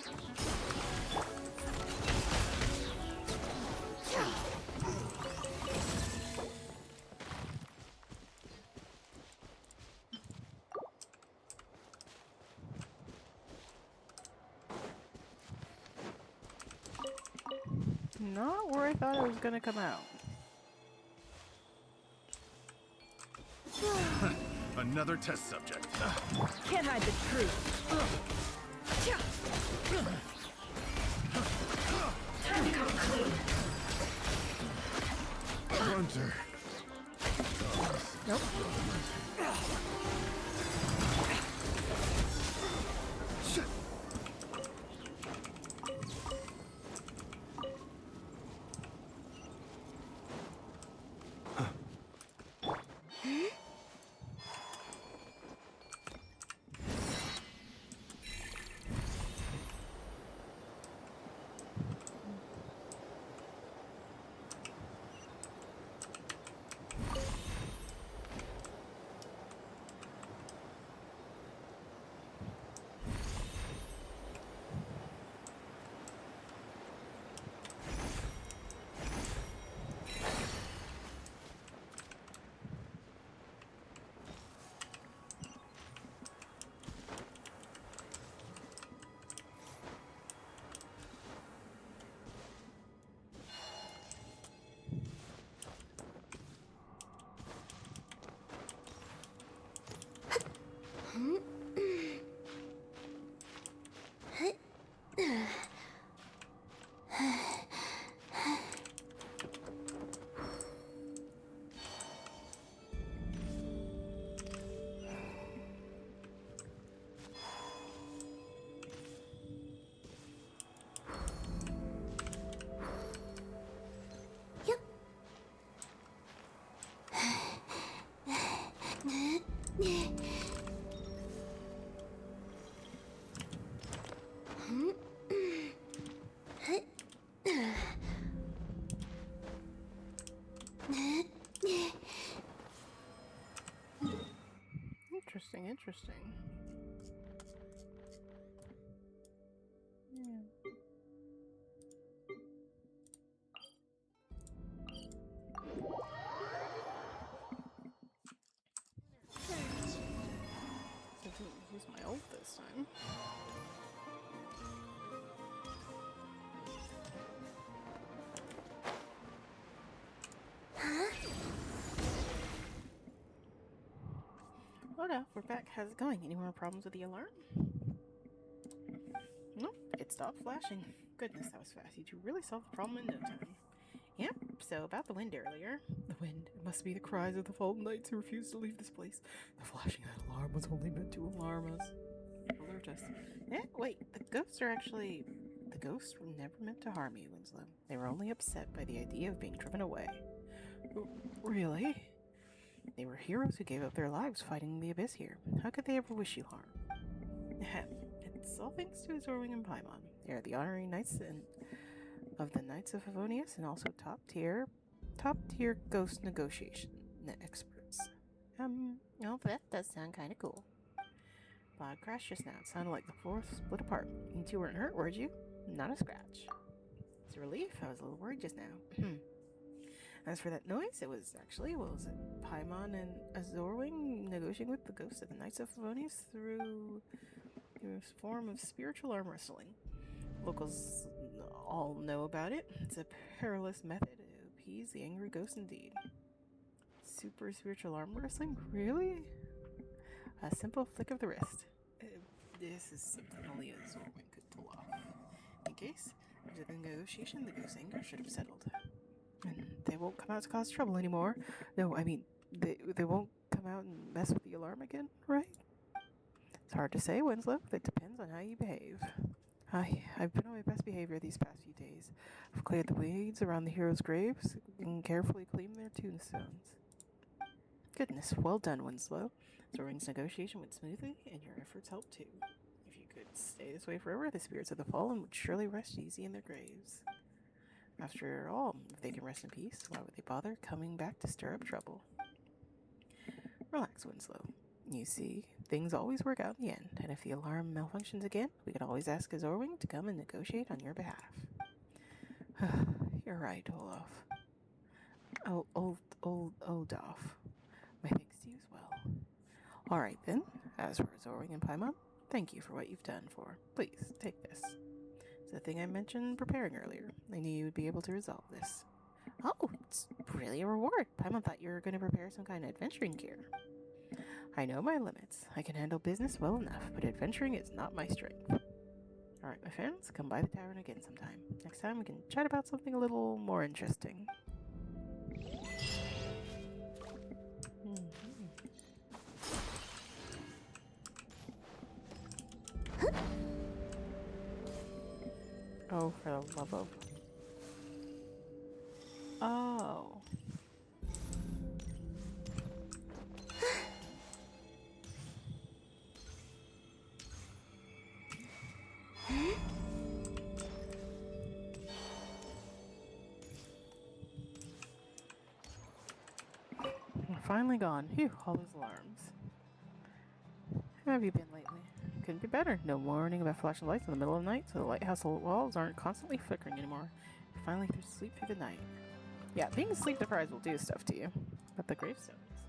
Not where I thought it was gonna come out. Another test subject. Can't hide the truth. Time to come clean. Hunter. Nope. Interesting. Yeah. I didn't use my ult this time. Oh no, we're back. How's it going? Any more problems with the alarm? Nope, it stopped flashing. Goodness, that was fast. You two really solved the problem in no time. Yep, so about the wind earlier. The wind. It must be the cries of the fallen knights who refused to leave this place. The flashing of that alarm was only meant to alarm us. Alert us. Eh, wait, the ghosts are actually... The ghosts were never meant to harm you, Winslow. They were only upset by the idea of being driven away. Really? They were heroes who gave up their lives fighting the abyss here. How could they ever wish you harm? It's all thanks to Zorwing and Paimon. They are the honorary knights of the Knights of Favonius and also top tier ghost negotiation experts. Well, that does sound kind of cool. Loud crash just now. It sounded like the floor split apart. You two weren't hurt, were you? Not a scratch. It's a relief. I was a little worried just now. As for that noise, it was Paimon and Azorwing negotiating with the ghosts of the Knights of Favonius through a form of spiritual arm wrestling. Locals all know about it. It's a perilous method to appease the angry ghosts indeed. Super spiritual arm wrestling? Really? A simple flick of the wrist. This is something only Azorwing could pull off. In case after the negotiation, the ghost anger should have settled. And they won't come out to cause trouble anymore. No, I mean, they won't come out and mess with the alarm again, right? It's hard to say, Winslow. It depends on how you behave. I've been on my best behavior these past few days. I've cleared the weeds around the heroes' graves and carefully cleaned their tombstones. Goodness, well done, Winslow. Zorwing's negotiation went smoothly, and your efforts helped too. If you could stay this way forever, the spirits of the fallen would surely rest easy in their graves. After all, if they can rest in peace, why would they bother coming back to stir up trouble? Relax, Winslow. You see, things always work out in the end, and if the alarm malfunctions again, we can always ask a Zorwing to come and negotiate on your behalf. You're right, Olaf. Olaf. My thanks to you as well. All right, then. As for Zorwing and Paimon, thank you for what you've done for. Please, take this. It's the thing I mentioned preparing earlier. I knew you would be able to resolve this. Oh, it's really a reward. Paimon thought you were going to prepare some kind of adventuring gear. I know my limits. I can handle business well enough, but adventuring is not my strength. Alright, my friends, come by the tavern again sometime. Next time we can chat about something a little more interesting. Oh, for the love of... Oh. We're finally gone. Phew, all those alarms. How have you been lately? Couldn't be better. No warning about flashing lights in the middle of the night, so the lighthouse walls aren't constantly flickering anymore. You're finally through sleep through the night. Yeah, being sleep deprived will do stuff to you. But the gravestones.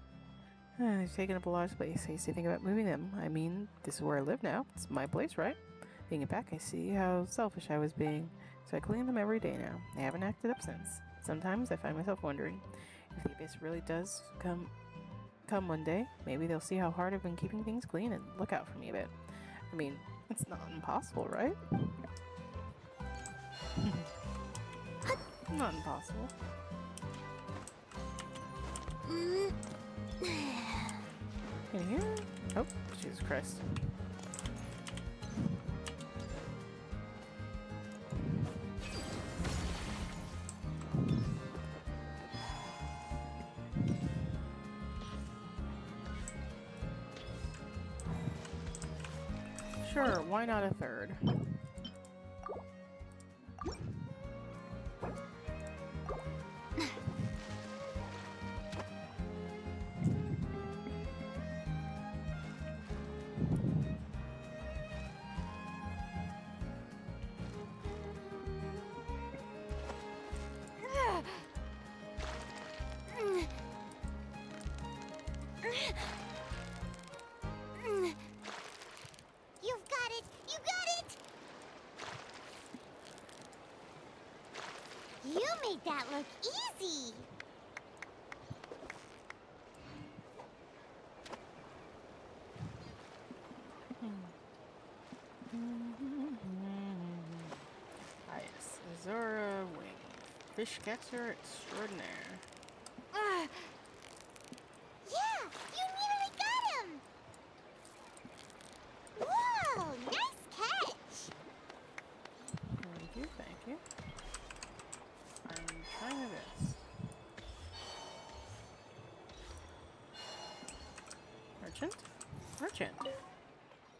They've taken up a lot of space. I used to think about moving them. I mean, this is where I live now. It's my place, right? Being it back, I see how selfish I was being. So I clean them every day now. I haven't acted up since. Sometimes I find myself wondering if the abyss really does come one day. Maybe they'll see how hard I've been keeping things clean and look out for me a bit. I mean, it's not impossible, right? Not impossible. In here? Oh, Jesus Christ. Sure, why not a third? You've got it! You got it! You made that look easy! Ah, yes. Azura Wing. Fish catcher extraordinaire. Yeah! You nearly got him! Whoa! Nice catch! Thank you, thank you. I'm trying my best. Merchant? Merchant!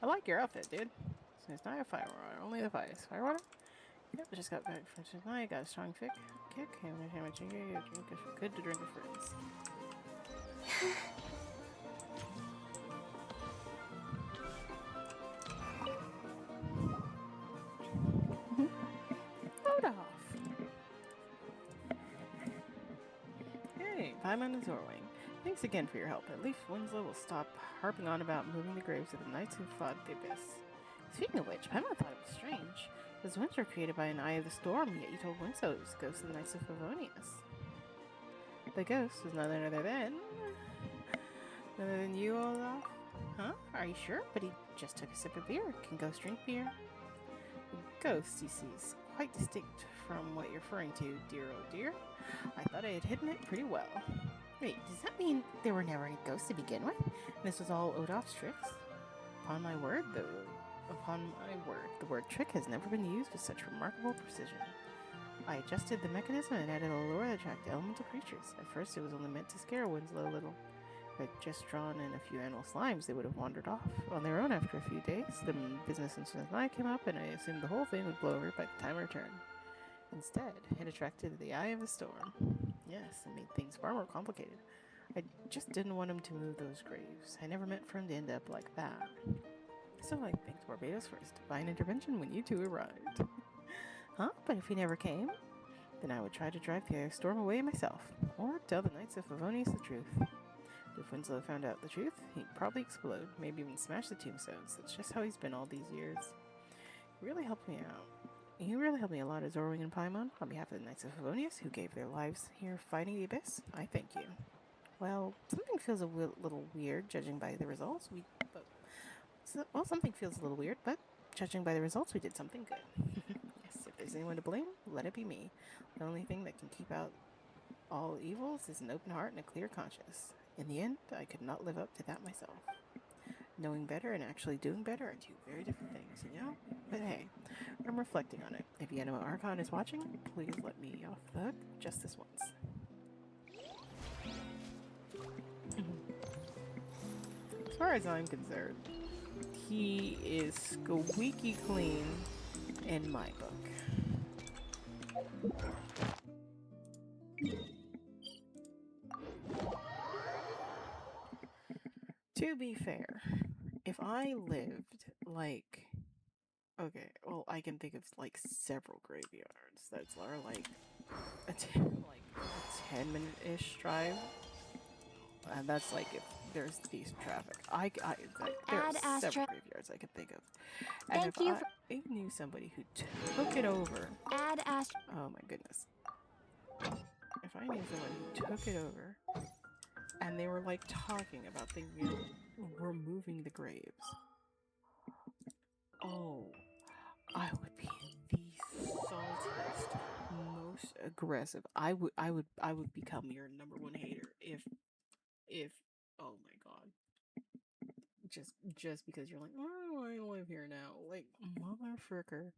I like your outfit, dude. So it's not a firewater, only the fires. Firewater? Yep, just got back from tonight, got a strong kick. And how much you drink is good to drink with friends. Load off. Hey, Paimon and Zorwing. Thanks again for your help. At least Winslow will stop harping on about moving the graves of the knights who fought the abyss. Speaking of which, Paimon thought it was strange. Those winds were created by an eye of the storm, yet you told Winslow it was the ghost of the Knights of Favonius. The ghost was none other than you, Olaf. Huh? Are you sure? But he just took a sip of beer. Can ghosts drink beer? The ghost, you see, is quite distinct from what you're referring to, dear oh dear. I thought I had hidden it pretty well. Wait, does that mean there were never any ghosts to begin with? And this was all Odolph's tricks? Upon my word, the word trick has never been used with such remarkable precision. I adjusted the mechanism and added a lure that attracted elemental creatures. At first it was only meant to scare Winslow a little. If I'd just drawn in a few animal slimes, they would have wandered off on their own after a few days. The business in Cincinnati came up, and I assumed the whole thing would blow over by the time I returned. Instead, it attracted the eye of the storm. Yes, it made things far more complicated. I just didn't want him to move those graves. I never meant for him to end up like that. So I thanked Barbados for his divine intervention when you two arrived. Huh? But if he never came, then I would try to drive the storm away myself, or tell the Knights of Favonius the truth. If Winslow found out the truth, he'd probably explode, maybe even smash the tombstones. That's just how he's been all these years. He really helped me out. He really helped me a lot as Orwing and Paimon. On behalf of the Knights of Favonius, who gave their lives here fighting the Abyss, I thank you. Well, something feels a little weird, judging by the results. Something feels a little weird, but judging by the results, we did something good. Yes, if there's anyone to blame, let it be me. The only thing that can keep out all evils is an open heart and a clear conscience. In the end, I could not live up to that myself. Knowing better and actually doing better are two very different things, you know? But hey, I'm reflecting on it. If the Anima Archon is watching, please let me off the hook just this once. As far as I'm concerned, he is squeaky clean in my book. To be fair, if I lived like, okay, well, I can think of like several graveyards that are like a 10-minute-ish drive, and that's like if there's decent traffic. There are several graveyards I can think of, and if I knew somebody who took it over, oh my goodness, if I knew someone who took it over, and they were like talking about thinking of removing the graves. Oh, I would be the saltiest, most aggressive. I would become your number one hater if oh my god. Just because you're like, oh, I live here now. Like, motherfucker.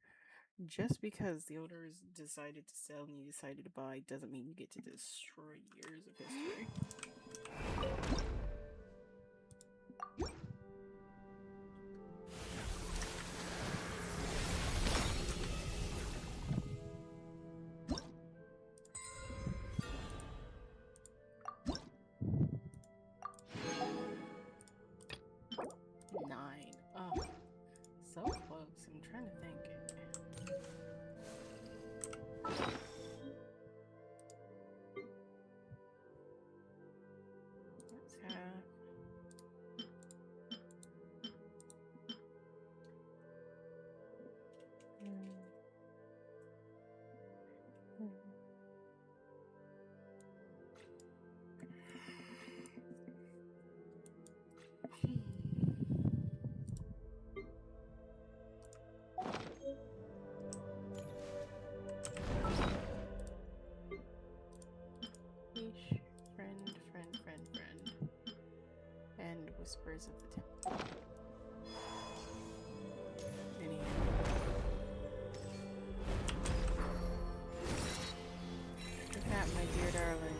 Just because the owners decided to sell and you decided to buy doesn't mean you get to destroy years of history. Oh, so close. I'm trying to think. Let's have... friend. And Whispers of the Temple. With that, my dear darling,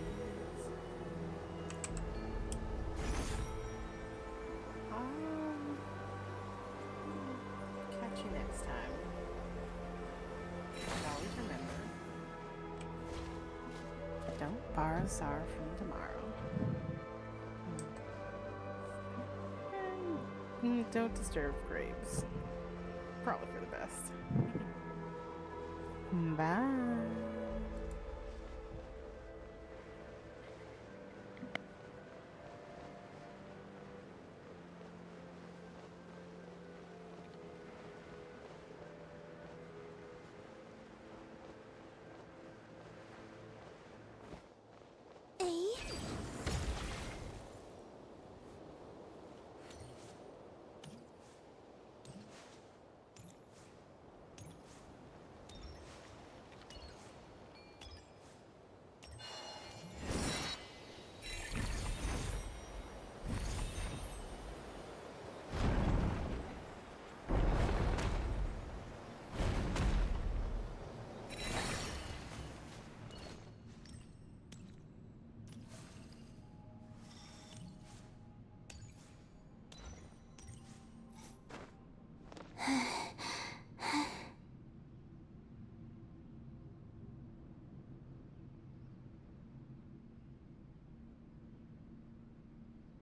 catch you next time. And always remember, don't borrow sorrow from tomorrow. And don't disturb graves. Probably for the best. Bye.